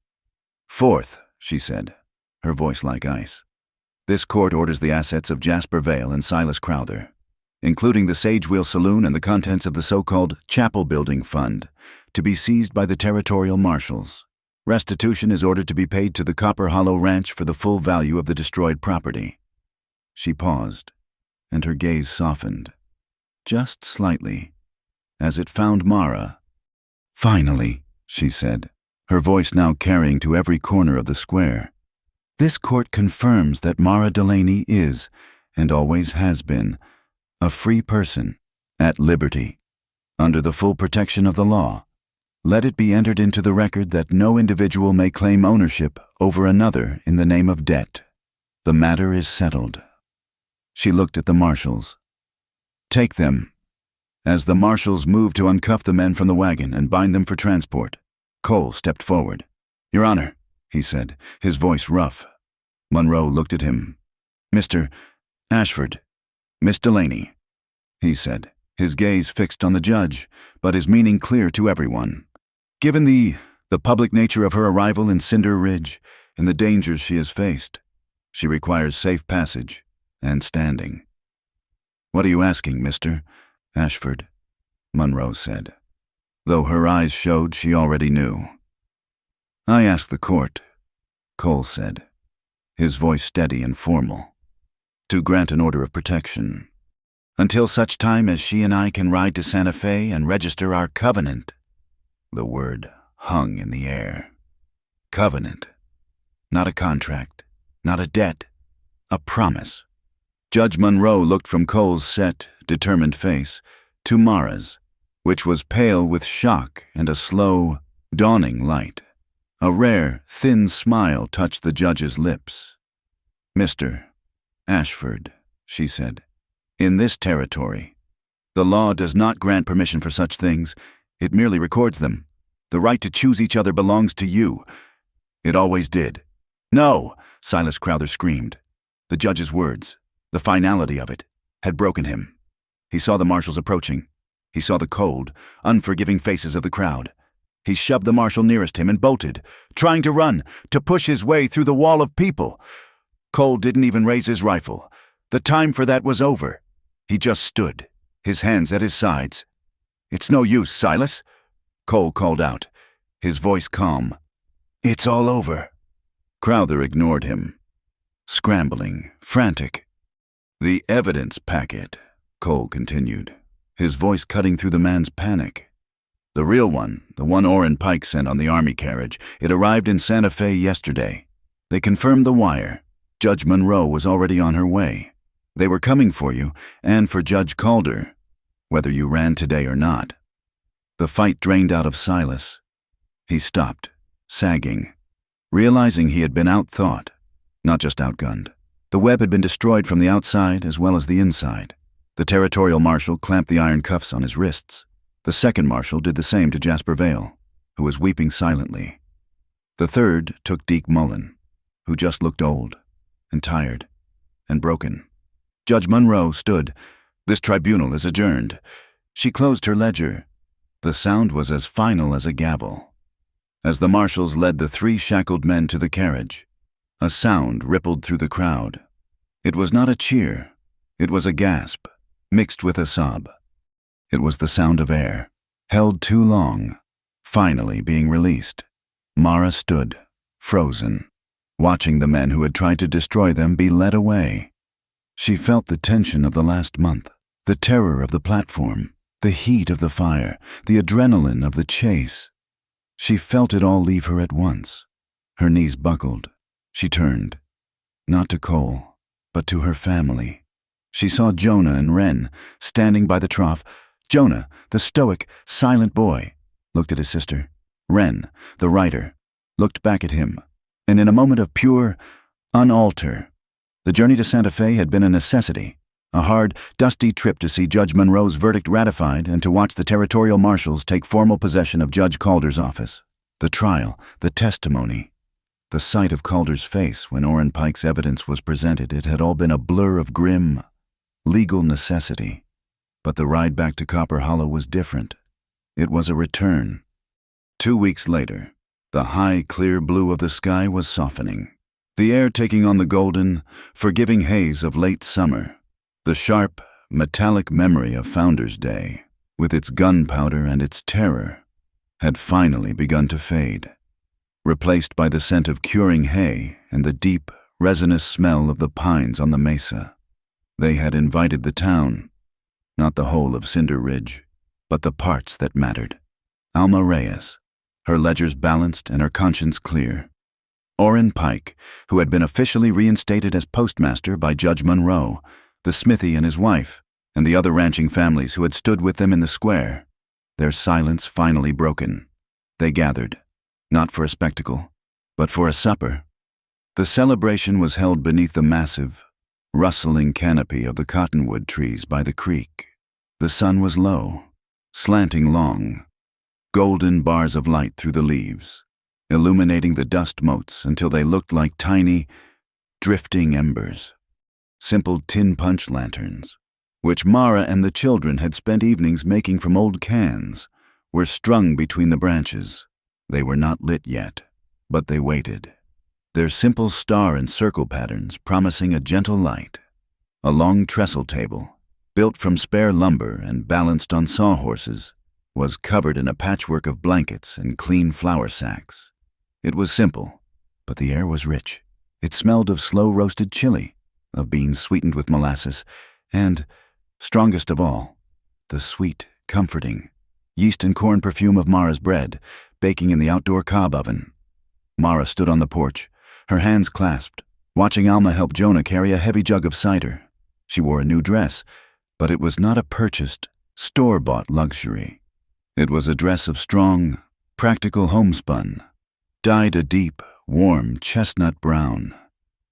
S1: Fourth," she said, her voice like ice, "this court orders the assets of Jasper Vale and Silas Crowther, including the Sage Wheel Saloon and the contents of the so-called Chapel Building Fund, to be seized by the territorial marshals. Restitution is ordered to be paid to the Copper Hollow Ranch for the full value of the destroyed property." She paused, and her gaze softened, just slightly, as it found Mara. "Finally," she said, her voice now carrying to every corner of the square, "this court confirms that Mara Delaney is, and always has been, a free person, at liberty, under the full protection of the law. Let it be entered into the record that no individual may claim ownership over another in the name of debt. The matter is settled." She looked at the marshals. "Take them." As the marshals moved to uncuff the men from the wagon and bind them for transport, Cole stepped forward. "Your Honor," he said, his voice rough. Monroe looked at him. "Mr. Ashford, Miss Delaney," he said, his gaze fixed on the judge, but his meaning clear to everyone. "Given the public nature of her arrival in Cinder Ridge and the dangers she has faced, she requires safe passage and standing." "What are you asking, Mr. Ashford?" Monroe said, though her eyes showed she already knew. "I ask the court," Cole said, his voice steady and formal, "to grant an order of protection, until such time as she and I can ride to Santa Fe and register our covenant." The word hung in the air. Covenant. Not a contract, not a debt, a promise. Judge Monroe looked from Cole's set, determined face to Mara's, which was pale with shock and a slow, dawning light. A rare, thin smile touched the judge's lips. "Mr. Ashford," she said, "in this territory, the law does not grant permission for such things. It merely records them. The right to choose each other belongs to you. It always did." "No!" Silas Crowther screamed. The judge's words, the finality of it, had broken him. He saw the marshals approaching. He saw the cold, unforgiving faces of the crowd. He shoved the marshal nearest him and bolted, trying to run, to push his way through the wall of people. Cole didn't even raise his rifle. The time for that was over. He just stood, his hands at his sides. "It's no use, Silas," Cole called out, his voice calm. "It's all over." Crowther ignored him, scrambling, frantic. "The evidence packet," Cole continued, his voice cutting through the man's panic. "The real one, the one Orrin Pike sent on the army carriage, it arrived in Santa Fe yesterday. They confirmed the wire. Judge Monroe was already on her way. They were coming for you, and for Judge Calder, whether you ran today or not." The fight drained out of Silas. He stopped, sagging, realizing he had been outthought, not just outgunned. The web had been destroyed from the outside as well as the inside. The territorial marshal clamped the iron cuffs on his wrists. The second marshal did the same to Jasper Vale, who was weeping silently. The third took Deke Mullen, who just looked old and tired and broken. Judge Monroe stood. "This tribunal is adjourned." She closed her ledger. The sound was as final as a gavel. As the marshals led the three shackled men to the carriage, a sound rippled through the crowd. It was not a cheer. It was a gasp, mixed with a sob. It was the sound of air, held too long, finally being released. Mara stood, frozen, watching the men who had tried to destroy them be led away. She felt the tension of the last month, the terror of the platform, the heat of the fire, the adrenaline of the chase. She felt it all leave her at once. Her knees buckled. She turned, not to Cole, but to her family. She saw Jonah and Wren standing by the trough. Jonah, the stoic, silent boy, looked at his sister. Wren, the writer, looked back at him, and in a moment of pure unalter, the journey to Santa Fe had been a necessity, a hard, dusty trip to see Judge Monroe's verdict ratified and to watch the territorial marshals take formal possession of Judge Calder's office. The trial, the testimony, the sight of Calder's face when Orrin Pike's evidence was presented, it had all been a blur of grim, legal necessity. But the ride back to Copper Hollow was different. It was a return. 2 weeks later, the high, clear blue of the sky was softening, the air taking on the golden, forgiving haze of late summer. The sharp, metallic memory of Founder's Day, with its gunpowder and its terror, had finally begun to fade, replaced by the scent of curing hay and the deep, resinous smell of the pines on the mesa. They had invited the town, not the whole of Cinder Ridge, but the parts that mattered. Alma Reyes, her ledgers balanced and her conscience clear. Orrin Pike, who had been officially reinstated as postmaster by Judge Monroe, the smithy and his wife, and the other ranching families who had stood with them in the square. Their silence finally broken. They gathered, not for a spectacle, but for a supper. The celebration was held beneath the massive, rustling canopy of the cottonwood trees by the creek. The sun was low, slanting long, golden bars of light through the leaves, illuminating the dust motes until they looked like tiny, drifting embers. Simple tin punch lanterns, which Mara and the children had spent evenings making from old cans, were strung between the branches. They were not lit yet, but they waited, their simple star and circle patterns promising a gentle light. A long trestle table, built from spare lumber and balanced on sawhorses, was covered in a patchwork of blankets and clean flour sacks. It was simple, but the air was rich. It smelled of slow-roasted chili, of beans sweetened with molasses, and, strongest of all, the sweet, comforting, yeast and corn perfume of Mara's bread, baking in the outdoor cob oven. Mara stood on the porch, her hands clasped, watching Alma help Jonah carry a heavy jug of cider. She wore a new dress, but it was not a purchased, store-bought luxury. It was a dress of strong, practical homespun, dyed a deep, warm chestnut brown.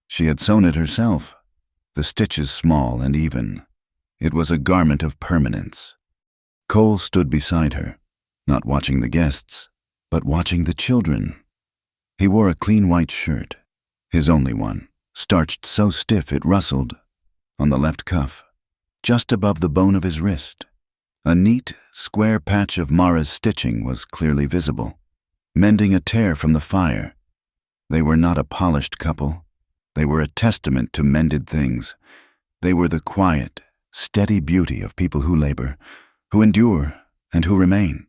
S1: She had sewn it herself, the stitches small and even. It was a garment of permanence. Cole stood beside her, not watching the guests, but watching the children. He wore a clean white shirt, his only one, starched so stiff it rustled. On the left cuff, just above the bone of his wrist, a neat, square patch of Mara's stitching was clearly visible. mending a tear from the fire. They were not a polished couple. They were a testament to mended things. They were the quiet, steady beauty of people who labor, who endure, and who remain.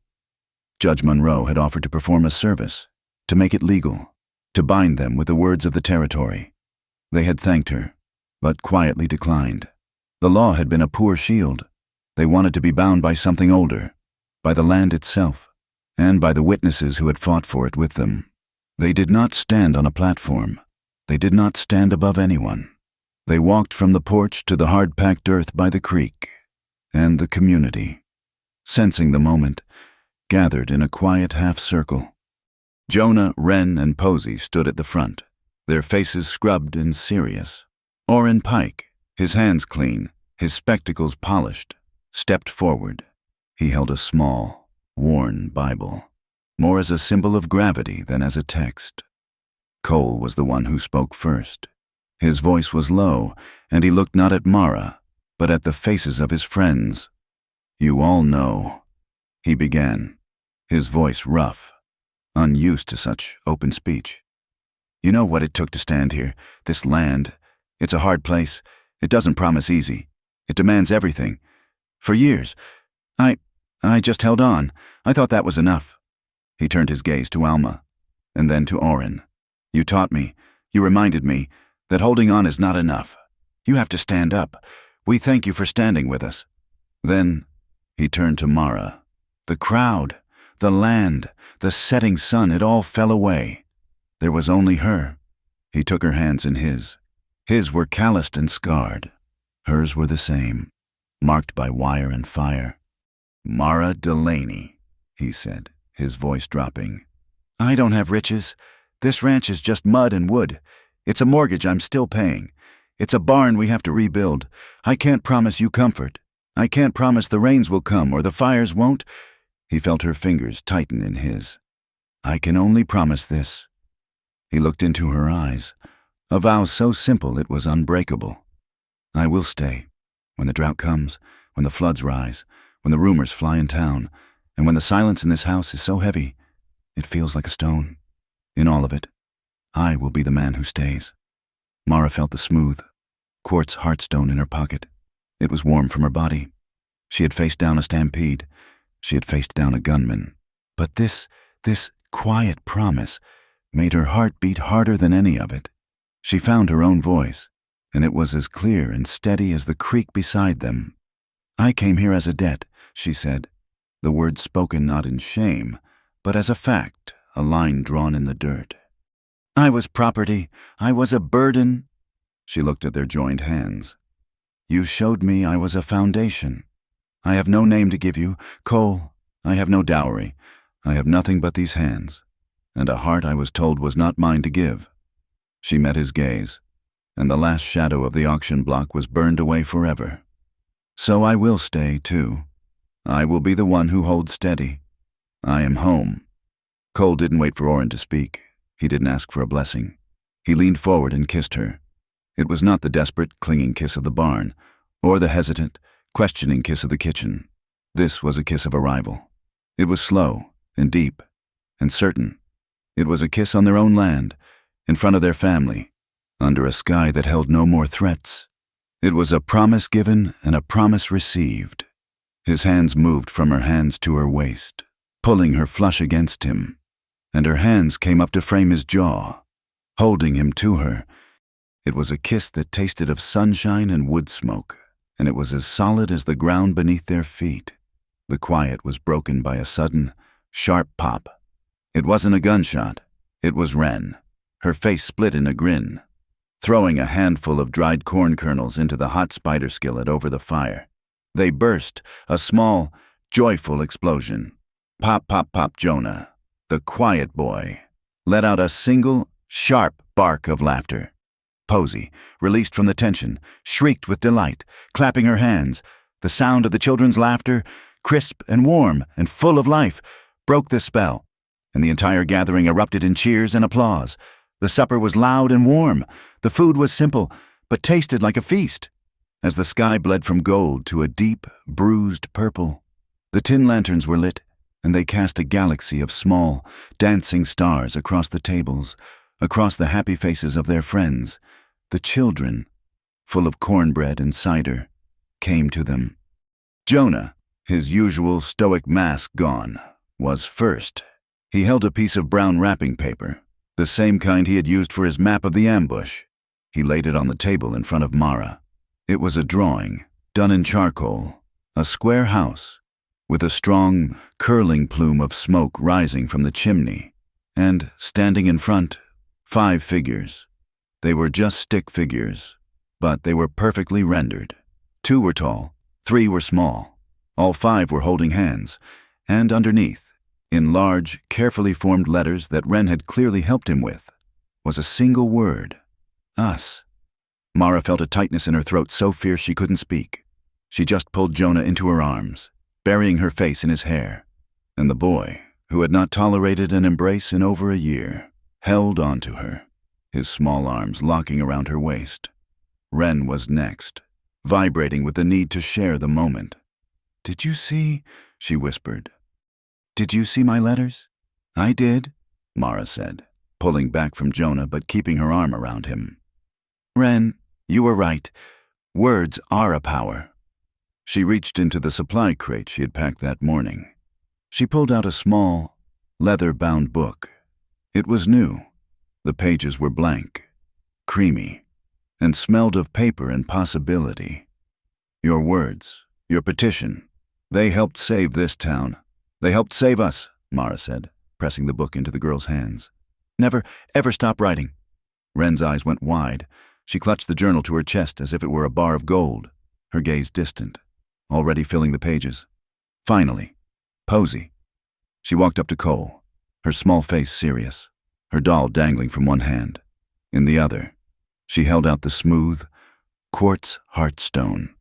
S1: Judge Monroe had offered to perform a service, to make it legal, to bind them with the words of the territory. They had thanked her, but quietly declined. The law had been a poor shield. They wanted to be bound by something older, by the land itself, and by the witnesses who had fought for it with them. They did not stand on a platform. They did not stand above anyone. They walked from the porch to the hard-packed earth by the creek, and the community, sensing the moment, gathered in a quiet half-circle. Jonah, Wren, and Posey stood at the front, their faces scrubbed and serious. Orrin Pike, his hands clean, his spectacles polished, stepped forward. He held a small, worn Bible, more as a symbol of gravity than as a text. Cole was the one who spoke first. His voice was low, and he looked not at Mara, but at the faces of his friends. "You all know," he began, his voice rough, unused to such open speech. "You know what it took to stand here, this land. It's a hard place. It doesn't promise easy. It demands everything. For years, I just held on. I thought that was enough." He turned his gaze to Alma, and then to Orrin. "You taught me, you reminded me, that holding on is not enough. You have to stand up. We thank you for standing with us." Then he turned to Mara. The crowd, the land, the setting sun, it all fell away. There was only her. He took her hands in his. His were calloused and scarred. Hers were the same, marked by wire and fire. "Mara Delaney," he said, his voice dropping. "I don't have riches. This ranch is just mud and wood. It's a mortgage I'm still paying. It's a barn we have to rebuild. I can't promise you comfort. I can't promise the rains will come or the fires won't." He felt her fingers tighten in his. "I can only promise this." He looked into her eyes, a vow so simple it was unbreakable. "I will stay. When the drought comes, when the floods rise, when the rumors fly in town, and when the silence in this house is so heavy, it feels like a stone. In all of it, I will be the man who stays." Mara felt the smooth, quartz heartstone in her pocket. It was warm from her body. She had faced down a stampede. She had faced down a gunman. But this quiet promise made her heart beat harder than any of it. She found her own voice, and it was as clear and steady as the creek beside them. "I came here as a debt," she said, the words spoken not in shame, but as a fact, a line drawn in the dirt. "I was property. I was a burden." She looked at their joined hands. "You showed me I was a foundation. I have no name to give you, Cole. I have no dowry. I have nothing but these hands, and a heart I was told was not mine to give." She met his gaze, and the last shadow of the auction block was burned away forever. "So I will stay, too. I will be the one who holds steady. I am home." Cole didn't wait for Orrin to speak. He didn't ask for a blessing. He leaned forward and kissed her. It was not the desperate, clinging kiss of the barn, or the hesitant, questioning kiss of the kitchen. This was a kiss of arrival. It was slow and deep and certain. It was a kiss on their own land, in front of their family, under a sky that held no more threats. It was a promise given and a promise received. His hands moved from her hands to her waist, pulling her flush against him, and her hands came up to frame his jaw, holding him to her. It was a kiss that tasted of sunshine and wood smoke, and it was as solid as the ground beneath their feet. The quiet was broken by a sudden, sharp pop. It wasn't a gunshot. It was Wren, her face split in a grin, throwing a handful of dried corn kernels into the hot spider skillet over the fire. They burst, a small, joyful explosion. Pop, pop, pop. Jonah, the quiet boy, let out a single, sharp bark of laughter. Posey, released from the tension, shrieked with delight, clapping her hands. The sound of the children's laughter, crisp and warm and full of life, broke the spell, and the entire gathering erupted in cheers and applause. The supper was loud and warm. The food was simple, but tasted like a feast. As the sky bled from gold to a deep, bruised purple, the tin lanterns were lit, and they cast a galaxy of small, dancing stars across the tables, across the happy faces of their friends. The children, full of cornbread and cider, came to them. Jonah, his usual stoic mask gone, was first. He held a piece of brown wrapping paper, the same kind he had used for his map of the ambush. He laid it on the table in front of Mara. It was a drawing, done in charcoal, a square house, with a strong, curling plume of smoke rising from the chimney, and, standing in front, 5 figures. They were just stick figures, but they were perfectly rendered. 2 were tall, 3 were small. All 5 were holding hands, and underneath, in large, carefully formed letters that Wren had clearly helped him with, was a single word: us. Mara felt a tightness in her throat so fierce she couldn't speak. She just pulled Jonah into her arms, burying her face in his hair, and the boy, who had not tolerated an embrace in over a year, held on to her, his small arms locking around her waist. Wren was next, vibrating with the need to share the moment. "Did you see?" she whispered. "Did you see my letters?" "I did," Mara said, pulling back from Jonah but keeping her arm around him. "Wren, you were right. Words are a power." She reached into the supply crate she had packed that morning. She pulled out a small, leather-bound book. It was new. The pages were blank, creamy, and smelled of paper and possibility. "Your words, your petition, they helped save this town. They helped save us," Mara said, pressing the book into the girl's hands. "Never, ever stop writing." Wren's eyes went wide. She clutched the journal to her chest as if it were a bar of gold, her gaze distant, already filling the pages. Finally, Posy. She walked up to Cole, her small face serious, her doll dangling from one hand. In the other, she held out the smooth, quartz heartstone.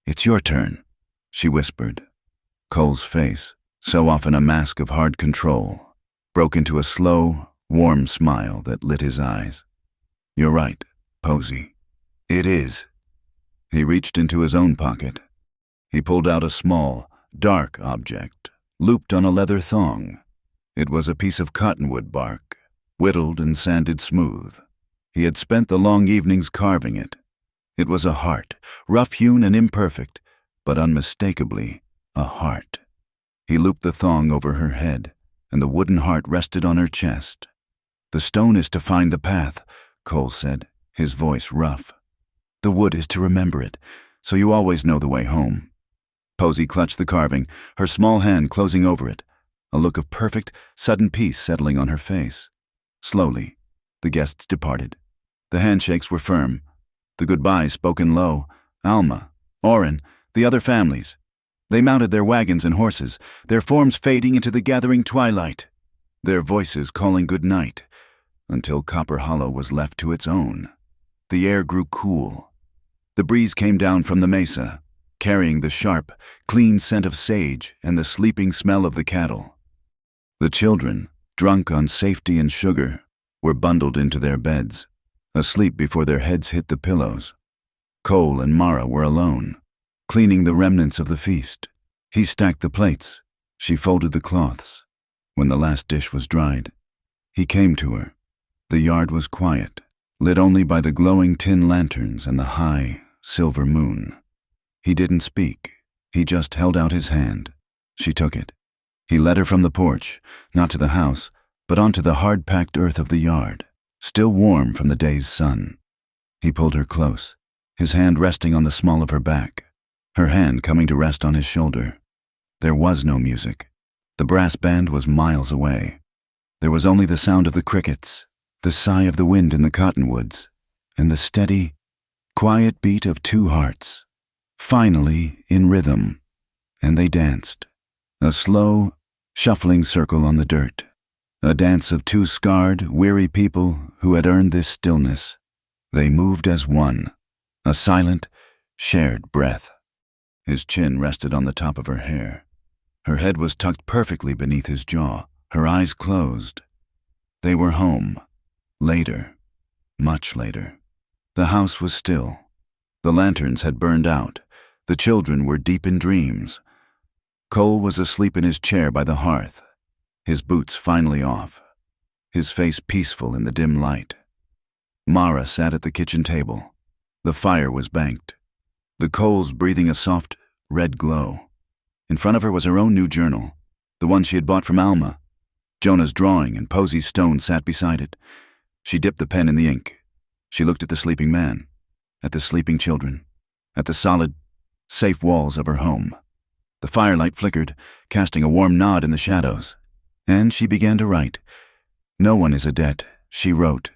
S1: "It's your turn," she whispered. Cole's face, so often a mask of hard control, broke into a slow, warm smile that lit his eyes. "You're right, Posy. It is." He reached into his own pocket. He pulled out a small, dark object, looped on a leather thong. It was a piece of cottonwood bark, whittled and sanded smooth. He had spent the long evenings carving it. It was a heart, rough-hewn and imperfect, but unmistakably a heart. He looped the thong over her head, and the wooden heart rested on her chest. "The stone is to find the path," Cole said, his voice rough. "The wood is to remember it, so you always know the way home." Posy clutched the carving, her small hand closing over it, a look of perfect, sudden peace settling on her face. Slowly, the guests departed. The handshakes were firm, the goodbyes spoken low. Alma, Oren, the other families. They mounted their wagons and horses, their forms fading into the gathering twilight, their voices calling good night, until Copper Hollow was left to its own. The air grew cool. The breeze came down from the mesa, carrying the sharp, clean scent of sage and the sleeping smell of the cattle. The children, drunk on safety and sugar, were bundled into their beds, asleep before their heads hit the pillows. Cole and Mara were alone, cleaning the remnants of the feast. He stacked the plates. She folded the cloths. When the last dish was dried, he came to her. The yard was quiet, lit only by the glowing tin lanterns and the high, silver moon. He didn't speak. He just held out his hand. She took it. He led her from the porch, not to the house, but onto the hard-packed earth of the yard, still warm from the day's sun. He pulled her close, his hand resting on the small of her back, her hand coming to rest on his shoulder. There was no music. The brass band was miles away. There was only the sound of the crickets, the sigh of the wind in the cottonwoods, and the steady, quiet beat of 2 hearts, finally in rhythm, and they danced. A slow, shuffling circle on the dirt, a dance of 2 scarred, weary people who had earned this stillness. They moved as one, a silent, shared breath. His chin rested on the top of her hair. Her head was tucked perfectly beneath his jaw, her eyes closed. They were home. Later. Much later. The house was still. The lanterns had burned out. The children were deep in dreams. Cole was asleep in his chair by the hearth, his boots finally off, his face peaceful in the dim light. Mara sat at the kitchen table. The fire was banked, the coals breathing a soft, red glow. In front of her was her own new journal, the one she had bought from Alma. Jonah's drawing and Posey's stone sat beside it. She dipped the pen in the ink. She looked at the sleeping man, at the sleeping children, at the solid, safe walls of her home. The firelight flickered, casting a warm nod in the shadows. And she began to write. "No one is a debt," she wrote,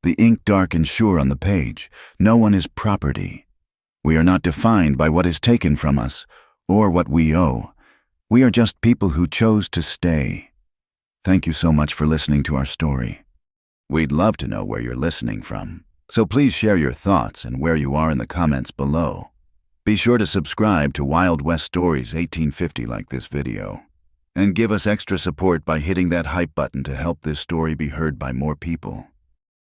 S1: the ink dark and sure on the page. "No one is property. We are not defined by what is taken from us or what we owe. We are just people who chose to stay." Thank you so much for listening to our story. We'd love to know where you're listening from, so please share your thoughts and where you are in the comments below. Be sure to subscribe to Wild West Stories 1850 like this video, and give us extra support by hitting that hype button to help this story be heard by more people.